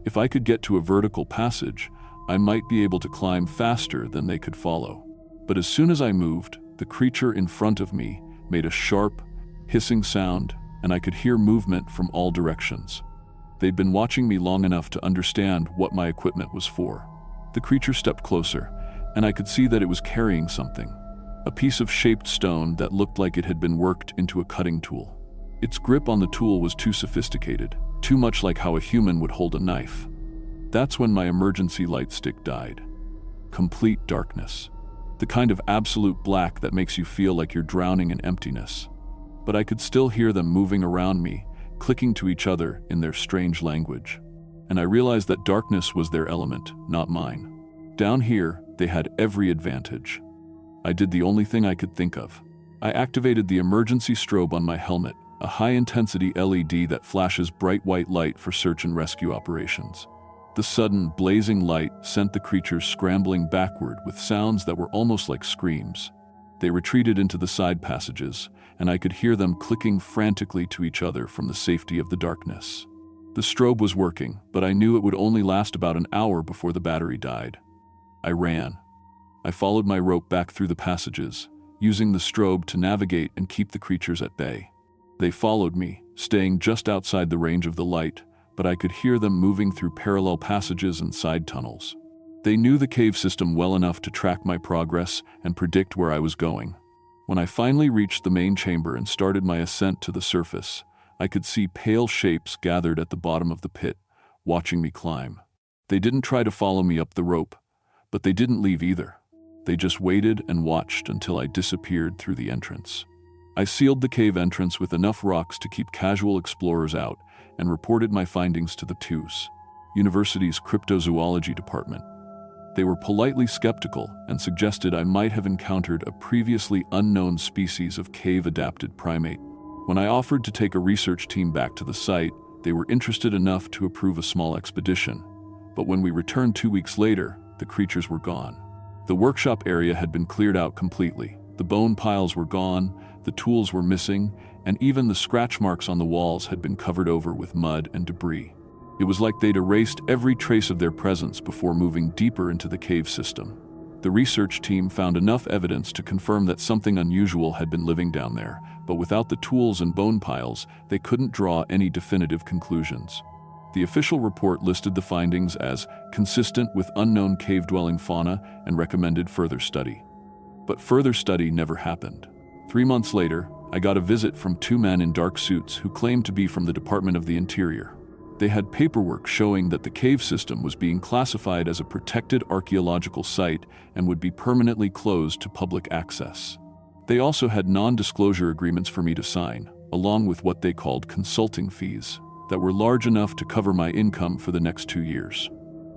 If I could get to a vertical passage, I might be able to climb faster than they could follow. But as soon as I moved, the creature in front of me made a sharp, hissing sound, and I could hear movement from all directions. They'd been watching me long enough to understand what my equipment was for. The creature stepped closer, and I could see that it was carrying something. A piece of shaped stone that looked like it had been worked into a cutting tool. Its grip on the tool was too sophisticated, too much like how a human would hold a knife. That's when my emergency light stick died. Complete darkness. The kind of absolute black that makes you feel like you're drowning in emptiness. But I could still hear them moving around me, clicking to each other in their strange language. And I realized that darkness was their element, not mine. Down here, they had every advantage. I did the only thing I could think of. I activated the emergency strobe on my helmet, a high-intensity LED that flashes bright white light for search and rescue operations. The sudden, blazing light sent the creatures scrambling backward with sounds that were almost like screams. They retreated into the side passages, and I could hear them clicking frantically to each other from the safety of the darkness. The strobe was working, but I knew it would only last about an hour before the battery died. I ran. I followed my rope back through the passages, using the strobe to navigate and keep the creatures at bay. They followed me, staying just outside the range of the light, but I could hear them moving through parallel passages and side tunnels. They knew the cave system well enough to track my progress and predict where I was going. When I finally reached the main chamber and started my ascent to the surface, I could see pale shapes gathered at the bottom of the pit, watching me climb. They didn't try to follow me up the rope, but they didn't leave either. They just waited and watched until I disappeared through the entrance. I sealed the cave entrance with enough rocks to keep casual explorers out and reported my findings to the TUS, University's cryptozoology department. They were politely skeptical and suggested I might have encountered a previously unknown species of cave-adapted primate. When I offered to take a research team back to the site, they were interested enough to approve a small expedition. But when we returned 2 weeks later, the creatures were gone. The workshop area had been cleared out completely. The bone piles were gone, the tools were missing, and even the scratch marks on the walls had been covered over with mud and debris. It was like they'd erased every trace of their presence before moving deeper into the cave system. The research team found enough evidence to confirm that something unusual had been living down there, but without the tools and bone piles, they couldn't draw any definitive conclusions. The official report listed the findings as consistent with unknown cave-dwelling fauna and recommended further study. But further study never happened. 3 months later, I got a visit from 2 men in dark suits who claimed to be from the Department of the Interior. They had paperwork showing that the cave system was being classified as a protected archaeological site and would be permanently closed to public access. They also had non-disclosure agreements for me to sign, along with what they called consulting fees, that were large enough to cover my income for the next 2 years.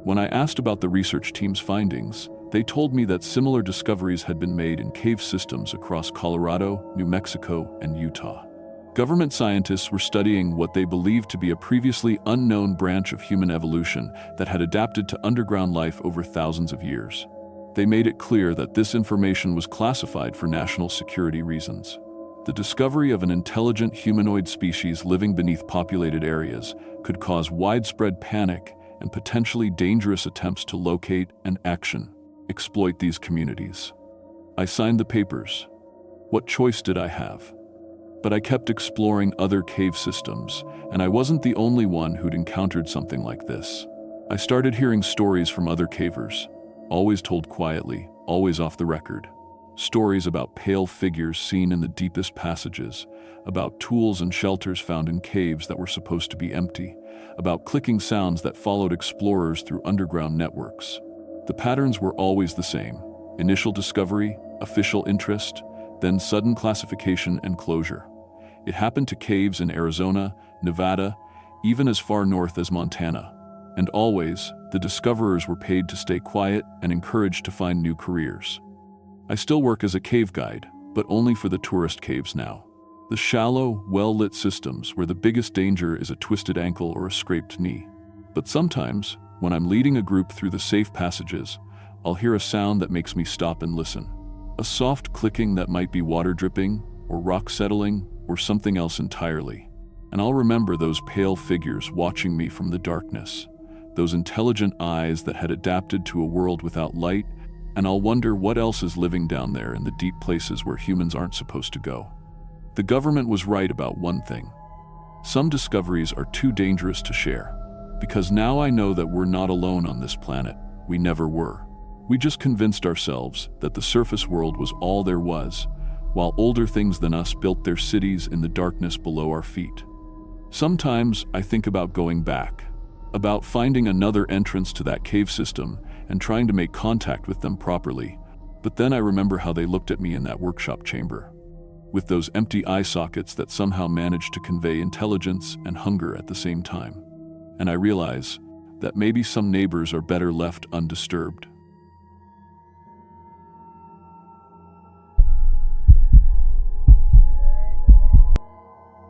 When I asked about the research team's findings, they told me that similar discoveries had been made in cave systems across Colorado, New Mexico, and Utah. Government scientists were studying what they believed to be a previously unknown branch of human evolution that had adapted to underground life over thousands of years. They made it clear that this information was classified for national security reasons. The discovery of an intelligent humanoid species living beneath populated areas could cause widespread panic and potentially dangerous attempts to locate and exploit these communities. I signed the papers. What choice did I have? But I kept exploring other cave systems, and I wasn't the only one who'd encountered something like this. I started hearing stories from other cavers, always told quietly, always off the record. Stories about pale figures seen in the deepest passages, about tools and shelters found in caves that were supposed to be empty, about clicking sounds that followed explorers through underground networks. The patterns were always the same: initial discovery, official interest, then sudden classification and closure. It happened to caves in Arizona, Nevada, even as far north as Montana. And always, the discoverers were paid to stay quiet and encouraged to find new careers. I still work as a cave guide, but only for the tourist caves now. The shallow, well-lit systems where the biggest danger is a twisted ankle or a scraped knee. But sometimes, when I'm leading a group through the safe passages, I'll hear a sound that makes me stop and listen. A soft clicking that might be water dripping, or rock settling, or something else entirely. And I'll remember those pale figures watching me from the darkness, those intelligent eyes that had adapted to a world without light, and I'll wonder what else is living down there in the deep places where humans aren't supposed to go. The government was right about one thing. Some discoveries are too dangerous to share, because now I know that we're not alone on this planet. We never were. We just convinced ourselves that the surface world was all there was, while older things than us built their cities in the darkness below our feet. Sometimes I think about going back, about finding another entrance to that cave system and trying to make contact with them properly, but then I remember how they looked at me in that workshop chamber, with those empty eye sockets that somehow managed to convey intelligence and hunger at the same time. And I realize that maybe some neighbors are better left undisturbed.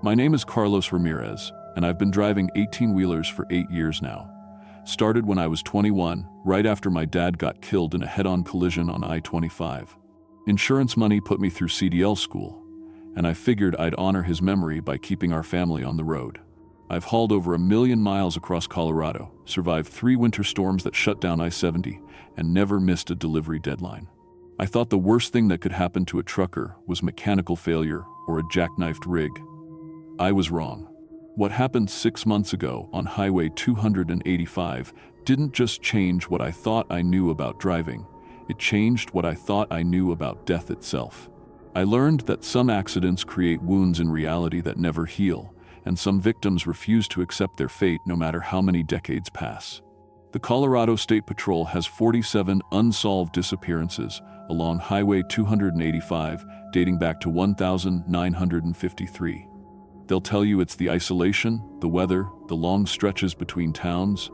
My name is Carlos Ramirez, and I've been driving 18-wheelers for 8 years now. Started when I was 21, right after my dad got killed in a head-on collision on I-25. Insurance money put me through CDL school, and I figured I'd honor his memory by keeping our family on the road. I've hauled over 1 million miles across Colorado, survived 3 winter storms that shut down I-70, and never missed a delivery deadline. I thought the worst thing that could happen to a trucker was mechanical failure or a jackknifed rig. I was wrong. What happened 6 months ago on Highway 285 didn't just change what I thought I knew about driving, it changed what I thought I knew about death itself. I learned that some accidents create wounds in reality that never heal, and some victims refuse to accept their fate no matter how many decades pass. The Colorado State Patrol has 47 unsolved disappearances along Highway 285, dating back to 1953. They'll tell you it's the isolation, the weather, the long stretches between towns.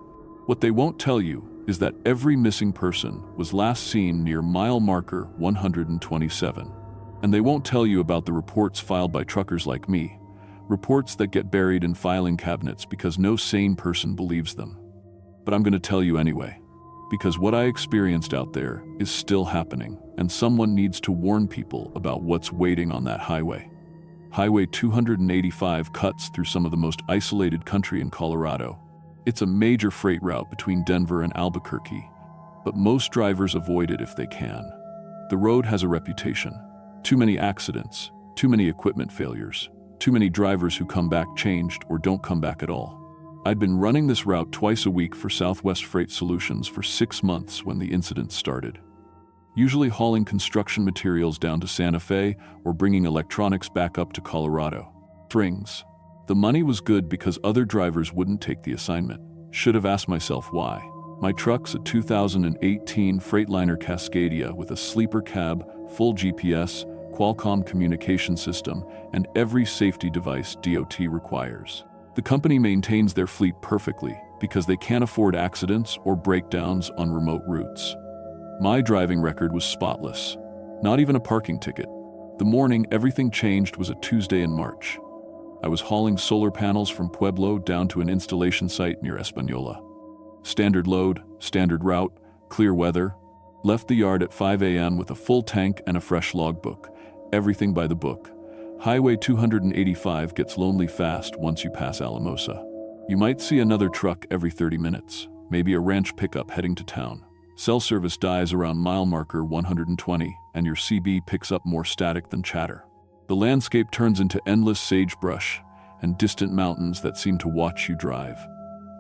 What they won't tell you is that every missing person was last seen near mile marker 127. And they won't tell you about the reports filed by truckers like me, reports that get buried in filing cabinets because no sane person believes them. But I'm going to tell you anyway, because what I experienced out there is still happening, and someone needs to warn people about what's waiting on that highway. Highway 285 cuts through some of the most isolated country in Colorado. It's a major freight route between Denver and Albuquerque, but most drivers avoid it if they can. The road has a reputation. Too many accidents, too many equipment failures, too many drivers who come back changed or don't come back at all. I'd been running this route twice a week for Southwest Freight Solutions for 6 months when the incident started. Usually hauling construction materials down to Santa Fe or bringing electronics back up to Colorado. Springs. The money was good because other drivers wouldn't take the assignment. Should have asked myself why. My truck's a 2018 Freightliner Cascadia with a sleeper cab, full GPS, Qualcomm communication system, and every safety device DOT requires. The company maintains their fleet perfectly because they can't afford accidents or breakdowns on remote routes. My driving record was spotless. Not even a parking ticket. The morning everything changed was a Tuesday in March. I was hauling solar panels from Pueblo down to an installation site near Española. Standard load, standard route, clear weather. Left the yard at 5 a.m. with a full tank and a fresh logbook. Everything by the book. Highway 285 gets lonely fast once you pass Alamosa. You might see another truck every 30 minutes, maybe a ranch pickup heading to town. Cell service dies around mile marker 120, and your CB picks up more static than chatter. The landscape turns into endless sagebrush and distant mountains that seem to watch you drive.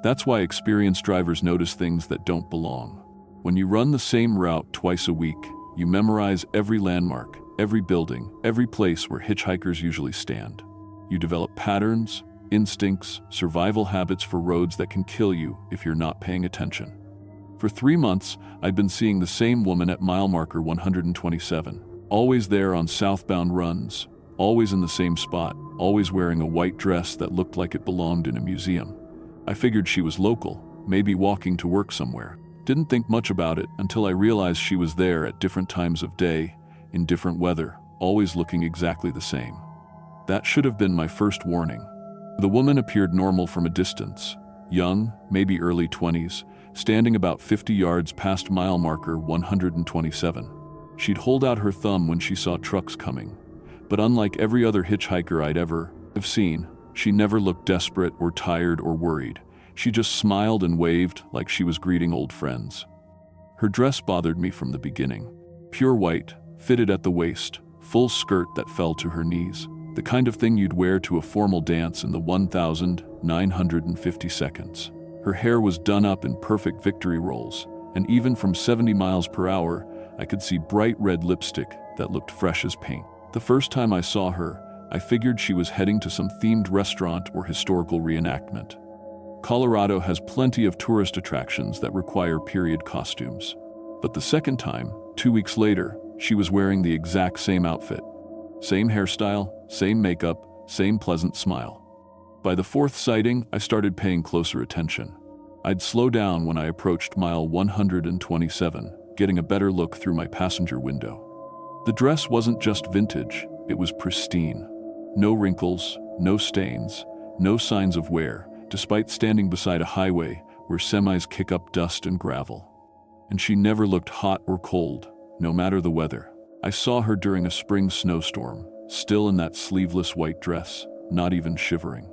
That's why experienced drivers notice things that don't belong. When you run the same route twice a week, you memorize every landmark, every building, every place where hitchhikers usually stand. You develop patterns, instincts, survival habits for roads that can kill you if you're not paying attention. For 3 months, I'd been seeing the same woman at mile marker 127, always there on southbound runs, always in the same spot, always wearing a white dress that looked like it belonged in a museum. I figured she was local, maybe walking to work somewhere. Didn't think much about it until I realized she was there at different times of day, in different weather, always looking exactly the same. That should have been my first warning. The woman appeared normal from a distance, young, maybe early 20s, standing about 50 yards past mile marker 127. She'd hold out her thumb when she saw trucks coming, but unlike every other hitchhiker I'd ever have seen, she never looked desperate or tired or worried. She just smiled and waved like she was greeting old friends. Her dress bothered me from the beginning. Pure white, fitted at the waist, full skirt that fell to her knees, the kind of thing you'd wear to a formal dance in the 1,950 seconds. Her hair was done up in perfect victory rolls, and even from 70 miles per hour, I could see bright red lipstick that looked fresh as paint. The first time I saw her, I figured she was heading to some themed restaurant or historical reenactment. Colorado has plenty of tourist attractions that require period costumes. But the second time, 2 weeks later, she was wearing the exact same outfit. Same hairstyle, same makeup, same pleasant smile. By the fourth sighting, I started paying closer attention. I'd slow down when I approached mile 127, getting a better look through my passenger window. The dress wasn't just vintage, it was pristine. No wrinkles, no stains, no signs of wear, despite standing beside a highway where semis kick up dust and gravel. And she never looked hot or cold, no matter the weather. I saw her during a spring snowstorm, still in that sleeveless white dress, not even shivering.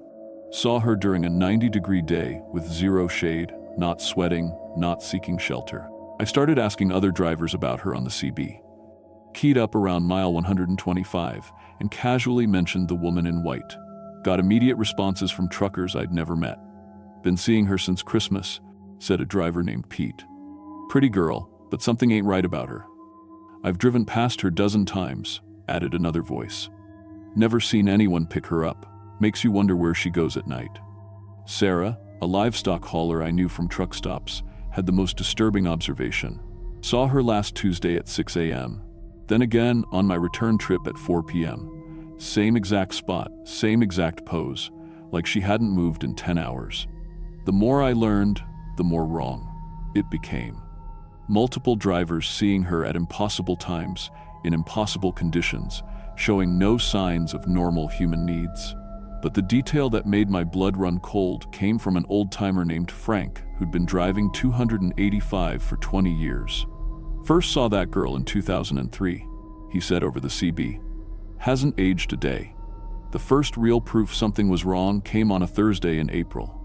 Saw her during a 90-degree day with zero shade, not sweating, not seeking shelter. I started asking other drivers about her on the CB. Keyed up around mile 125 and casually mentioned the woman in white. Got immediate responses from truckers I'd never met. Been seeing her since Christmas, said a driver named Pete. Pretty girl, but something ain't right about her. I've driven past her dozen times, added another voice. Never seen anyone pick her up. Makes you wonder where she goes at night. Sarah, a livestock hauler I knew from truck stops, had the most disturbing observation. Saw her last Tuesday at 6 a.m. Then again, on my return trip at 4 p.m. Same exact spot, same exact pose, like she hadn't moved in 10 hours. The more I learned, the more wrong it became. Multiple drivers seeing her at impossible times, in impossible conditions, showing no signs of normal human needs. But the detail that made my blood run cold came from an old-timer named Frank, who'd been driving 285 for 20 years. First saw that girl in 2003, he said over the CB. Hasn't aged a day. The first real proof something was wrong came on a Thursday in April.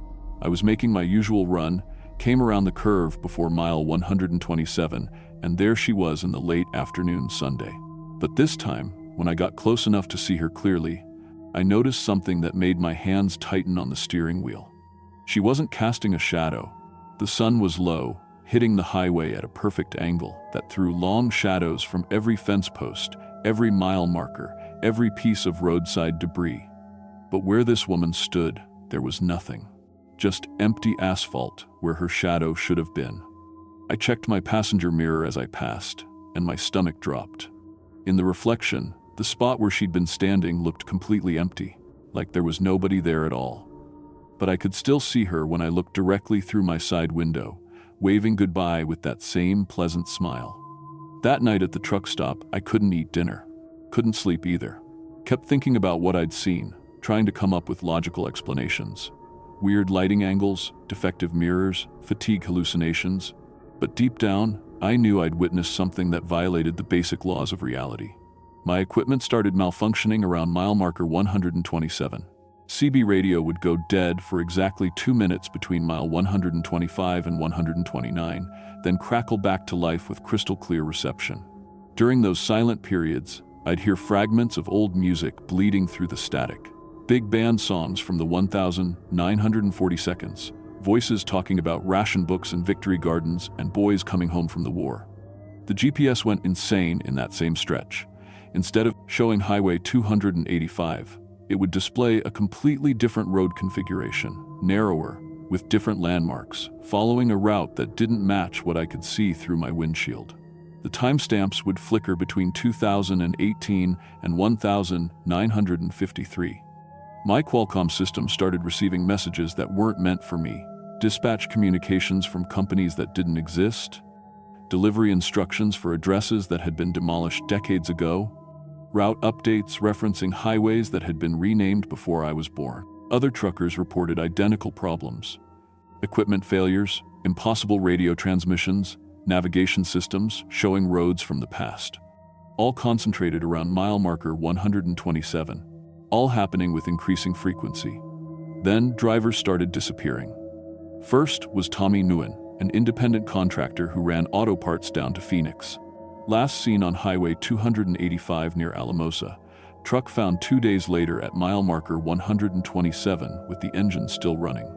I was making my usual run, came around the curve before mile 127, and there she was in the late afternoon Sunday. But this time, when I got close enough to see her clearly, I noticed something that made my hands tighten on the steering wheel. She wasn't casting a shadow. The sun was low, hitting the highway at a perfect angle that threw long shadows from every fence post, every mile marker, every piece of roadside debris. But where this woman stood, there was nothing. Just empty asphalt where her shadow should have been. I checked my passenger mirror as I passed, and my stomach dropped. In the reflection, the spot where she'd been standing looked completely empty, like there was nobody there at all. But I could still see her when I looked directly through my side window, waving goodbye with that same pleasant smile. That night at the truck stop, I couldn't eat dinner. Couldn't sleep either. Kept thinking about what I'd seen, trying to come up with logical explanations. Weird lighting angles, defective mirrors, fatigue hallucinations. But deep down, I knew I'd witnessed something that violated the basic laws of reality. My equipment started malfunctioning around mile marker 127. CB radio would go dead for exactly 2 minutes between mile 125 and 129, then crackle back to life with crystal clear reception. During those silent periods, I'd hear fragments of old music bleeding through the static. Big band songs from the 1,940 seconds, voices talking about ration books and victory gardens and boys coming home from the war. The GPS went insane in that same stretch. Instead of showing Highway 285, it would display a completely different road configuration, narrower, with different landmarks, following a route that didn't match what I could see through my windshield. The timestamps would flicker between 2018 and 1953. My Qualcomm system started receiving messages that weren't meant for me, dispatch communications from companies that didn't exist, delivery instructions for addresses that had been demolished decades ago, route updates referencing highways that had been renamed before I was born. Other truckers reported identical problems. Equipment failures, impossible radio transmissions, navigation systems showing roads from the past. All concentrated around mile marker 127, all happening with increasing frequency. Then drivers started disappearing. First was Tommy Nguyen, an independent contractor who ran auto parts down to Phoenix. Last seen on Highway 285 near Alamosa, truck found 2 days later at mile marker 127 with the engine still running.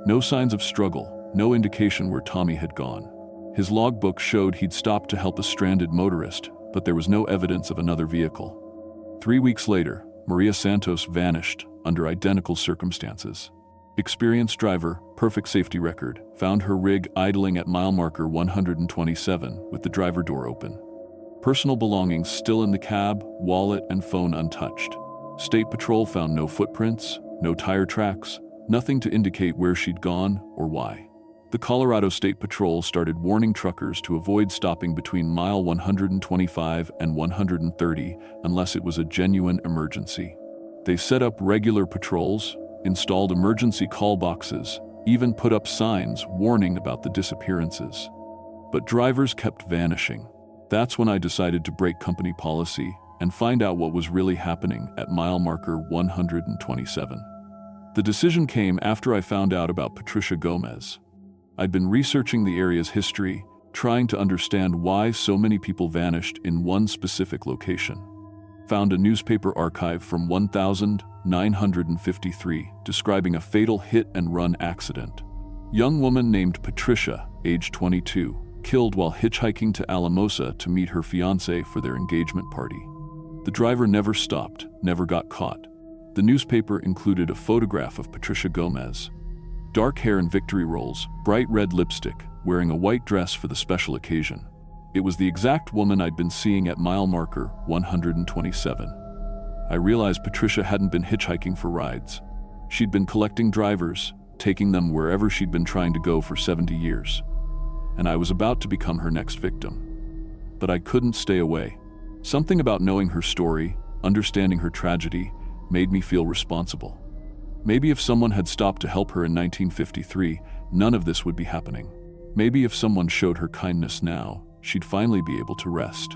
No signs of struggle, no indication where Tommy had gone. His logbook showed he'd stopped to help a stranded motorist, but there was no evidence of another vehicle. 3 weeks later, Maria Santos vanished under identical circumstances. Experienced driver, perfect safety record, found her rig idling at mile marker 127 with the driver door open. Personal belongings still in the cab, wallet and phone untouched. State Patrol found no footprints, no tire tracks, nothing to indicate where she'd gone or why. The Colorado State Patrol started warning truckers to avoid stopping between mile 125 and 130 unless it was a genuine emergency. They set up regular patrols, installed emergency call boxes, even put up signs warning about the disappearances. But drivers kept vanishing. That's when I decided to break company policy and find out what was really happening at mile marker 127. The decision came after I found out about Patricia Gomez. I'd been researching the area's history, trying to understand why so many people vanished in one specific location. Found a newspaper archive from 1953 describing a fatal hit-and-run accident. Young woman named Patricia, age 22, killed while hitchhiking to Alamosa to meet her fiancé for their engagement party. The driver never stopped, never got caught. The newspaper included a photograph of Patricia Gomez. Dark hair and victory rolls, bright red lipstick, wearing a white dress for the special occasion. It was the exact woman I'd been seeing at mile marker 127. I realized Patricia hadn't been hitchhiking for rides. She'd been collecting drivers, taking them wherever she'd been trying to go for 70 years. And I was about to become her next victim. But I couldn't stay away. Something about knowing her story, understanding her tragedy, made me feel responsible. Maybe if someone had stopped to help her in 1953, none of this would be happening. Maybe if someone showed her kindness now, she'd finally be able to rest.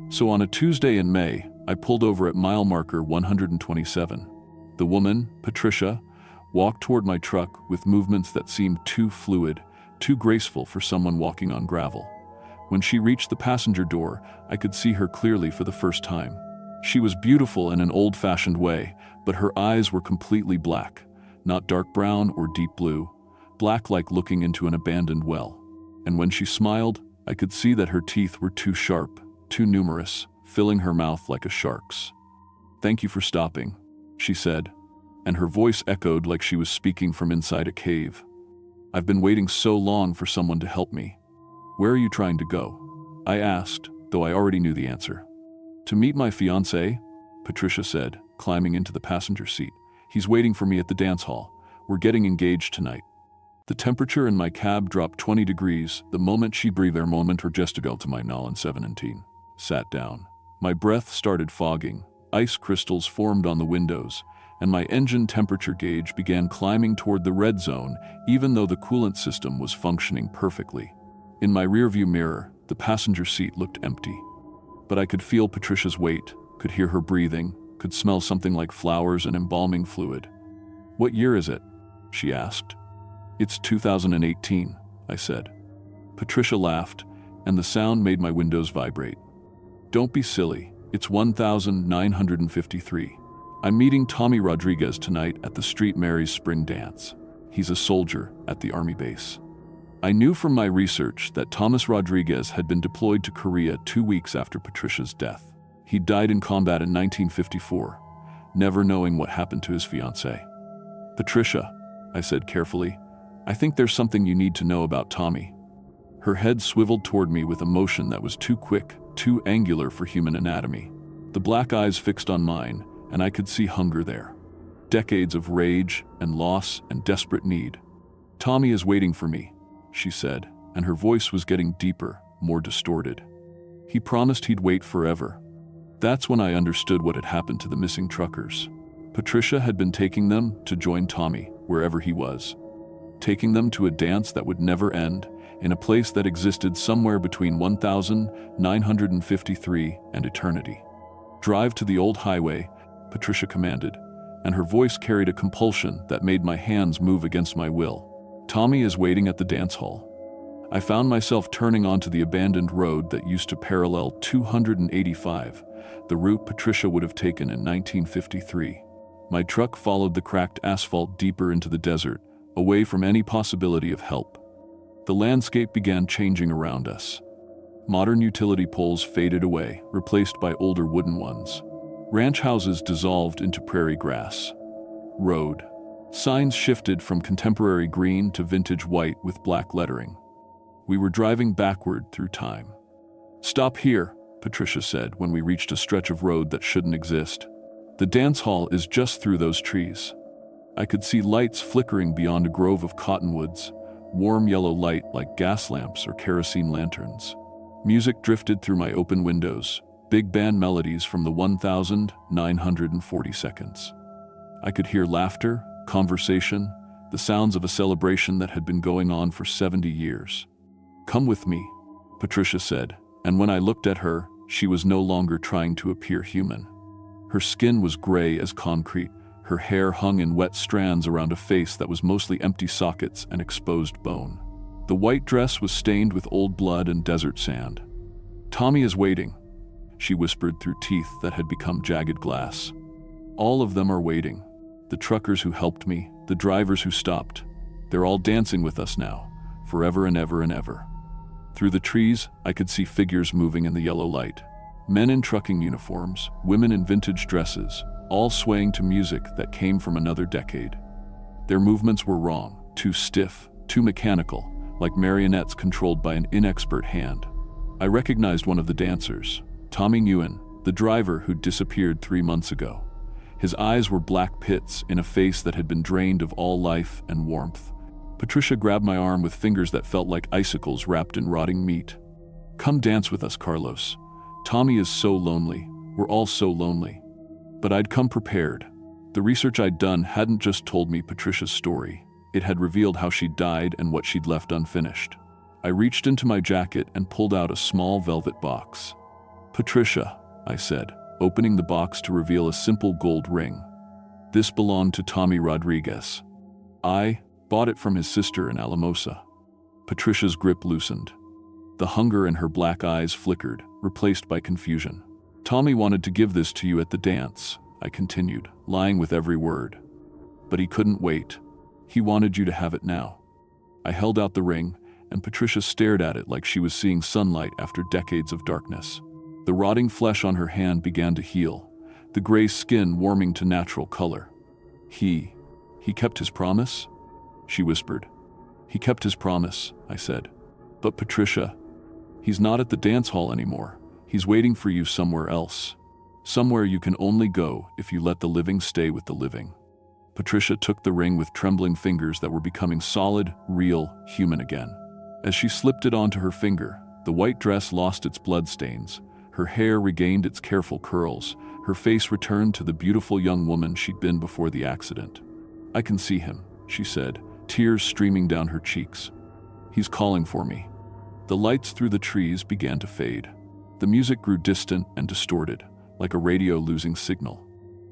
So on a Tuesday in May, I pulled over at mile marker 127. The woman, Patricia, walked toward my truck with movements that seemed too fluid, too graceful for someone walking on gravel. When she reached the passenger door, I could see her clearly for the first time. She was beautiful in an old-fashioned way, but her eyes were completely black, not dark brown or deep blue, black like looking into an abandoned well. And when she smiled, I could see that her teeth were too sharp, too numerous, filling her mouth like a shark's. "Thank you for stopping," she said, and her voice echoed like she was speaking from inside a cave. "I've been waiting so long for someone to help me." "Where are you trying to go?" I asked, though I already knew the answer. "To meet my fiancé," Patricia said, climbing into the passenger seat. "He's waiting for me at the dance hall. We're getting engaged tonight." The temperature in my cab dropped 20 degrees the moment she breathed her moment or gestigal to my null and 17. Sat down. My breath started fogging. Ice crystals formed on the windows, and my engine temperature gauge began climbing toward the red zone, even though the coolant system was functioning perfectly. In my rearview mirror, the passenger seat looked empty. But I could feel Patricia's weight, could hear her breathing, could smell something like flowers and embalming fluid. "What year is it?" she asked. "It's 2018, I said. Patricia laughed, and the sound made my windows vibrate. "Don't be silly, it's 1953. I'm meeting Tommy Rodriguez tonight at the Street Mary's spring dance. He's a soldier at the army base." I knew from my research that Thomas Rodriguez had been deployed to Korea 2 weeks after Patricia's death. He died in combat in 1954, never knowing what happened to his fiancée. "Patricia," I said carefully, "I think there's something you need to know about Tommy." Her head swiveled toward me with a motion that was too quick, too angular for human anatomy. The black eyes fixed on mine, and I could see hunger there. Decades of rage and loss and desperate need. "Tommy is waiting for me," she said, and her voice was getting deeper, more distorted. "He promised he'd wait forever." That's when I understood what had happened to the missing truckers. Patricia had been taking them to join Tommy, wherever he was. Taking them to a dance that would never end, in a place that existed somewhere between 1953 and eternity. "Drive to the old highway," Patricia commanded, and her voice carried a compulsion that made my hands move against my will. "Tommy is waiting at the dance hall." I found myself turning onto the abandoned road that used to parallel 285, the route Patricia would have taken in 1953. My truck followed the cracked asphalt deeper into the desert, away from any possibility of help. The landscape began changing around us. Modern utility poles faded away, replaced by older wooden ones. Ranch houses dissolved into prairie grass. Road. Signs shifted from contemporary green to vintage white with black lettering. We were driving backward through time. "Stop here," Patricia said when we reached a stretch of road that shouldn't exist. "The dance hall is just through those trees." I could see lights flickering beyond a grove of cottonwoods, warm yellow light like gas lamps or kerosene lanterns. Music drifted through my open windows, big band melodies from the 1940 seconds. I could hear laughter, conversation, the sounds of a celebration that had been going on for 70 years. "Come with me," Patricia said, and when I looked at her, she was no longer trying to appear human. Her skin was gray as concrete, her hair hung in wet strands around a face that was mostly empty sockets and exposed bone. The white dress was stained with old blood and desert sand. "Tommy is waiting," she whispered through teeth that had become jagged glass. "All of them are waiting. The truckers who helped me, the drivers who stopped. They're all dancing with us now, forever and ever and ever." Through the trees, I could see figures moving in the yellow light. Men in trucking uniforms, women in vintage dresses, all swaying to music that came from another decade. Their movements were wrong, too stiff, too mechanical, like marionettes controlled by an inexpert hand. I recognized one of the dancers, Tommy Nguyen, the driver who'd disappeared 3 months ago. His eyes were black pits in a face that had been drained of all life and warmth. Patricia grabbed my arm with fingers that felt like icicles wrapped in rotting meat. "Come dance with us, Carlos. Tommy is so lonely. We're all so lonely." But I'd come prepared. The research I'd done hadn't just told me Patricia's story. It had revealed how she'd died and what she'd left unfinished. I reached into my jacket and pulled out a small velvet box. "Patricia," I said, opening the box to reveal a simple gold ring. "This belonged to Tommy Rodriguez. I bought it from his sister in Alamosa." Patricia's grip loosened. The hunger in her black eyes flickered, replaced by confusion. "Tommy wanted to give this to you at the dance," I continued, lying with every word. "But he couldn't wait. He wanted you to have it now." I held out the ring, and Patricia stared at it like she was seeing sunlight after decades of darkness. The rotting flesh on her hand began to heal, the gray skin warming to natural color. He kept his promise?" she whispered. "He kept his promise," I said. "But Patricia, he's not at the dance hall anymore. He's waiting for you somewhere else. Somewhere you can only go if you let the living stay with the living." Patricia took the ring with trembling fingers that were becoming solid, real, human again. As she slipped it onto her finger, the white dress lost its bloodstains, her hair regained its careful curls, her face returned to the beautiful young woman she'd been before the accident. "I can see him," she said, tears streaming down her cheeks. "He's calling for me." The lights through the trees began to fade. The music grew distant and distorted, like a radio losing signal.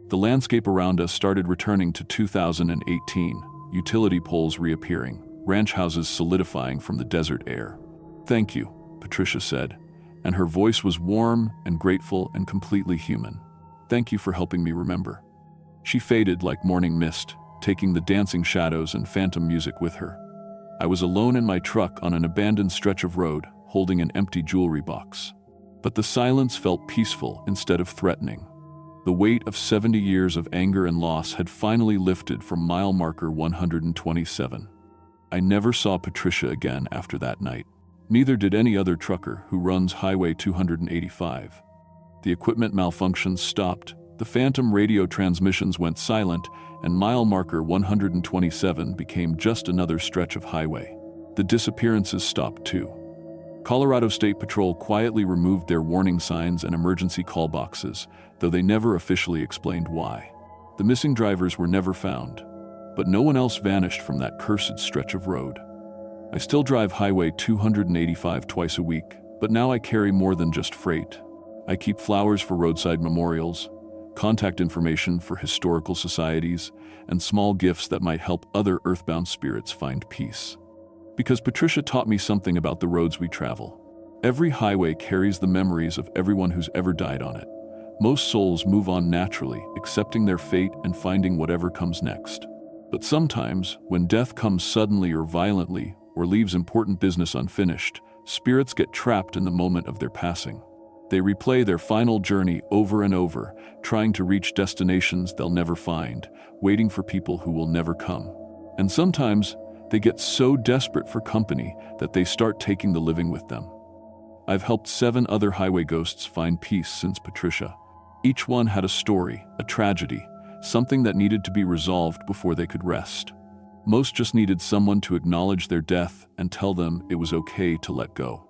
The landscape around us started returning to 2018, utility poles reappearing, ranch houses solidifying from the desert air. "Thank you," Patricia said, and her voice was warm and grateful and completely human. "Thank you for helping me remember." She faded like morning mist, taking the dancing shadows and phantom music with her. I was alone in my truck on an abandoned stretch of road, holding an empty jewelry box. But the silence felt peaceful instead of threatening. The weight of 70 years of anger and loss had finally lifted from mile marker 127. I never saw Patricia again after that night. Neither did any other trucker who runs Highway 285. The equipment malfunctions stopped, the phantom radio transmissions went silent, and mile marker 127 became just another stretch of highway. The disappearances stopped too. Colorado State Patrol quietly removed their warning signs and emergency call boxes, though they never officially explained why. The missing drivers were never found, but no one else vanished from that cursed stretch of road. I still drive Highway 285 twice a week, but now I carry more than just freight. I keep flowers for roadside memorials, contact information for historical societies, and small gifts that might help other earthbound spirits find peace. Because Patricia taught me something about the roads we travel. Every highway carries the memories of everyone who's ever died on it. Most souls move on naturally, accepting their fate and finding whatever comes next. But sometimes, when death comes suddenly or violently, or leaves important business unfinished, spirits get trapped in the moment of their passing. They replay their final journey over and over, trying to reach destinations they'll never find, waiting for people who will never come. And sometimes, they get so desperate for company that they start taking the living with them. I've helped 7 other highway ghosts find peace since Patricia. Each one had a story, a tragedy, something that needed to be resolved before they could rest. Most just needed someone to acknowledge their death and tell them it was okay to let go.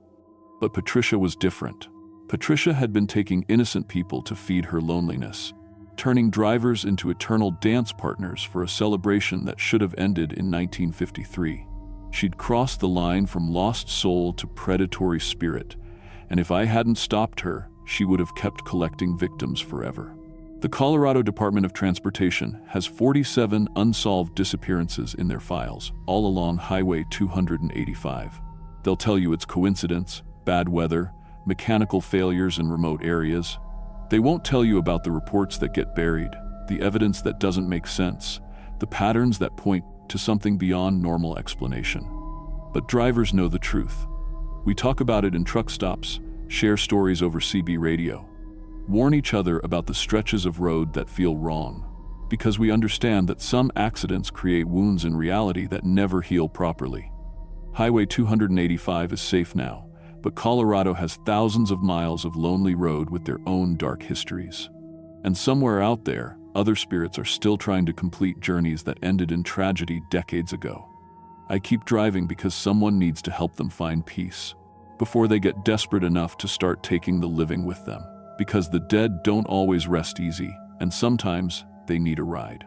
But Patricia was different. Patricia had been taking innocent people to feed her loneliness, turning drivers into eternal dance partners for a celebration that should have ended in 1953. She'd crossed the line from lost soul to predatory spirit, and if I hadn't stopped her, she would have kept collecting victims forever. The Colorado Department of Transportation has 47 unsolved disappearances in their files, all along Highway 285. They'll tell you it's coincidence, bad weather, mechanical failures in remote areas. They won't tell you about the reports that get buried, the evidence that doesn't make sense, the patterns that point to something beyond normal explanation. But drivers know the truth. We talk about it in truck stops, share stories over CB radio, warn each other about the stretches of road that feel wrong, because we understand that some accidents create wounds in reality that never heal properly. Highway 285 is safe now, But Colorado has thousands of miles of lonely road with their own dark histories. And somewhere out there, other spirits are still trying to complete journeys that ended in tragedy decades ago. I keep driving because someone needs to help them find peace before they get desperate enough to start taking the living with them. Because the dead don't always rest easy, and sometimes they need a ride.